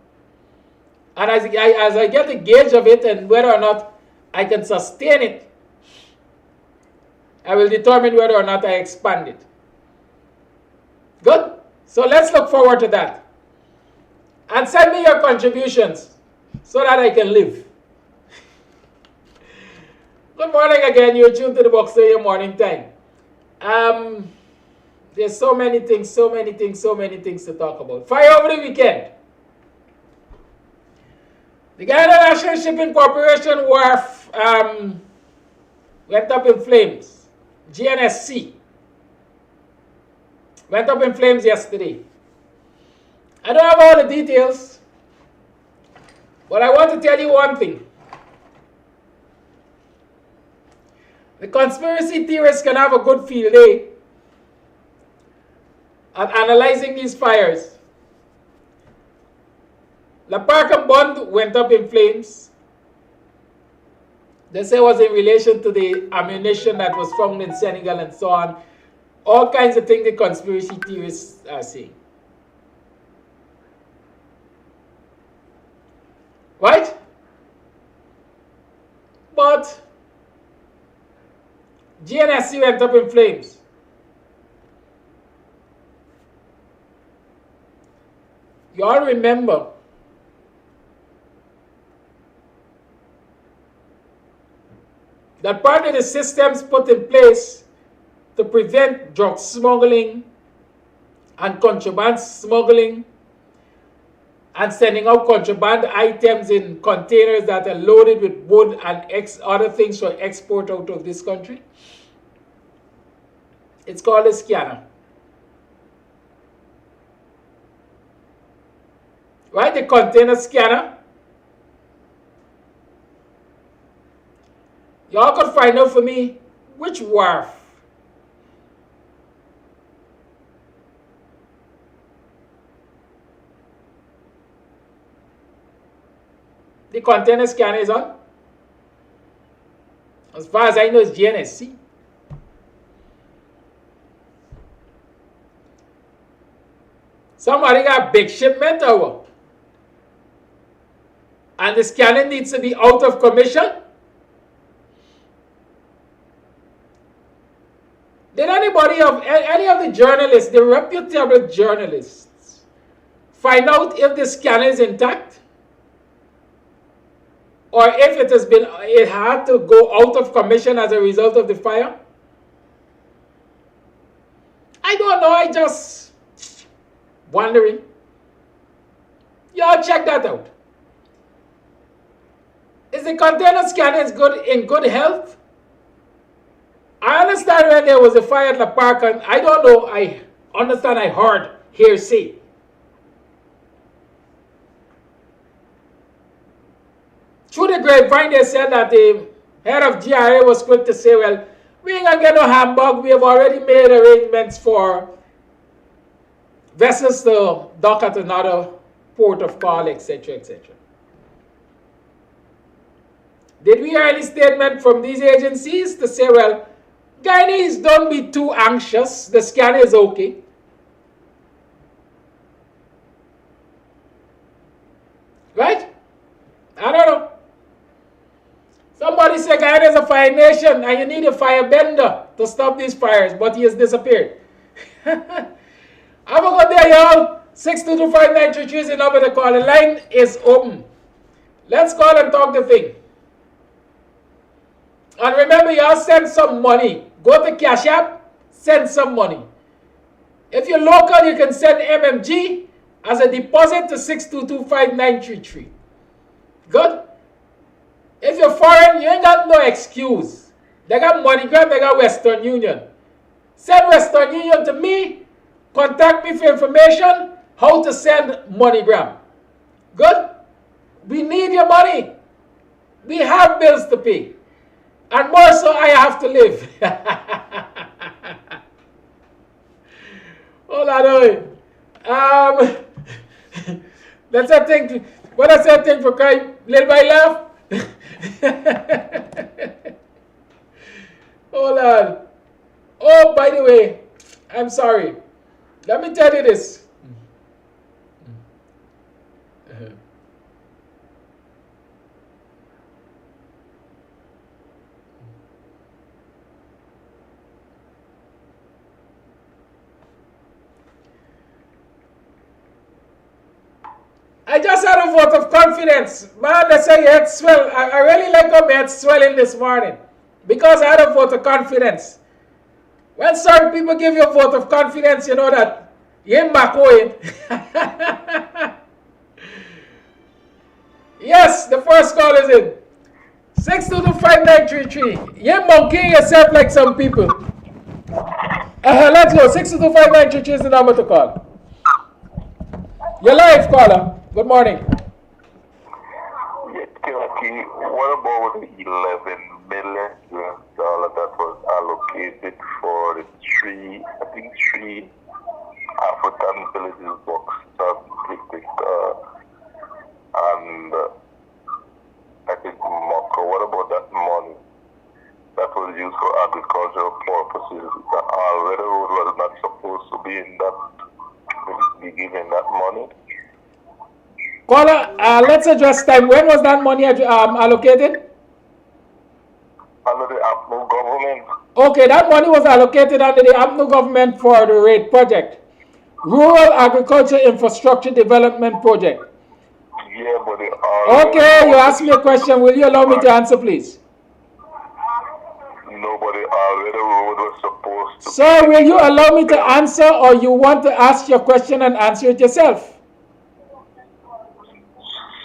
And as I get a gauge of it and whether or not I can sustain it, I will determine whether or not I expand it. Good? So let's look forward to that. And send me your contributions so that I can live. Good morning again. You're tuned to the BUXTONIAN Morning Time. There's so many things to talk about. Fire over the weekend. The Guyana National Shipping Corporation wharf went up in flames. GNSC went up in flames yesterday. I don't have all the details, but I want to tell you one thing. The conspiracy theorists can have a good field day at analyzing these fires. La Park and Bond went up in flames. They say it was in relation to the ammunition that was found in Senegal and so on. All kinds of things the conspiracy theorists are saying. Right? But GNSC went up in flames. You all remember that part of the systems put in place to prevent drug smuggling and contraband smuggling and sending out contraband items in containers that are loaded with wood and other things for export out of this country. It's called a scanner. Right? The container scanner. Y'all could find out for me which wharf the container scanner is on. As far as I know, it's GNSC. Somebody got a big shipment over, and the scanner needs to be out of commission. Did anybody of any of the journalists, the reputable journalists, find out if the scanner is intact? Or if it had to go out of commission as a result of the fire? I don't know, I just wondering. Y'all check that out. Is the container scanner in good health? I understand when there was a fire at the park, and I don't know, I understand, I heard, hearsay. Through the grapevine, they said that the head of GRA was quick to say, well, we ain't gonna get no hamburg. We have already made arrangements for vessels to dock at another port of call, etc., etc. Did we hear any statement from these agencies to say, well, Guyanese, don't be too anxious. The scanner is okay. Right? I don't know. Somebody said Guyana is a fire nation and you need a firebender to stop these fires, but he has disappeared. Have a good day, y'all. 6225933 is the number to call. The line is open. Let's call and talk the thing. And remember, y'all send some money. Go to Cash App, send some money. If you're local, you can send MMG as a deposit to 6225933. Good? If you're foreign, you ain't got no excuse. They got MoneyGram, they got Western Union. Send Western Union to me. Contact me for information how to send MoneyGram. Good? We need your money. We have bills to pay. And more so, I have to live. Hold on. That's a thing. What I said, thing for cry, little by laugh. Hold on. Oh, by the way, I'm sorry. Let me tell you this. I just had a vote of confidence. Man, they say your head swell. I really like how my head swelling this morning. Because I had a vote of confidence. When certain people give you a vote of confidence, you know that you ain't back going. Yes, the first call is in. 6225933. You ain't monkeying yourself like some people. Let's go. 6225933 is the number to call. You're live, caller. Good morning. What about the $11 million that was allocated for the three African villages, Buxton, and I think Moko? What about that money that was used for agricultural purposes? The railroad was not supposed to be in that, be given that money. Caller, let's address time. When was that money allocated? Under the APNU government. Okay, that money was allocated under the APNU government for the RAID project, Rural Agriculture Infrastructure Development Project. Yeah, but they Okay, you asked me a question. Will you allow me to answer, please? Nobody already road was supposed to. Sir, will you allow me to answer, or you want to ask your question and answer it yourself?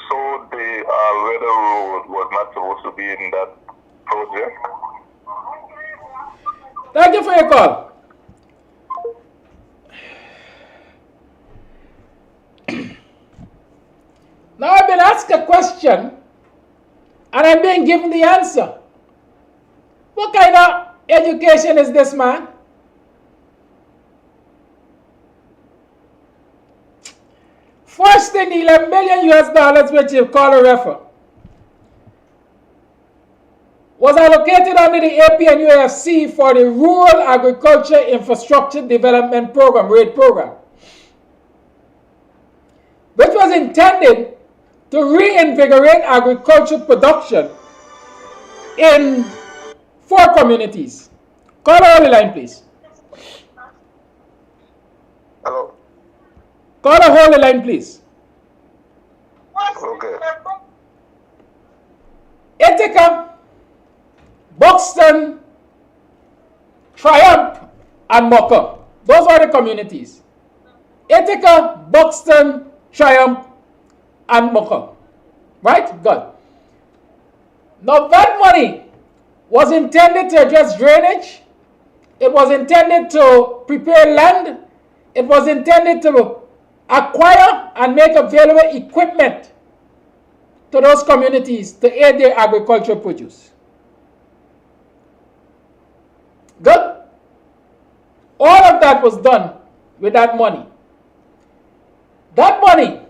So the already road was not supposed to be in that project. Thank you for your call. Now I've been asked a question and I'm being given the answer. What kind of education is this, man? First thing, the $11 million US which you call a refer was allocated under the APNUFC for the Rural Agriculture Infrastructure Development Program, RAID program, which was intended to reinvigorate agricultural production in 4 communities. Call the line, please. Hello. Call the line, please. Okay. Ithaca, Buxton, Triumph, and Mocha. Those are the communities. Ithaca, Buxton, Triumph, and Mocha. Right? Good. Now that money was intended to address drainage. It was intended to prepare land. It was intended to acquire and make available equipment to those communities to aid their agricultural produce. Good. All of that was done with that money. That money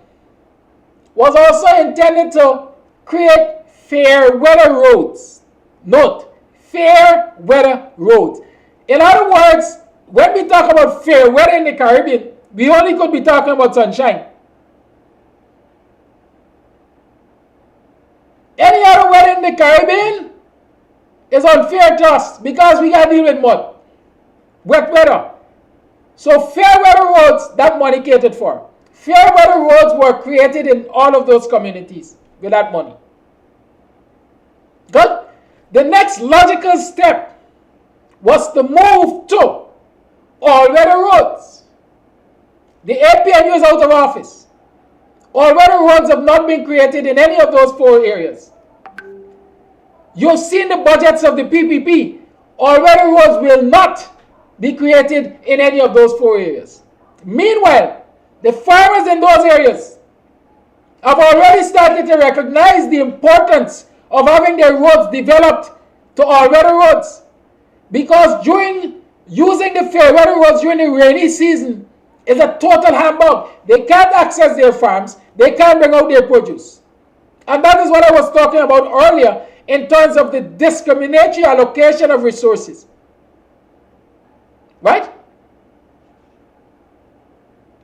was also intended to create fair weather roads. Note, fair weather roads. In other words, when we talk about fair weather in the Caribbean, we only could be talking about sunshine. Any other weather in the Caribbean is unfair to us because we got to deal with mud, wet weather. So fair weather roads, that money catered for. Fair weather roads were created in all of those communities with that money. Good. The next logical step was to move to all-weather roads. The APNU is out of office. All-weather roads have not been created in any of those 4 areas. You've seen the budgets of the PPP. All-weather roads will not be created in any of those 4 areas. Meanwhile, the farmers in those areas have already started to recognize the importance of having their roads developed to all-weather roads, because using the fair weather roads during the rainy season is a total humbug. They can't access their farms. They can't bring out their produce. And that is what I was talking about earlier in terms of the discriminatory allocation of resources. Right?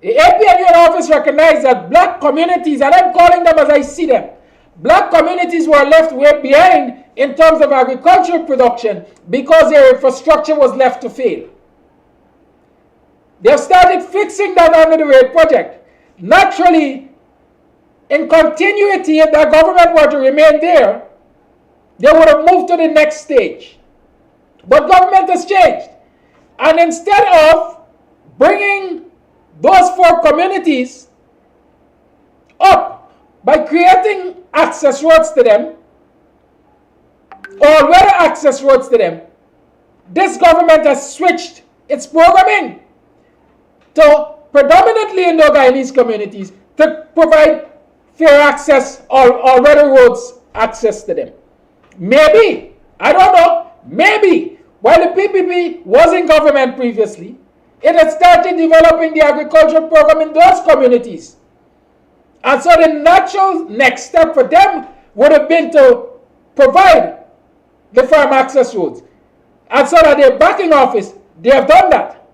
The APNU office recognized that black communities, and I'm calling them as I see them, black communities were left way behind in terms of agricultural production because their infrastructure was left to fail. They have started fixing that under the RAID project. Naturally, in continuity, if the government were to remain there, they would have moved to the next stage. But government has changed. And instead of bringing those 4 communities up by creating access roads to them, or weather access roads to them, this government has switched its programming to predominantly Indo-Guyanese communities to provide fair access or weather roads access to them. Maybe, I don't know, maybe, while the PPP was in government previously, it had started developing the agricultural program in those communities. And so the natural next step for them would have been to provide the farm access roads. And so that their backing office, they have done that.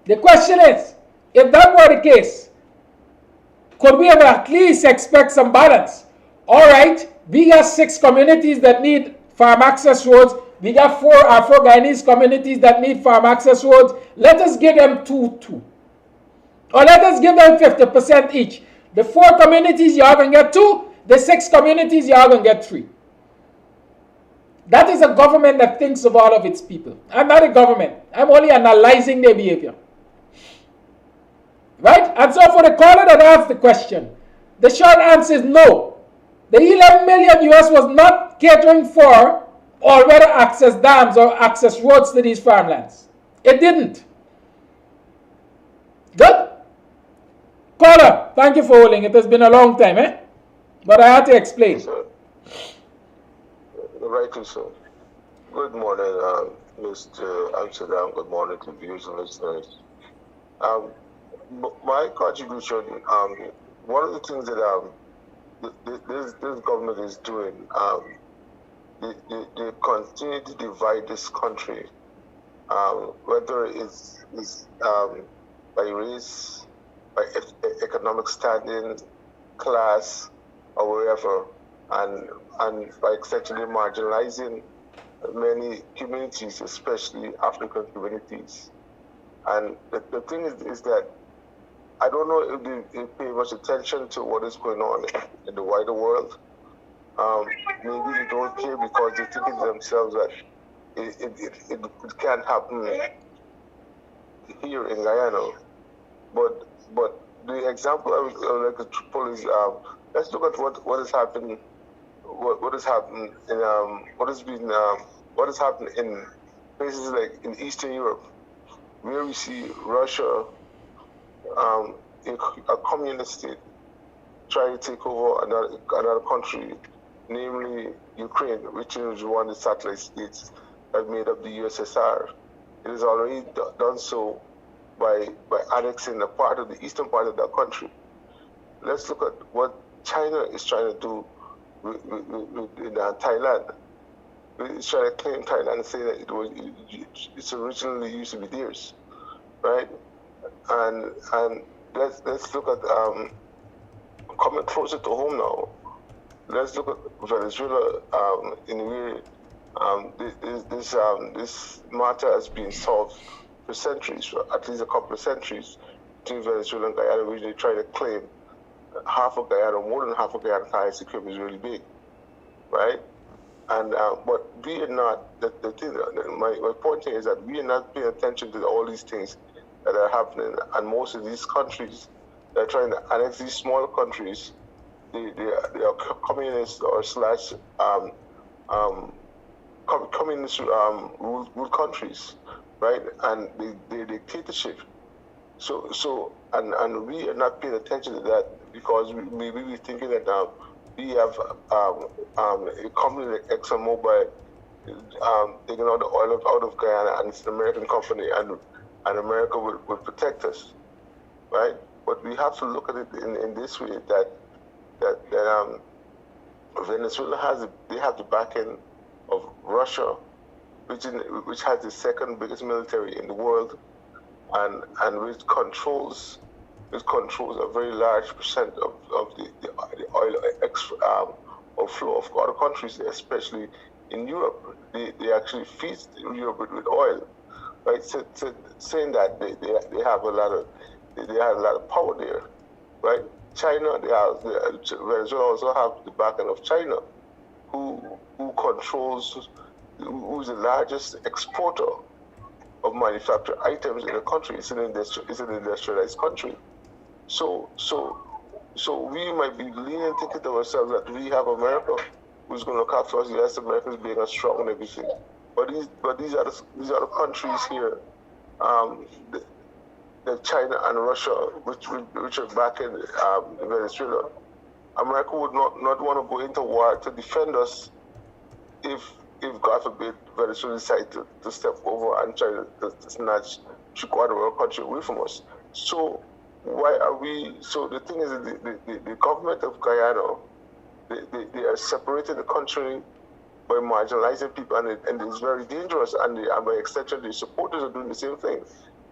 The question is, if that were the case, Could we have at least expect some balance? All right, we got 6 communities that need farm access roads. We got 4 Afro-Guyanese communities that need farm access roads. Let us give them 2. Or let us give them 50% each. The 4 communities, you are going to get 2. The 6 communities, you are going to get 3. That is a government that thinks of all of its people. I'm not a government. I'm only analyzing their behavior. Right? And so for the caller that asked the question, the short answer is no. The 11 million US was not catering for all-weather access dams or access roads to these farmlands. It didn't. Good? Caller, thank you for holding. It has been a long time, eh? But I had to explain. Sir. Right, sir. Good morning, Mr. Amsterdam. Good morning to viewers and listeners. My contribution, one of the things that this government is doing, they continue to divide this country, whether it's by race, by economic standing, class, or wherever, and by essentially marginalizing many communities, especially African communities. And the thing is that I don't know if they pay much attention to what is going on in the wider world. Maybe they don't care because they think to themselves that it can't happen here in Guyana. But the example I would like to pull is let's look at what has happened. What has happened in what has happened in places like in Eastern Europe, where we see Russia, a communist state, try to take over another country, namely Ukraine, which is one of the satellite states that made up the USSR. It has already done so by annexing a part of the eastern part of that country. Let's look at what China is trying to do in Thailand. It's trying to claim Thailand and say that it's originally used to be theirs, right? And let's look at coming closer to home now. Let's look at Venezuela in where this matter has been solved for centuries, for at least a couple of centuries, between Venezuela and Guyana, which they try to claim half of Guyana, more than half of Guyana highest equipment is really big, right? And but we are not. The thing. My point here is that we are not paying attention to all these things that are happening, and most of these countries that are trying to annex these smaller countries, they are communist or slash communist ruled countries, right? And they dictatorship. So we are not paying attention to that because we be thinking that we have a company like ExxonMobil taking all the oil out of Guyana, and it's an American company, and America will protect us, right? But we have to look at it in this way that Venezuela have the backing of Russia, which has the second biggest military in the world, and which controls a very large percent of the oil flow of other countries, especially in Europe. They actually feed Europe with oil, right? So saying that they have a lot of power there, right? China, Venezuela also have the backing of China, who is the largest exporter of manufactured items in the country. It's an industrialized country. So we might be leaning thinking to ourselves that we have America who's going to look after us. Yes, America's being us strong and everything. But these are the countries here, the China and Russia, which are backing Venezuela. America would not want to go into war to defend us if God forbid Venezuela decide to step over and try to snatch our country away from us. So why are we? So the thing is, the government of Guyana, they are separating the country by marginalizing people, and it's very dangerous. And by extension, the supporters are doing the same thing,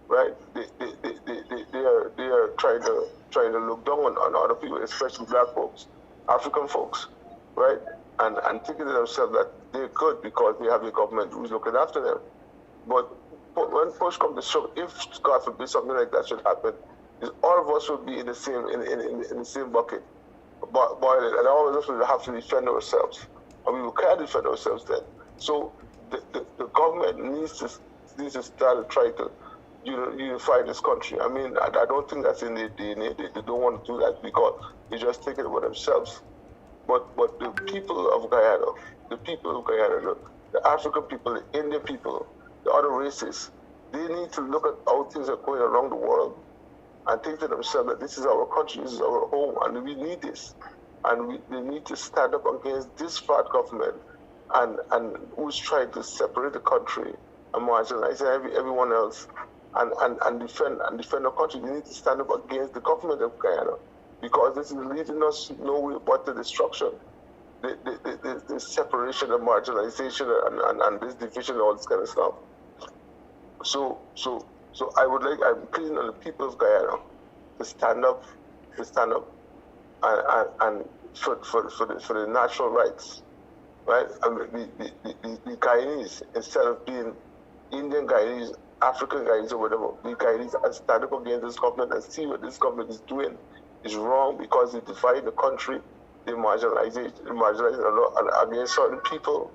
right? They are trying trying to look down on other people, especially black folks, African folks, right? And thinking to themselves that they're good because they have a government who's looking after them. But when push comes to shove, if God forbid something like that should happen, is all of us will be in the same bucket, boiling, and all of us will have to defend ourselves, and we can't defend ourselves then. So the government needs to start to try to unify this country. I mean, I don't think that's in the DNA. They don't want to do that because they're just thinking about themselves. But the people of Guyana, the African people, the Indian people, the other races, they need to look at how things are going around the world and think to themselves that this is our country, this is our home, and we need this. And they need to stand up against this fat government and who's trying to separate the country and marginalize everyone else and defend the country. They need to stand up against the government of Guyana because this is leading us nowhere but to destruction. The separation, the marginalization, and this division, all this kind of stuff. So I'm pleading on the people of Guyana to stand up, and for the natural rights, right? And the Guyanese, instead of being Indian Guyanese, African Guyanese, or whatever, the Guyanese and stand up against this government and see what this government is doing is wrong because they divide the country, they marginalize against certain people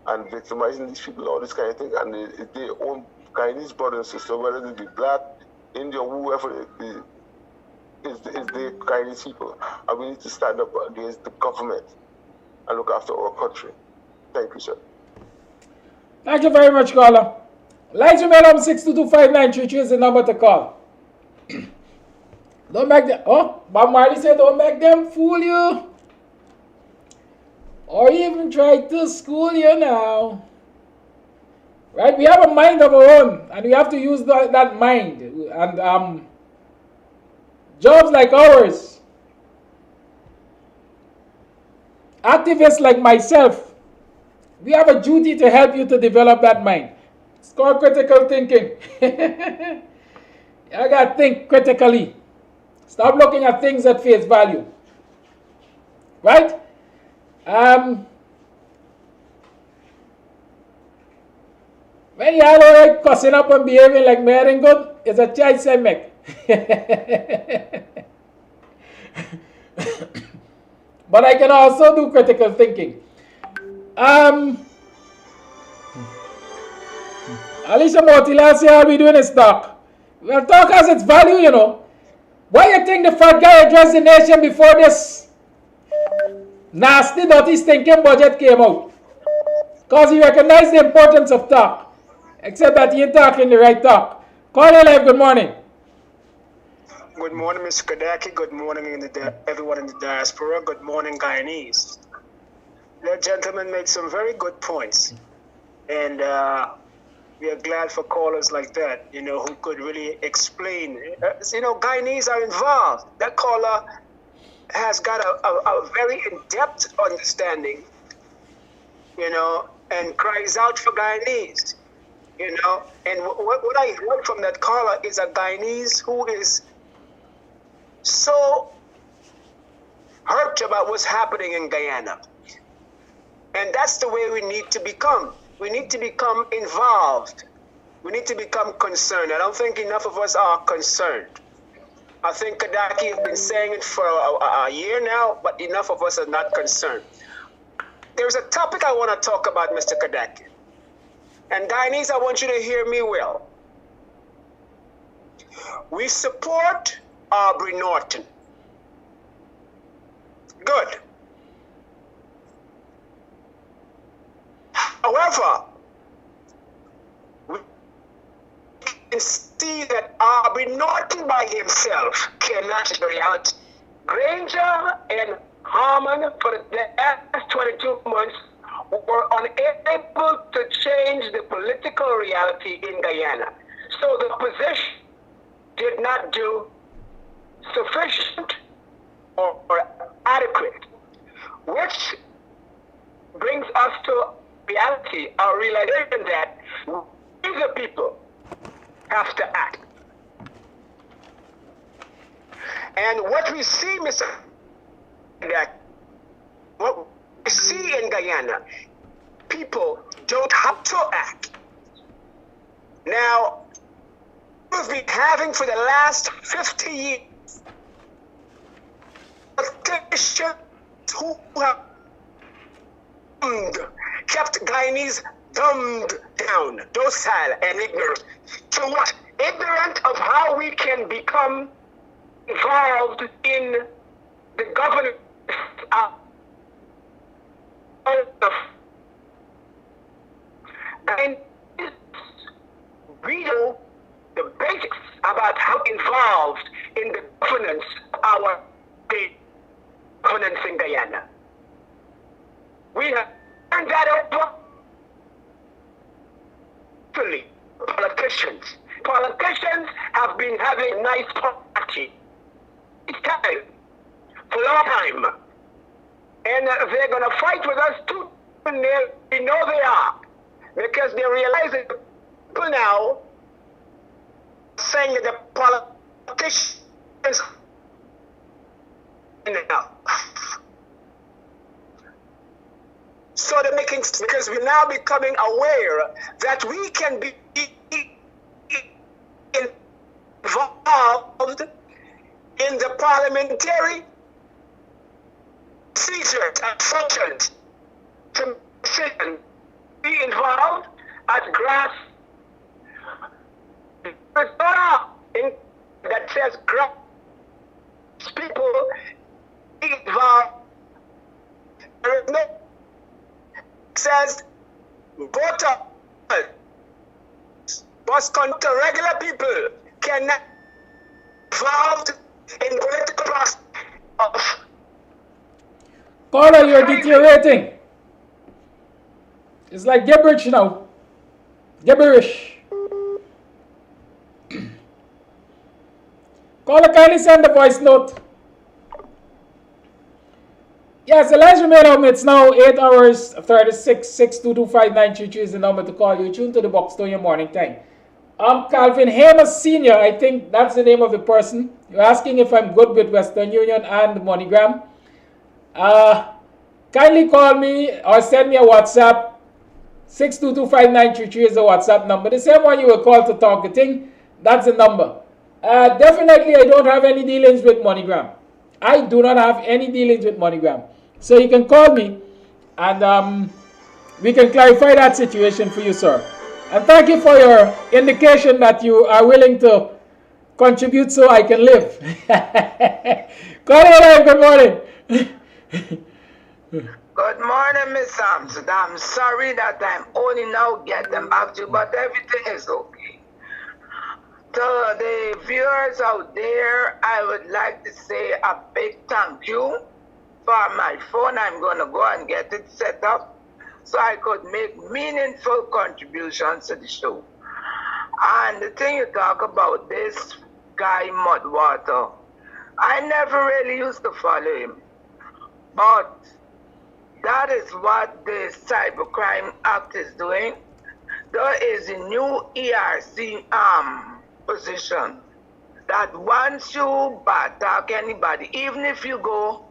and victimizing these people, all this kind of thing, and they own Guyanese brothers and sisters, whether they be black, Indian, whoever is the Guyanese people, and we need to stand up against the government and look after our country. Thank you, sir. Thank you very much, caller. Lines remain on 6225933 is the number to call. Don't make them, Bob Marley said don't make them fool you or even try to school you now. Right? We have a mind of our own and we have to use that mind. And jobs like ours, activists like myself, we have a duty to help you to develop that mind. It's called critical thinking. I gotta think critically. Stop looking at things at face value. Right? When you are alright cussing up and behaving like marrying good, it's a choice I make. But I can also do critical thinking. Alicia Motila say all we doing is talk. Well, talk has its value, you know. Why you think the fat guy addressed the nation before this nasty, dirty, stinking budget came out? Because he recognized the importance of talk. Except that he ain't talking the right talk. Call your life, good morning. Good morning, Mr. Kadaki. Good morning, everyone in the diaspora. Good morning, Guyanese. The gentleman made some very good points. And we are glad for callers like that, who could really explain. Guyanese are involved. That caller has got a very in-depth understanding, and cries out for Guyanese, And what I heard from that caller is a Guyanese who is so hurt about what's happening in Guyana. And that's the way we need to become. We need to become involved. We need to become concerned. I don't think enough of us are concerned. I think Kadaki has been saying it for a year now, but enough of us are not concerned. There's a topic I want to talk about, Mr. Kadaki. And Guyanese, I want you to hear me well. We support Aubrey Norton. Good. However, we can see that Aubrey Norton by himself cannot change the reality. Granger and Harmon for the last 22 months were unable to change the political reality in Guyana. So the opposition did not do sufficient or adequate, which brings us to reality, our realization that we the people have to act. And what we see, Mr. What we see in Guyana, people don't have to act. Now, we've been having for the last 50 years politicians who have kept Guyanese dumbed down, docile and ignorant. So what? Ignorant of how we can become involved in the governance of and we know the basics about how involved in the governance of our governance in Guyana. We have turned that over to politicians. Politicians have been having a nice party. It's time, for a long time. And they're going to fight with us too. And we know they are. Because they realize that people now saying that the politicians so they're making, because we're now becoming aware that we can be involved in the parliamentary procedures and functions to be involved at grass. That says grass people be involved. There is no says voter, but regular people cannot be involved in political process of. Caller, you're deteriorating. It's like gibberish now. Gibberish. Caller, kindly send a voice note. Yes, the lines remain on. It's now 8 hours 36. 6225933 is the number to call you. Tune to the BUXTONIAN morning time. Calvin Hamer Sr., I think that's the name of the person. You're asking if I'm good with Western Union and MoneyGram. Kindly call me or send me a WhatsApp. 6225933 is the WhatsApp number. The same one you will call to talk the thing. That's the number. Definitely, I don't have any dealings with MoneyGram. I do not have any dealings with MoneyGram. So you can call me and we can clarify that situation for you, sir. And thank you for your indication that you are willing to contribute so I can live. Call me, good morning. Good morning, Miss Amsterdam. I'm sorry that I'm only now getting back to you, but everything is okay. To the viewers out there, I would like to say a big thank you for my phone. I'm going to go and get it set up so I could make meaningful contributions to the show. And the thing you talk about, this guy Mudwater, I never really used to follow him. But that is what the Cybercrime Act is doing. There is a new ERC position that once you attack anybody, even if you go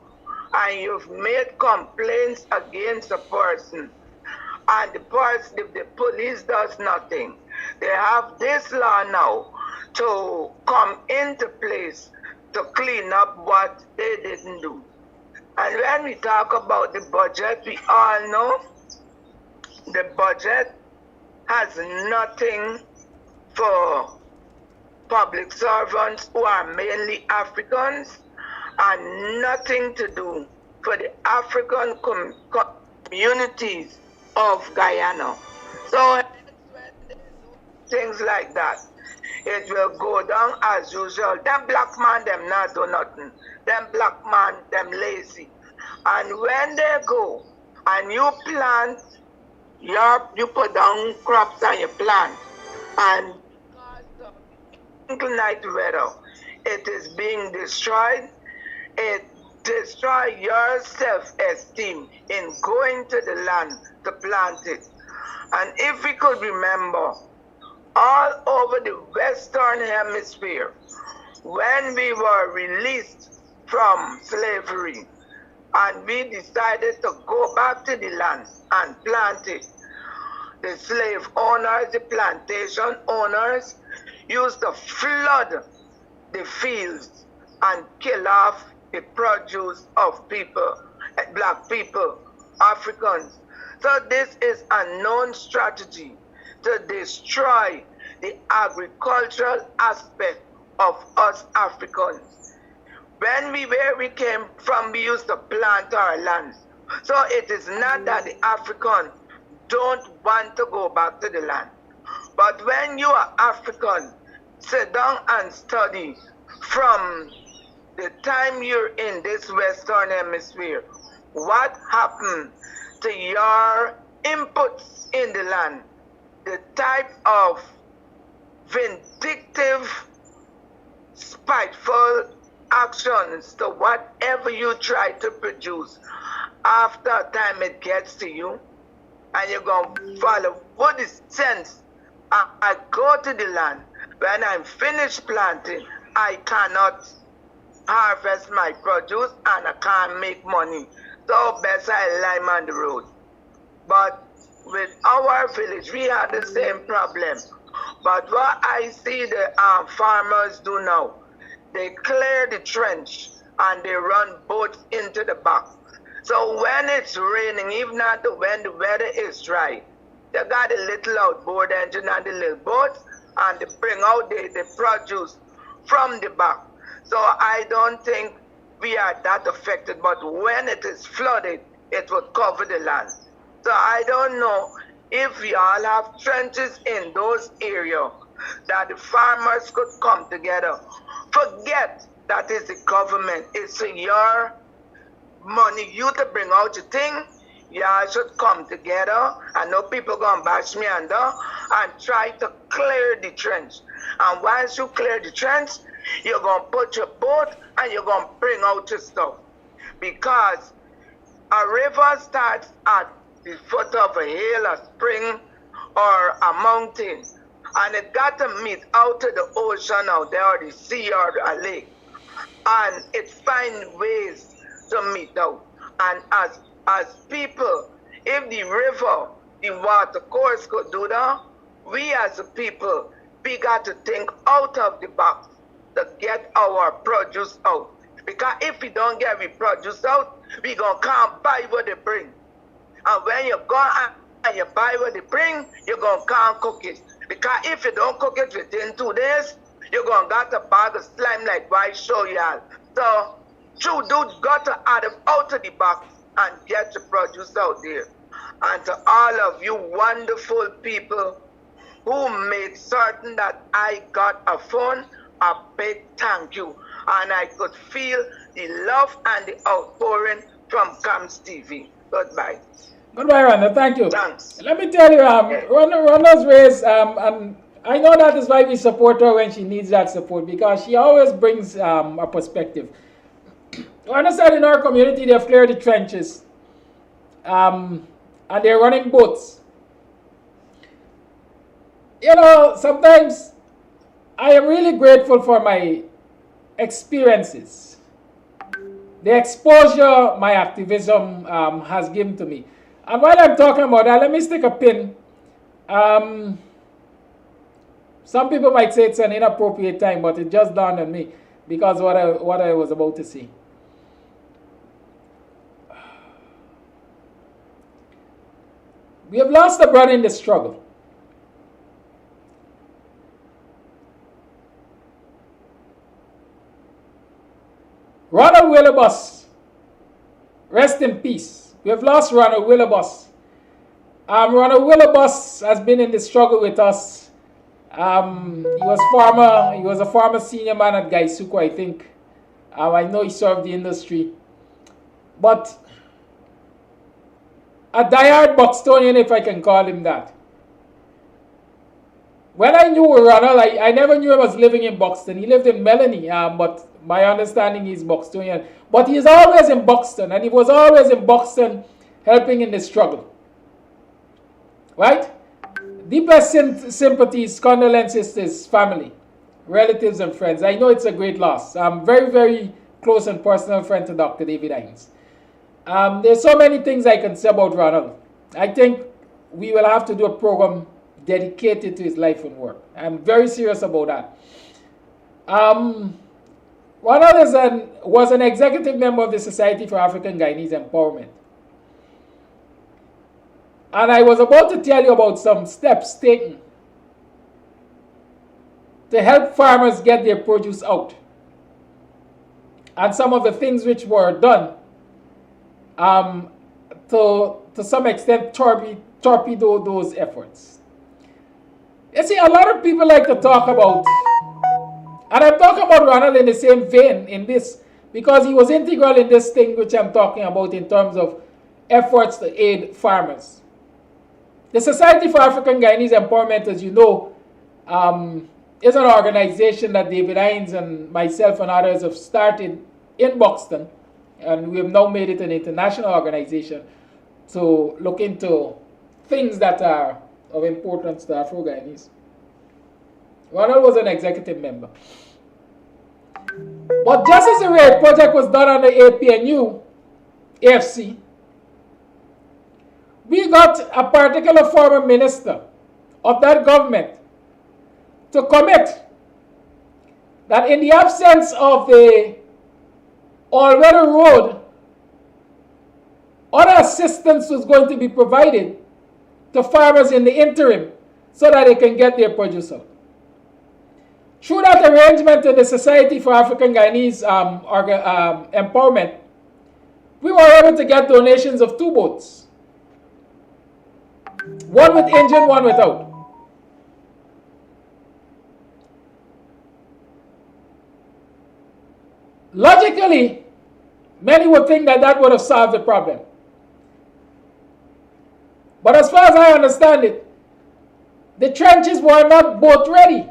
and you've made complaints against a person, and the person, if the police does nothing, they have this law now to come into place to clean up what they didn't do. And when we talk about the budget, we all know the budget has nothing for public servants who are mainly Africans and nothing to do for the African communities of Guyana. So things like that, it will go down as usual. Them black man, them not do nothing. Them black man, them lazy. And when they go and you plant, you put down crops and you plant, and night weather, it is being destroyed. It destroys your self-esteem in going to the land to plant it. And if we could remember, all over the Western Hemisphere, when we were released from slavery and we decided to go back to the land and plant it, the slave owners, the plantation owners used to flood the fields and kill off the produce of people, black people, Africans. So this is a known strategy to destroy the agricultural aspect of us Africans. When where we came from, we used to plant our lands. So it is not that the African don't want to go back to the land. But when you are African, sit down and study from the time you're in this Western Hemisphere, what happened to your inputs in the land, the type of vindictive, spiteful actions to whatever you try to produce. After a time it gets to you, and you're going to follow. What is sense? I go to the land. When I'm finished planting, I cannot harvest my produce and I can't make money. So best I lime on the road. But with our village, we had the same problem. But what I see the farmers do now, they clear the trench and they run boats into the back. So when it's raining, even not when the weather is dry, they got a little outboard engine and the little boat, and they bring out the produce from the back. So I don't think we are that affected, but when it is flooded, it will cover the land. So I don't know if we all have trenches in those areas that the farmers could come together. Forget that is the government, it's your money, you to bring out your thing. Y'all should come together. I know people gonna bash me under and try to clear the trench. And once you clear the trench, you're gonna put your boat and you're gonna bring out your stuff. Because a river starts at the foot of a hill, a spring, or a mountain, and it got to meet out to the ocean out there, or the sea, or a lake, and it finds ways to meet out. And as people, if the river, the water course could do that, we as a people, we got to think out of the box to get our produce out. Because if we don't get our produce out, we can't buy what they bring. And when you go and you buy what they bring, you can't cook it. Because if you don't cook it within 2 days, you're going to get a bag of slime like I show y'all. So, true dudes got to add them out of the box and get the produce out there. And to all of you wonderful people who made certain that I got a phone, a big thank you. And I could feel the love and the outpouring from KAMSTV. Goodbye. Goodbye, Rhonda. Thank you. Thanks. Let me tell you, Rhonda's race, and I know that is why we support her when she needs that support, because she always brings a perspective. Rhonda said in our community they've cleared the trenches, and they're running boats. You know, sometimes I am really grateful for my experiences, the exposure my activism has given to me. And while I'm talking about that, let me stick a pin. Some people might say it's an inappropriate time, but it just dawned on me because what I was about to say. We have lost a brother in the struggle. Ronald Willibus, rest in peace. We have lost Ronald Willibus. Ronald Willibus has been in the struggle with us. He was a former senior man at Gaisuku, I think. I know he served the industry. But a diehard Buxtonian, if I can call him that. When I knew Ronald, I never knew he was living in Buxton. He lived in Melanie, but my understanding is Buxtonian. But he's always in Buxton, and he was always in Buxton helping in the struggle. Right? Deepest sympathies, condolences to his family. relatives and friends, I know it's a great loss. I'm very, very close and personal friend to Dr. David Hines. There's so many things I can say about Ronald. I think we will have to do a program dedicated to his life and work. I'm very serious about that. Ronald was an executive member of the Society for African Guyanese Empowerment. And I was about to tell you about some steps taken to help farmers get their produce out. And some of the things which were done to some extent torpedo those efforts. You see, a lot of people like to talk about, and I'm talking about Ronald in the same vein in this, because he was integral in this thing which I'm talking about in terms of efforts to aid farmers. The Society for African Guyanese Empowerment, as you know, is an organization that David Hines and myself and others have started in Buxton, and we have now made it an international organization to look into things that are of importance to Afro-Guyanese. Ronald was an executive member. But just as the raid project was done under APNU, AFC, we got a particular former minister of that government to commit that in the absence of the all-weather road, other assistance was going to be provided to farmers in the interim so that they can get their produce out. Through that arrangement in the Society for African Guyanese Empowerment, we were able to get donations of 2 boats. One with engine, one without. Logically, many would think that that would have solved the problem. But as far as I understand it, the trenches were not boat ready.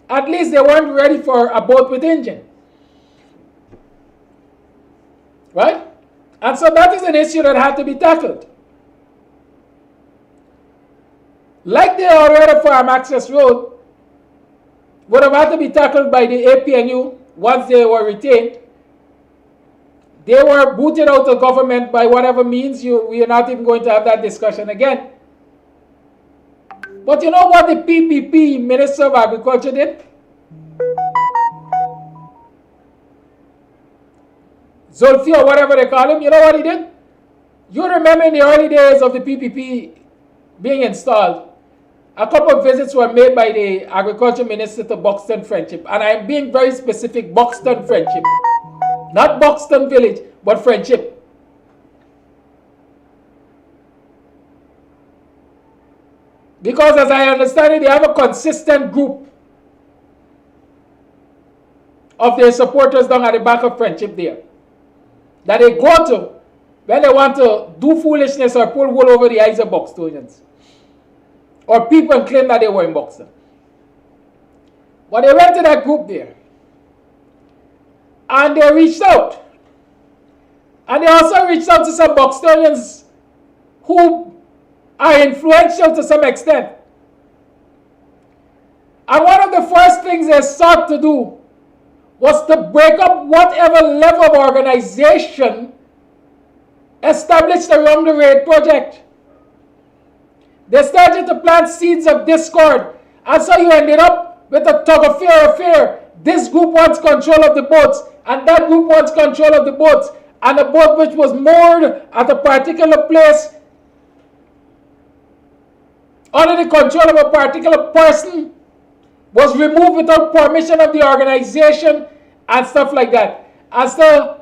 At least they weren't ready for a boat with engine. Right? And so that is an issue that had to be tackled. Like the all-weather farm access road would have had to be tackled by the APNU once they were retained. They were booted out of government by whatever means. We are not even going to have that discussion again. But you know what the PPP Minister of Agriculture did? Zulfi or whatever they call him, you know what he did? You remember in the early days of the PPP being installed, a couple of visits were made by the Agriculture Minister to Buxton Friendship. And I'm being very specific, Buxton Friendship. Not Buxton Village, but Friendship. Because as I understand it, they have a consistent group of their supporters down at the back of Friendship there, that they go to when they want to do foolishness or pull wool over the eyes of Buxtonians, or people claim that they were in Buxton. But they went to that group there, and they reached out. And they also reached out to some Buxtonians who are influential to some extent. And one of the first things they sought to do was to break up whatever level of organization established around the raid project. They started to plant seeds of discord. And so you ended up with a tug of affair. This group wants control of the boats, and that group wants control of the boats. And a boat which was moored at a particular place under the control of a particular person was removed without permission of the organization and stuff like that. And so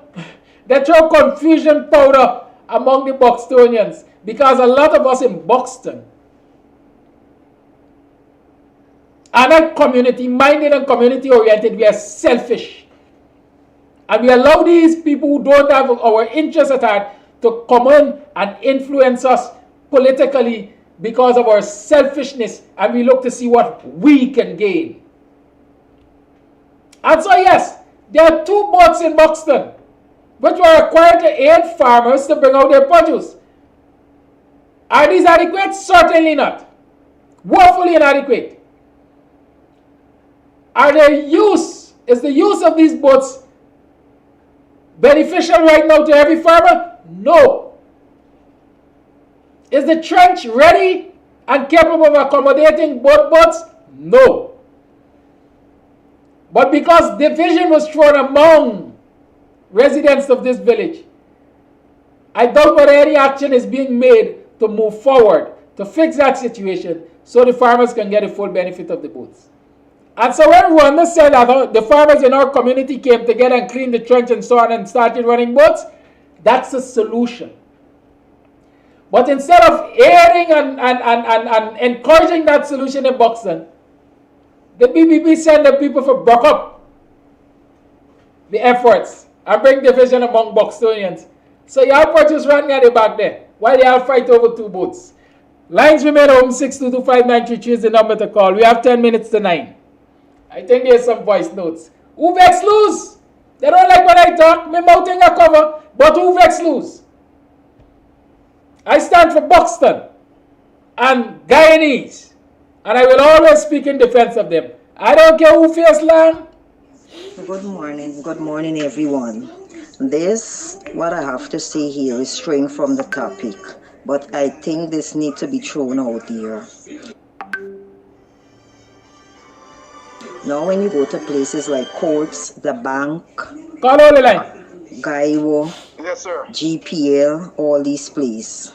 they throw confusion powder among the Buxtonians, because a lot of us in Buxton are not community-minded and community-oriented. We are selfish. And we allow these people who don't have our interests at heart to come in and influence us politically because of our selfishness, and we look to see what we can gain. And so yes, there are 2 boats in Buxton which were required to aid farmers to bring out their produce. Are these adequate? Certainly not. Woefully inadequate. Is the use of these boats beneficial right now to every farmer? No. Is the trench ready and capable of accommodating both boats? No. But because division was thrown among residents of this village, I doubt whether any action is being made to move forward, to fix that situation, so the farmers can get the full benefit of the boats. And so when Rwanda said that the farmers in our community came together and cleaned the trench and so on and started running boats, that's a solution. But instead of aiding and encouraging that solution in Buxton, the BBB sent the people to break up the efforts and bring division among Buxtonians. So y'all purchase running at the back there while y'all fight over 2 boats. Lines remain open. 6225933 is the number to call. We have 10 minutes to 9. I think there's some voice notes. Who vex lose? They don't like when I talk. Me mouth in a cover. But who vex lose? I stand for Buxton and Guyanese. And I will always speak in defense of them. I don't care who fears land. Good morning everyone. This, what I have to say here is straying from the topic, but I think this needs to be thrown out here. Now when you go to places like courts, the bank, Call on the line. Gaiwo, Yes, sir. GPL, all these places,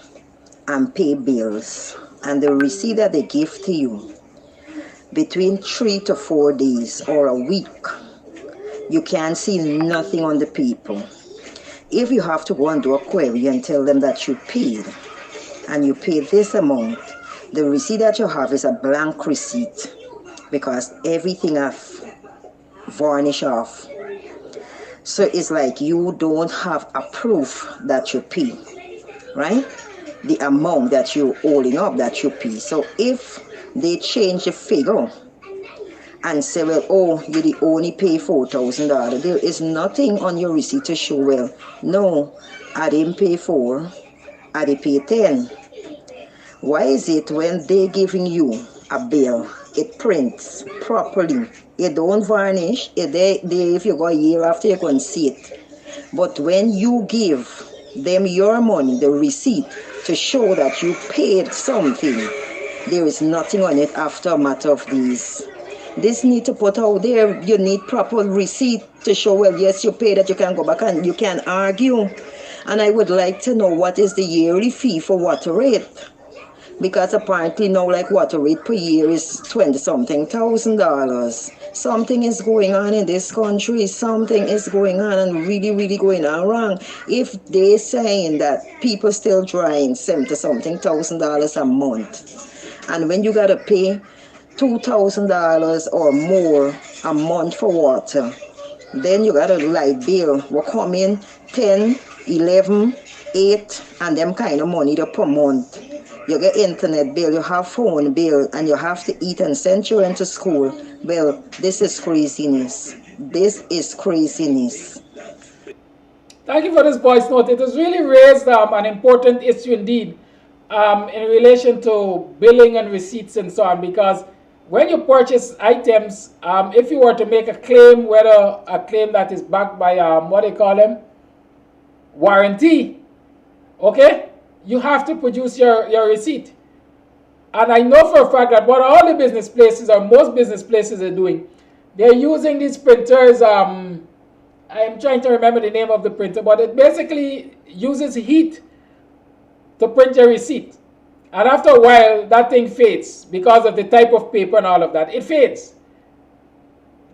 and pay bills, and the receipt that they give to you, between 3 to 4 days or a week, you can't see nothing on the paper. If you have to go and do a query and tell them that you paid, and you paid this amount, the receipt that you have is a blank receipt, because everything have varnish off. So it's like you don't have a proof that you pay, right? The amount that you're holding up that you pay. So if they change the figure and say, well, oh, you only pay $4,000, there is nothing on your receipt to show, well, no, I didn't pay 4, I didn't pay 10. Why is it when they're giving you a bill, it prints properly, it don't varnish, if you go a year after, you can see it. But when you give them your money, the receipt, to show that you paid something, there is nothing on it after a matter of days. This need to put out there, you need proper receipt to show, well, yes, you paid that, you can go back and you can argue. And I would like to know what is the yearly fee for water rate. Because apparently now, like, water rate per year is $20-something thousand. Something is going on in this country. Something is going on and really going on wrong. If they're saying that people still drawing $70-something thousand a month, and when you gotta pay $2,000 or more a month for water, then you got a light bill will come in 10, 11, 8, and them kind of money per month. You get internet bill, you have phone bill, and you have to eat and send children to school. Well, this is craziness. This is craziness. Thank you for this voice note. It has really raised an important issue indeed in relation to billing and receipts and so on, because when you purchase items, if you were to make a claim, whether a claim that is backed by, what they call them, warranty, okay, you have to produce your receipt. And I know for a fact that what all the business places, or most business places, are doing, they're using these printers. I'm trying to remember the name of the printer, but it basically uses heat to print your receipt. And after a while, that thing fades because of the type of paper and all of that. It fades.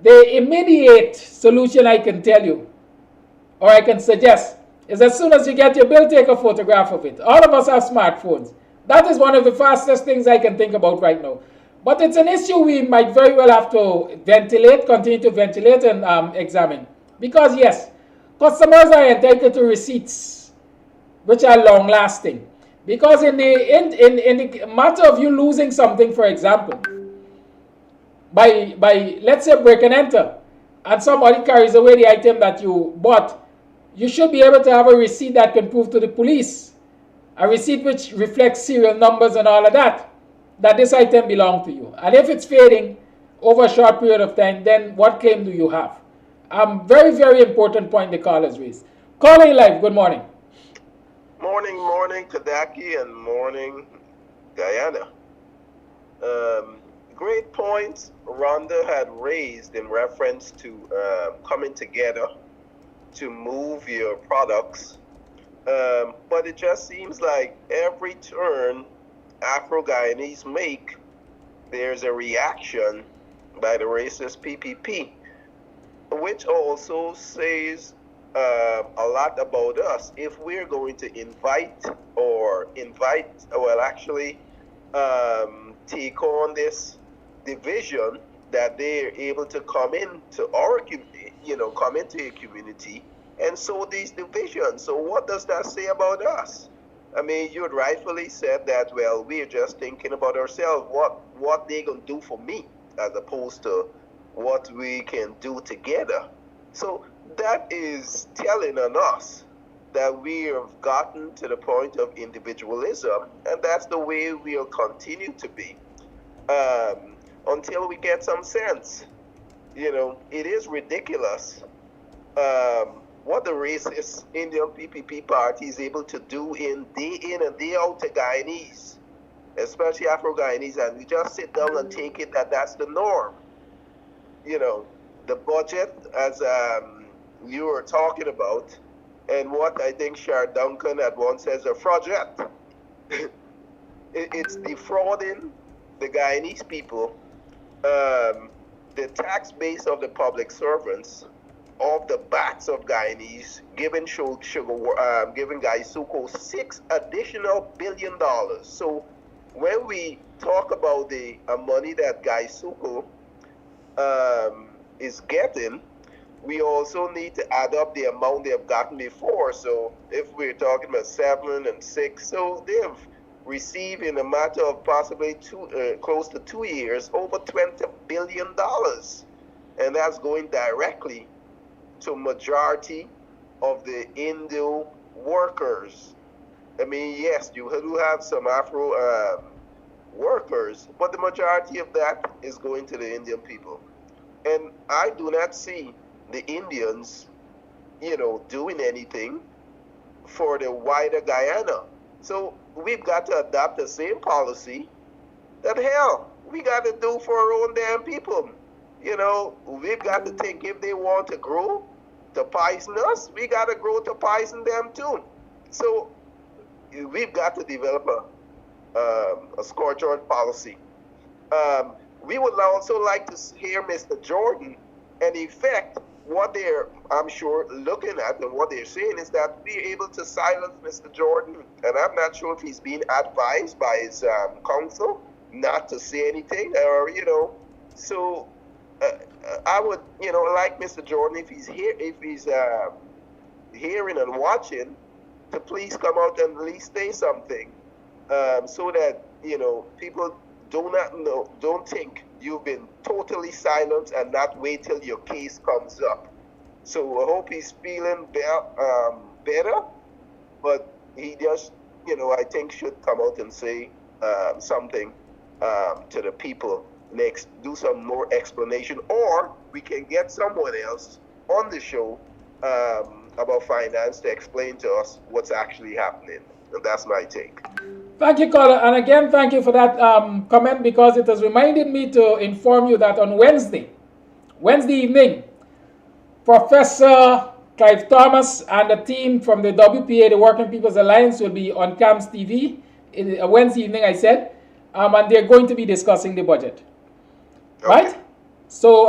The immediate solution I can tell you, or I can suggest, is as soon as you get your bill, take a photograph of it. All of us have smartphones. That is one of the fastest things I can think about right now. But it's an issue we might very well have to ventilate, continue to ventilate and examine. Because yes, customers are entitled to receipts, which are long-lasting. Because in the matter of you losing something, for example, by let's say break and enter, and somebody carries away the item that you bought, you should be able to have a receipt that can prove to the police, a receipt which reflects serial numbers and all of that, that this item belonged to you. And if it's fading, over a short period of time, then what claim do you have? Very, very important point the callers raised. Calling live, good morning. Morning, Kadaki, and morning, Guyana. Great points Rhonda had raised in reference to coming together to move your products. But it just seems like every turn Afro-Guyanese make, there's a reaction by the racist PPP, which also says a lot about us. If we're going to take on this division, that they're able to come into our community and sow these divisions. So what does that say about us? I mean, you had rightfully said that, well, we're just thinking about ourselves, what they gonna do for me, as opposed to what we can do together. So that is telling on us that we have gotten to the point of individualism, and that's the way we'll continue to be until we get some sense. It is ridiculous what the racist Indian PPP party is able to do in and day out to Guyanese, especially Afro-Guyanese, and we just sit down and take it that that's the norm. The budget, as you were talking about, and what I think Shar Duncan at once says, a project. It's defrauding the Guyanese people, the tax base of the public servants, of the backs of Guyanese, giving Gaisuko $6 additional billion. So when we talk about the money that Gaisuko is getting, we also need to add up the amount they have gotten before. So if we're talking about 7 and 6, so they've received in a matter of possibly close to 2 years over $20 billion, and that's going directly to majority of the Indo workers. I mean, yes, you do have some Afro workers, but the majority of that is going to the Indian people. And I do not see the Indians, doing anything for the wider Guyana. So we've got to adopt the same policy that, hell, we got to do for our own damn people. We've got to think, if they want to grow to poison us, we got to grow to poison them too. So we've got to develop a scorched policy. We would also like to hear Mr. Jordan, in effect, what they're, I'm sure, looking at, and what they're saying is that we're able to silence Mr. Jordan, and I'm not sure if he's being advised by his counsel not to say anything, or, so I would, like Mr. Jordan, if he's here, if he's hearing and watching, to please come out and at least say something, so that, people don't think you've been totally silent and not wait till your case comes up. So I hope he's feeling better, but he just, I think should come out and say something to the people next, do some more explanation, or we can get someone else on the show about finance to explain to us what's actually happening. And that's my take. Thank you, caller. And again, thank you for that comment, because it has reminded me to inform you that on Wednesday evening, Professor Clive Thomas and the team from the WPA, the Working People's Alliance, will be on KAMSTV Wednesday evening, I said, and they're going to be discussing the budget. Okay. Right? So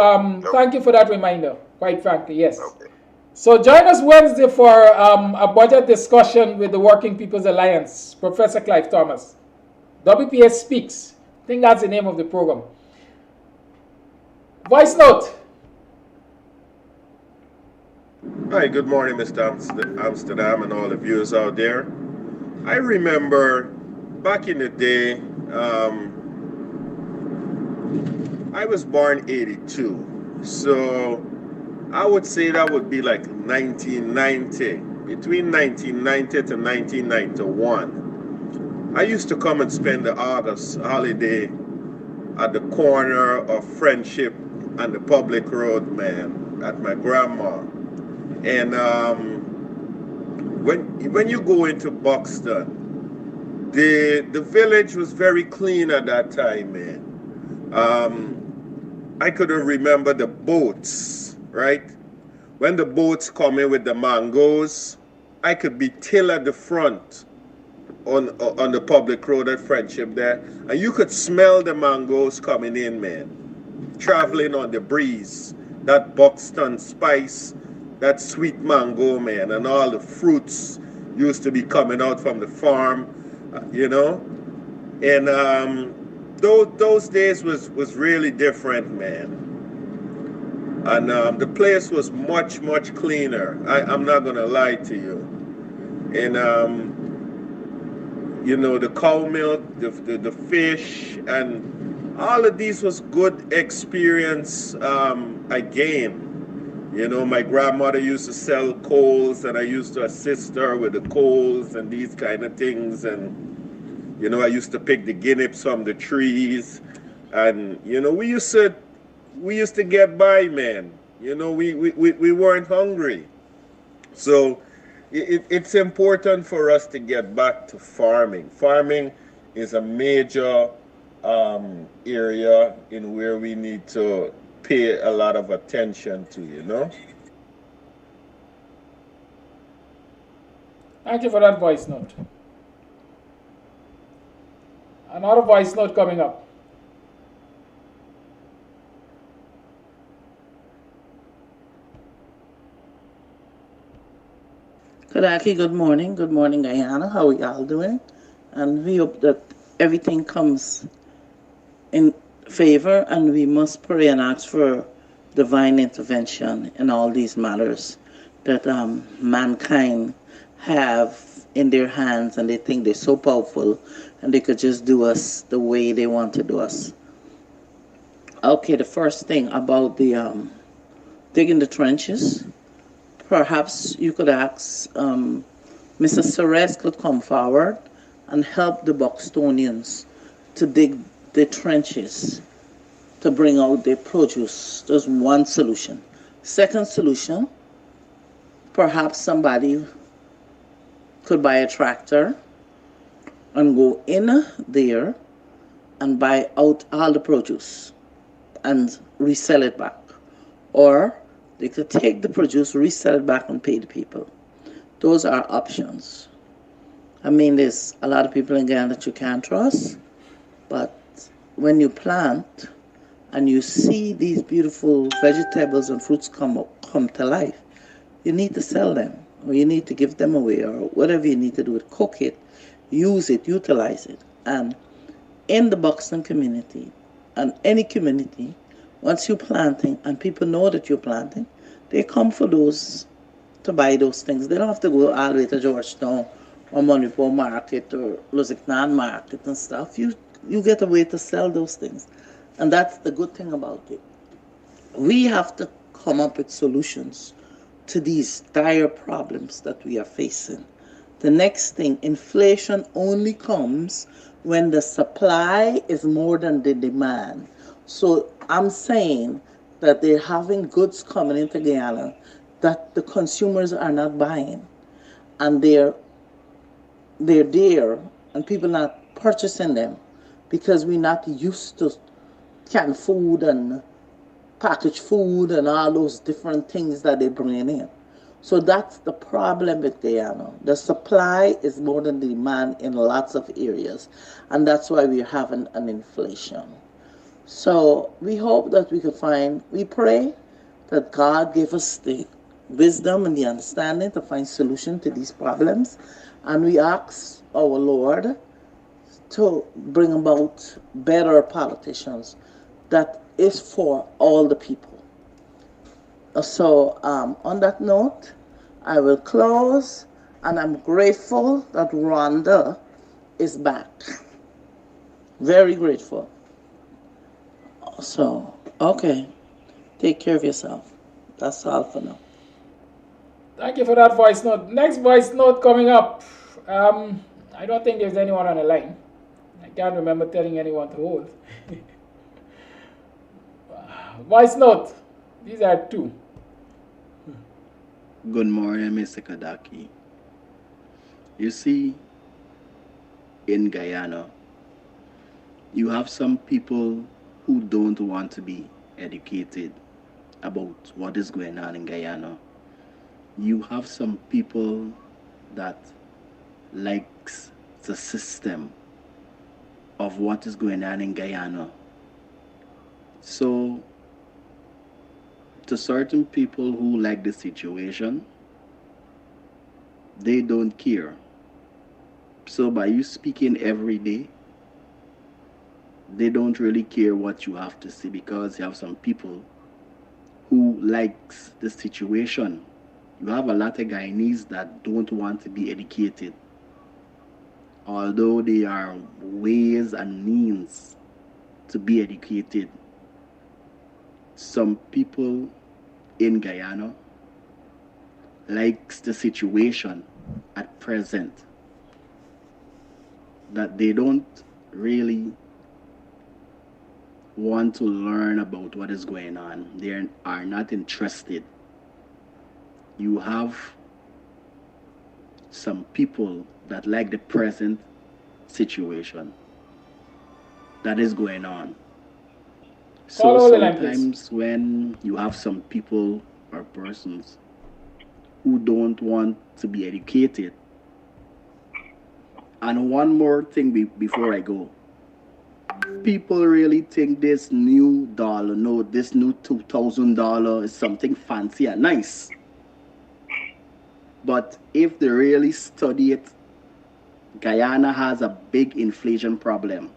thank you for that reminder, quite frankly, yes. Okay. So join us Wednesday for a budget discussion with the Working People's Alliance, Professor Clive Thomas. WPS Speaks. I think that's the name of the program. Voice note. Hi, good morning, Mr. Amsterdam and all the viewers out there. I remember back in the day, I was born 82, so I would say that would be like 1990, between 1990 to 1991. I used to come and spend the August holiday at the corner of Friendship and the public road, man, at my grandma. And when you go into Buxton, the village was very clean at that time, man. I couldn't remember the boats, right? When the boats come in with the mangoes, I could be till at the front on the public road at Friendship there, and you could smell the mangoes coming in, man. Traveling on the breeze, that Buxton spice, that sweet mango, man, and all the fruits used to be coming out from the farm, you know. And those days was really different, man. And the place was much, much cleaner. I'm not gonna lie to you. And you know, the cow milk, the fish, and all of these was good experience again. You know, my grandmother used to sell coals, and I used to assist her with the coals and these kind of things. And, you know, I used to pick the guineas from the trees. And, you know, we used to get by, man. You know, we weren't hungry. So it's important for us to get back to farming. Farming is a major area in where we need to pay a lot of attention to, you know. Thank you for that voice note. Another voice note coming up. Good morning. Good morning, Guyana. How are y'all doing? And we hope that everything comes in favor, and we must pray and ask for divine intervention in all these matters that mankind have in their hands, and they think they're so powerful and they could just do us the way they want to do us. Okay, the first thing about the digging the trenches, perhaps you could ask Mrs. Ceres could come forward and help the Buxtonians to dig the trenches to bring out their produce. There's one solution. Second solution, perhaps somebody could buy a tractor and go in there and buy out all the produce and resell it back. Or they could take the produce, resell it back, and pay the people. Those are options. I mean, there's a lot of people in Ghana that you can't trust, but when you plant and you see these beautiful vegetables and fruits come to life, you need to sell them, or you need to give them away, or whatever you need to do, cook it, use it, utilize it. And in the Buxton community, and any community, once you're planting and people know that you're planting, they come for those, to buy those things. They don't have to go all the way to Georgetown or Manipur Market or Lusignan Market and stuff. You get a way to sell those things. And that's the good thing about it. We have to come up with solutions to these dire problems that we are facing. The next thing, inflation only comes when the supply is more than the demand. So I'm saying that they're having goods coming into Guyana that the consumers are not buying. And they're there and people not purchasing them because we're not used to canned food and packaged food and all those different things that they bring in. So that's the problem with Guyana. The supply is more than the demand in lots of areas, and that's why we're having an inflation. So we hope that we pray that God give us the wisdom and the understanding to find solution to these problems, and we ask our Lord to bring about better politicians that is for all the people. So on that note, I will close, and I'm grateful that Rhonda is back. Very grateful. So, okay, take care of yourself. That's all for now. Thank you for that voice note. Next voice note coming up. I don't think there's anyone on the line. I can't remember telling anyone to hold. Voice note. These are two. Good morning, Mr. Kadaki. You see, in Guyana, you have some people who don't want to be educated about what is going on in Guyana. You have some people that likes the system of what is going on in Guyana. So, to certain people who like the situation, they don't care. So by you speaking every day, they don't really care what you have to say, because you have some people who likes the situation. You have a lot of Guyanese that don't want to be educated, although there are ways and means to be educated. Some people in Guyana likes the situation at present, that they don't really want to learn about what is going on. They are not interested. You have some people that like the present situation that is going on. So sometimes when you have some people or persons who don't want to be educated, and one more thing before I go, people really think this new dollar note, this new $2,000 is something fancy and nice. But if they really study it, Guyana has a big inflation problem.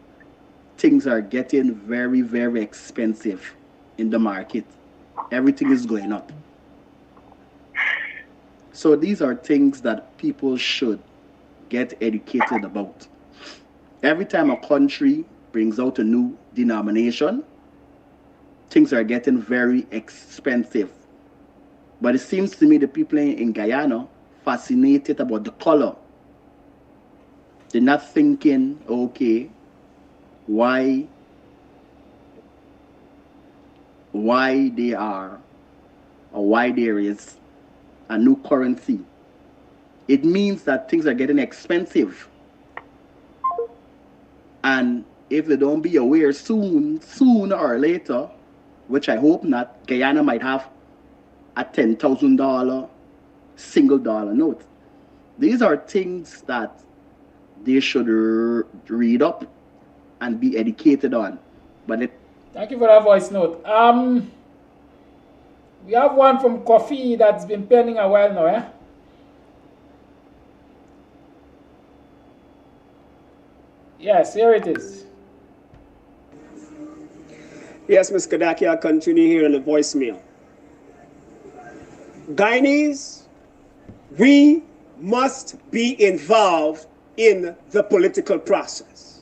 Things are getting very, very expensive in the market. Everything is going up. So these are things that people should get educated about. Every time a country brings out a new denomination, things are getting very expensive. But it seems to me the people in Guyana fascinated about the color. They're not thinking, okay, why they are, or why there is a new currency. It means that things are getting expensive. And if they don't be aware sooner or later, which I hope not, Guyana might have a $10,000 single dollar note. These are things that they should read up and be educated on. But thank you for that voice note. We have one from Coffee that's been pending a while now, eh? Yes, here it is. Yes, Ms. Kadaki, I'll continue here in the voicemail. Guyanese, we must be involved in the political process.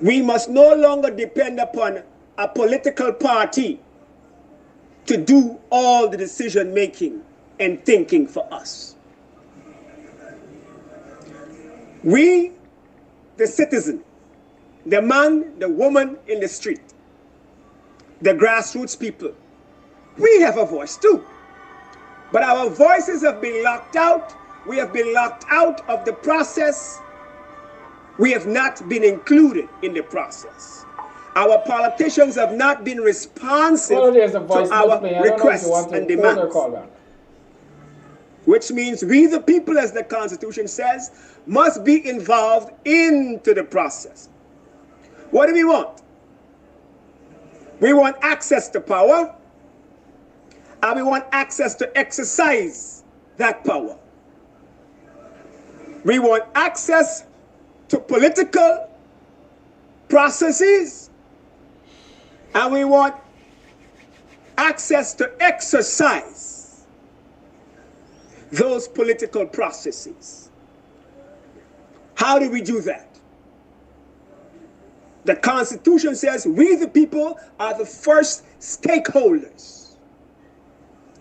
We must no longer depend upon a political party to do all the decision making and thinking for us. We, the citizen, the man, the woman in the street, the grassroots people, we have a voice too. But our voices have been locked out. We have been locked out of the process. We have not been included in the process. Our politicians have not been responsive to our requests and demands. Which means we, the people, as the Constitution says, must be involved into the process. What do we want? We want access to power, and we want access to exercise that power. We want access to political processes, and we want access to exercise those political processes. How do we do that? The Constitution says we, the people, are the first stakeholders.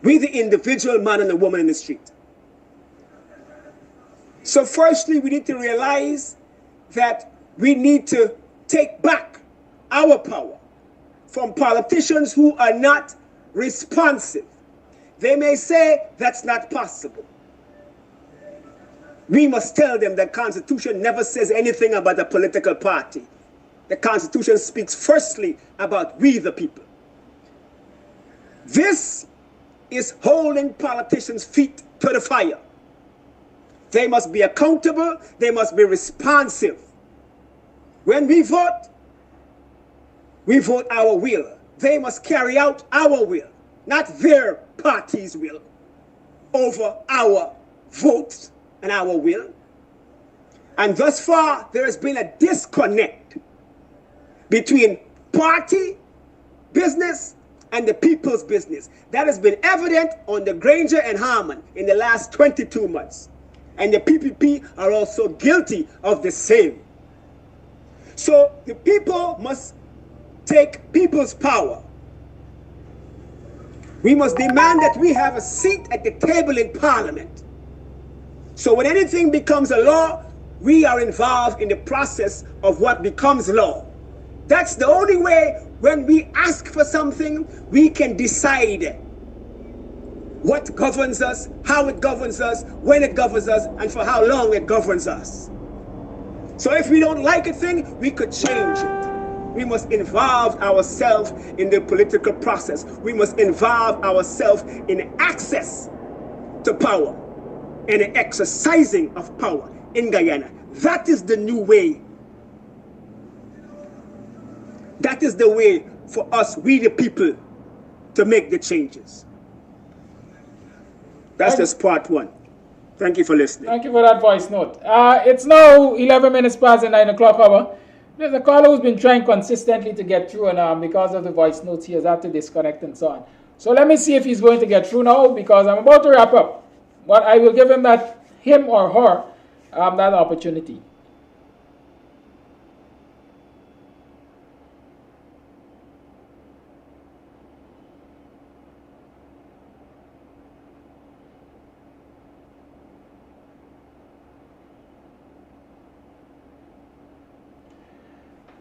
We, the individual man and the woman in the street. So firstly, we need to realize that we need to take back our power from politicians who are not responsive. They may say that's not possible. We must tell them that the Constitution never says anything about a political party. The Constitution speaks firstly about we the people. This is holding politicians' feet to the fire. They must be accountable, they must be responsive. When we vote our will. They must carry out our will, not their party's will, over our votes and our will. And thus far, there has been a disconnect between party business and the people's business. That has been evident on the Granger and Harmon in the last 22 months. And the PPP are also guilty of the same. So the people must take people's power. We must demand that we have a seat at the table in Parliament. So when anything becomes a law, we are involved in the process of what becomes law. That's the only way when we ask for something, we can decide what governs us, how it governs us, when it governs us, and for how long it governs us. So if we don't like a thing, we could change it. We must involve ourselves in the political process. We must involve ourselves in access to power and the exercising of power in Guyana. That is the new way. That is the way for us, we the people, to make the changes. That's just part one. Thank you for listening. Thank you for that voice note. It's now 11 minutes past the 9 o'clock hour. There's a caller who's been trying consistently to get through, and because of the voice notes, he has had to disconnect and so on. So let me see if he's going to get through now, because I'm about to wrap up. But I will give him or her, that opportunity.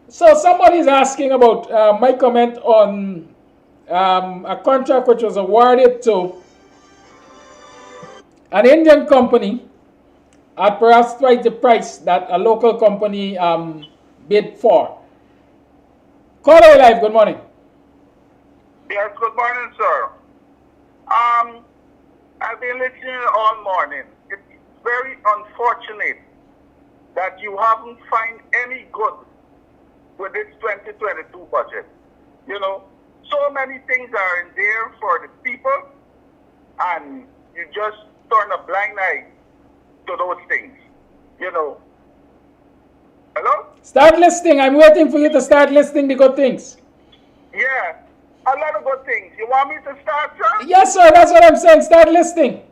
So somebody's asking about my comment on a contract which was awarded to an Indian company at perhaps twice the price that a local company bid for. Caller live, good morning. Yes, good morning, sir. I've been listening all morning. It's very unfortunate that you haven't found any good with this 2022 budget. You know, so many things are in there for the people, and you just turn a blind eye to those things. You know. Hello? Start listing. I'm waiting for you to start listing the good things. Yeah, a lot of good things. You want me to start, sir? Yes, sir. That's what I'm saying. Start listing.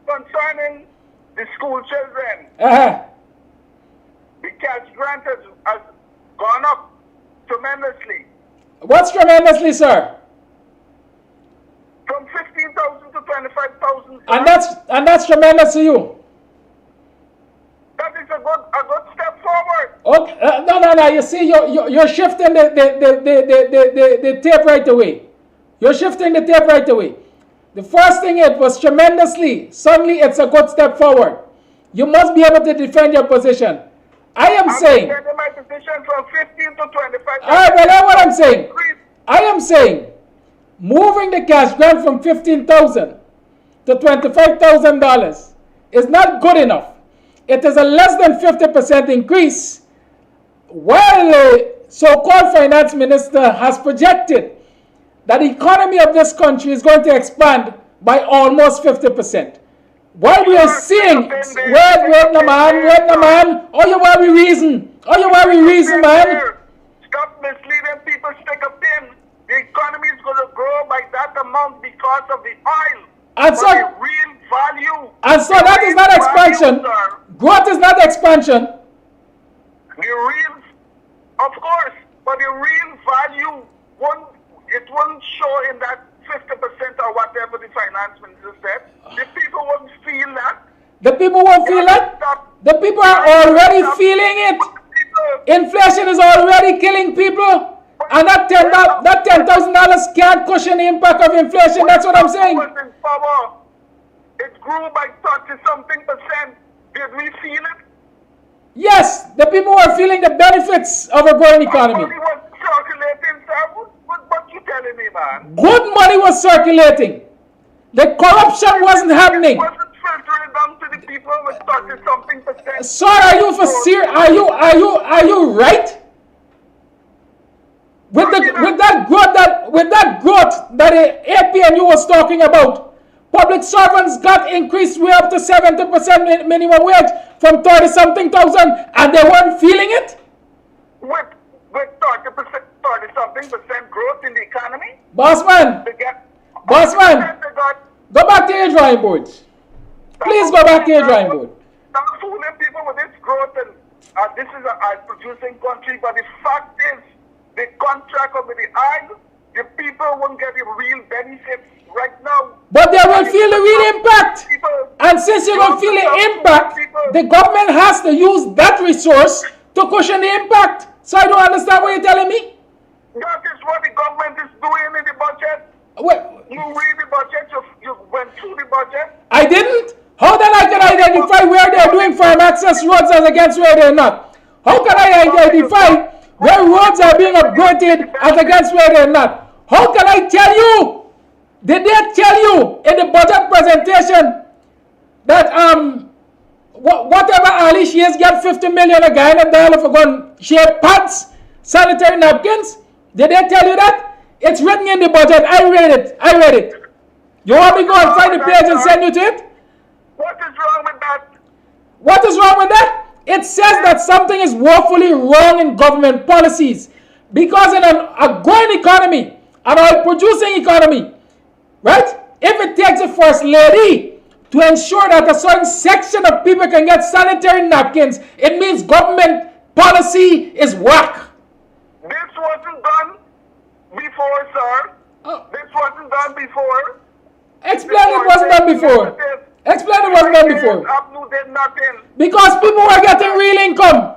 Concerning the school children. The cash grant has gone up tremendously. What's tremendously, sir? From 15,000 to 25,000. And that's tremendous to you. That is a good step forward. Okay. No. You see, you're shifting the tape right away. You're shifting the tape right away. The first thing, it was tremendously. Suddenly, it's a good step forward. You must be able to defend your position. I'm saying. Defending my position from 15 to 25. All right, well, that's what I'm saying. I am saying, moving the cash grant from $15,000 to $25,000 is not good enough. It is a less than 50% increase, while the so-called finance minister has projected that the economy of this country is going to expand by almost 50%. While we are seeing, wait, no man, oh, you want me reason, man. Stop misleading people, stick a pin. The economy is going to grow by that amount because of the oil. And so, the real value. And so that is not expansion. Growth is not expansion. The real, of course, but the real value won't show in that 50% or whatever the finance minister said. The people won't feel that. The people won't feel that? The people are already feeling it. Inflation is already killing people. And that $10,000 can't cushion the impact of inflation. That's what I'm saying. It grew by 30-something%. Did we feel it? Yes, the people were feeling the benefits of a growing economy. Money was circulating, sir. What you telling me, man? Good money was circulating. The corruption wasn't happening. It wasn't filtering down to the people with 30-something%. Sir, are you for serious? Are you right? With that growth that the APNU was talking about, public servants got increased way up to 70% minimum wage from 30-something thousand, and they weren't feeling it. With 30-something% growth in the economy, Bossman, go back to your drawing board. Please go back to your drawing board. Stop fooling people with this growth, and this is a producing country, but the fact is, the contract of the oil, the people won't get the real benefits right now. But they will feel the real impact. And since you don't feel the impact, the government has to use that resource to cushion the impact. So I don't understand what you're telling me. That is what the government is doing in the budget. You read the budget, you went through the budget. I didn't? How then I can identify where they're doing farm access roads as against where they're not? How can I identify where roads are being upgraded as against where they're not? How can I tell you? Did they tell you in the budget presentation that whatever Ali she has got 50 million a guy and $1 for gun share pads, sanitary napkins? Did they tell you that? It's written in the budget. I read it. You want me to go and find the page and send you to it? What is wrong with that? What is wrong with that? It says that something is woefully wrong in government policies. Because in a growing economy, an oil-producing economy, right? If it takes a first lady to ensure that a certain section of people can get sanitary napkins, it means government policy is whack. This wasn't done before, sir. This wasn't done before. Explain it wasn't done before. Explain it wasn't done before. APNU did nothing. Because people were getting real income.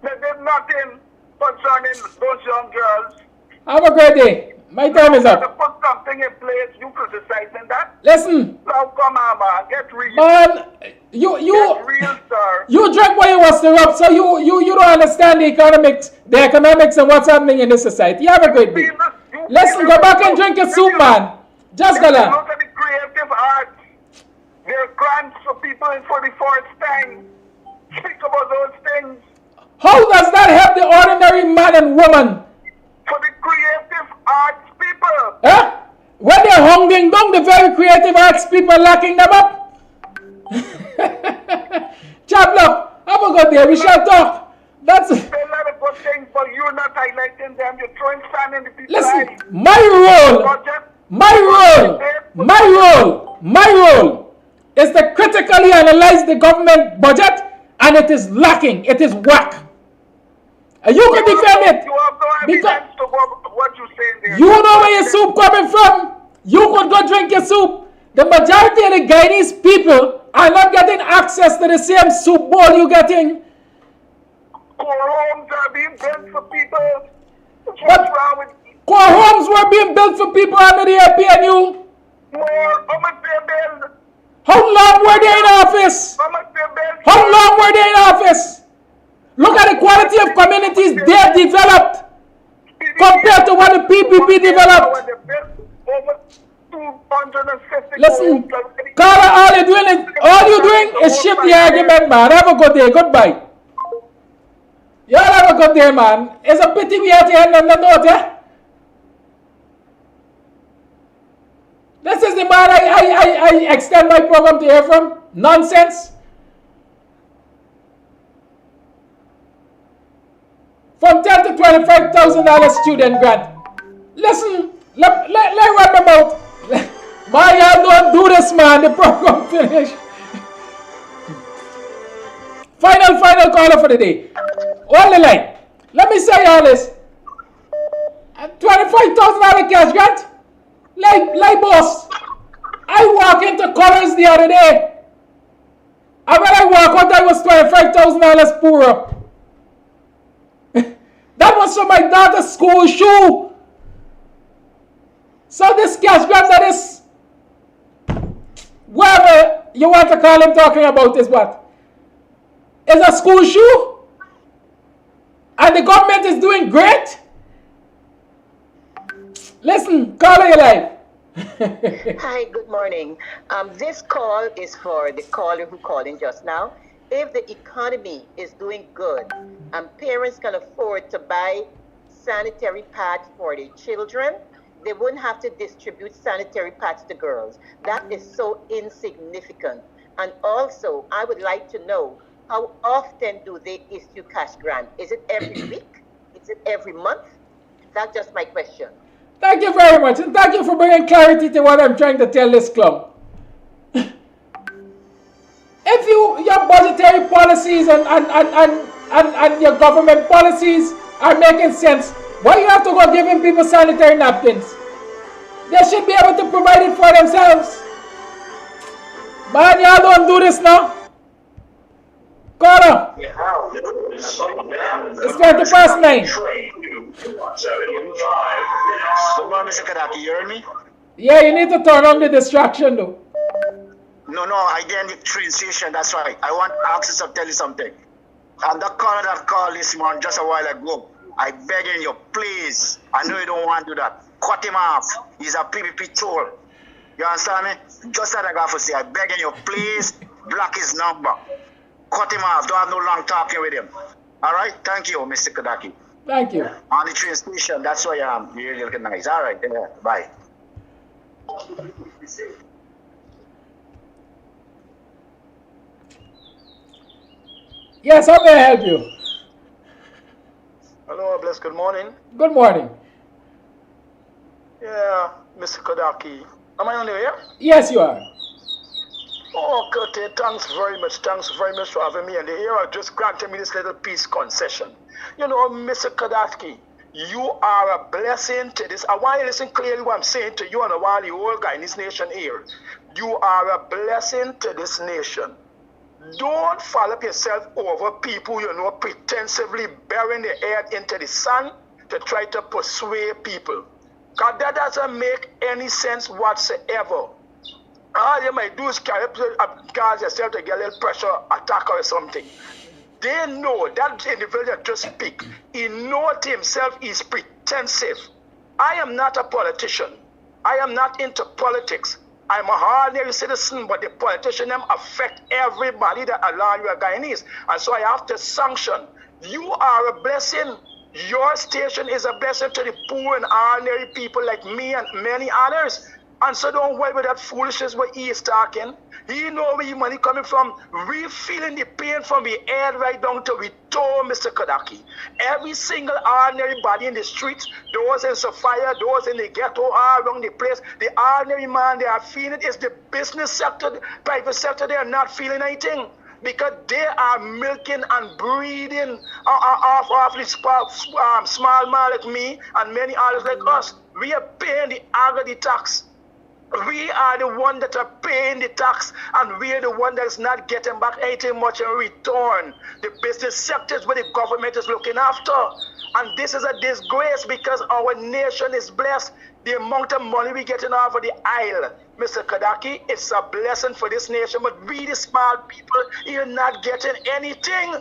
They did nothing concerning those young girls. Have a great day. My time is up. To put something in place, you criticizing that? Listen. Now come on, man. Get real. Man, Get real, sir. you drink what you was syrup, so you don't understand the economics and what's happening in this society. Have a great day. Listen, go back and drink your soup, man. Just go down. Look at the creative arts. There are grants for people for the first time. Speak about those things. How does that help the ordinary man and woman? For the creative arts people. Huh? When they're hungering down, the very creative arts people are locking them up. Chaplock, have a good day. We shall talk. That's a lot of good things, but you're not highlighting them. You're throwing sand in the people's Listen, eyes. my role is to critically analyze the government budget, and it is lacking. It is whack. And you can defend it. You have no evidence to what you're saying there. You know where your soup coming from. You could go drink your soup. The majority of the Guyanese people are not getting access to the same soup bowl you're getting. Core homes are being built for people. What's wrong with core homes were being built for people under the APNU. More, how much they build? How long were they in office? How much they build? How long were they in office? Look at the quality of communities they developed compared to what the PPP developed. Listen, Carla, all you're doing is shift the argument, man. Have a good day. Goodbye. Y'all have a good day, man. It's a pity we have to end on the note, yeah? This is the man I extend my program to hear from. Nonsense. From $10,000 to $25,000 student grant. Listen, let run them out. Man, y'all don't do this, man. The program finished. Final caller for the day. On the line. Let me say all this. $25,000 cash grant? Like boss. I walk into Colors the other day. And when I walk out, I was $25,000 poorer. That was for my daughter's school shoe. So this cash grab that is, whatever you want to call him talking about is what? Is a school shoe? And the government is doing great? Listen, caller, you live. Hi, good morning. This call is for the caller who called in just now. If the economy is doing good and parents can afford to buy sanitary pads for their children, they wouldn't have to distribute sanitary pads to girls. That is so insignificant. And also, I would like to know, how often do they issue cash grant? Is it every week? Is it every month? That's just my question. Thank you very much, and thank you for bringing clarity to what I'm trying to tell this club. If your budgetary policies and your government policies are making sense, why you have to go giving people sanitary napkins? They should be able to provide it for themselves. Man, y'all don't do this now. Caller. It's 9. Good morning, Mr. Kadaki. You heard me? Yeah, you need to turn on the distraction though. No, I didn't the train station. That's right. I want access to tell you something. And the caller that called this morning just a while ago, I begging you, please. I know you don't want to do that. Cut him off. He's a PPP tool. You understand me? Just that I got to say, I begging you, please block his number. Cut him off. Don't have no long talking with him. All right? Thank you, Mr. Kadaki. Thank you. On the train station, that's why I'm really recognized. All right, yeah, bye. Yes, how may I help you? Hello, bless. Good morning. Good morning. Yeah, Mr. Kodaki. Am I on the air? Yes, you are. Oh, Kurt, thanks very much. Thanks very much for having me. And the era just granted me this little peace concession. You know, Mr. Kodaki, you are a blessing to this. I want you to listen clearly what I'm saying to you and I want the whole guy in this nation here. You are a blessing to this nation. Don't fall up yourself over people, you know, pretensively burying their head into the sand to try to persuade people. Because that doesn't make any sense whatsoever. All you might do is cause yourself to get a little pressure attack or something. They know that individual that just speak. He knows to himself he's pretensive. I am not a politician. I am not into politics. I'm a ordinary citizen, but the politician them affect everybody that allow you a Guyanese. And so I have to sanction. You are a blessing. Your station is a blessing to the poor and ordinary people like me and many others. And so don't worry about that foolishness where he is talking. He know where your money coming from. We feeling the pain from the head right down to the toe, Mr. Kodaki. Every single ordinary body in the streets, those in Sophia, those in the ghetto, all around the place, the ordinary man, they are feeling it. It's the business sector, the private sector, they are not feeling anything. Because they are milking and breeding off the small man like me and many others like us. We are paying the agony tax. We are the one that are paying the tax and we are the one that is not getting back anything much in return. The business sectors where the government is looking after. And this is a disgrace because our nation is blessed. The amount of money we getting off of the aisle, Mr. Kodaki, it's a blessing for this nation. But we, the small people, you're not getting anything.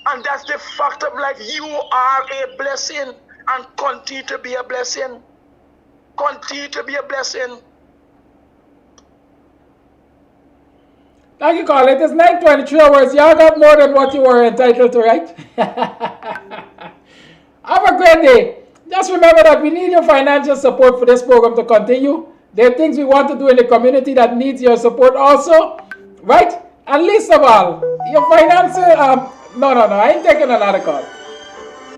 And that's the fact of life. You are a blessing and continue to be a blessing. Continue to be a blessing. Thank you, Carl. It is 9:23 hours. Y'all got more than what you were entitled to, right? Have a great day. Just remember that we need your financial support for this program to continue. There are things we want to do in the community that needs your support also, right? And least of all, your financial, no, I ain't taking another call.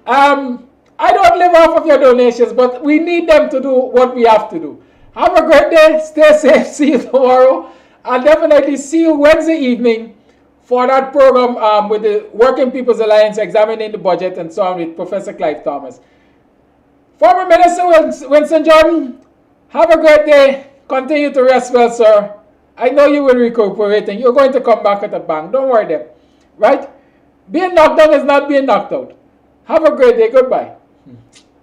I don't live off of your donations, but we need them to do what we have to do. Have a great day. Stay safe. See you tomorrow. I'll definitely see you Wednesday evening for that program with the Working People's Alliance examining the budget and so on with Professor Clive Thomas. Former Minister Winston Jordan, have a great day. Continue to rest well, sir. I know you will recuperate and you're going to come back at a bang. Don't worry there. Right? Being knocked down is not being knocked out. Have a great day. Goodbye.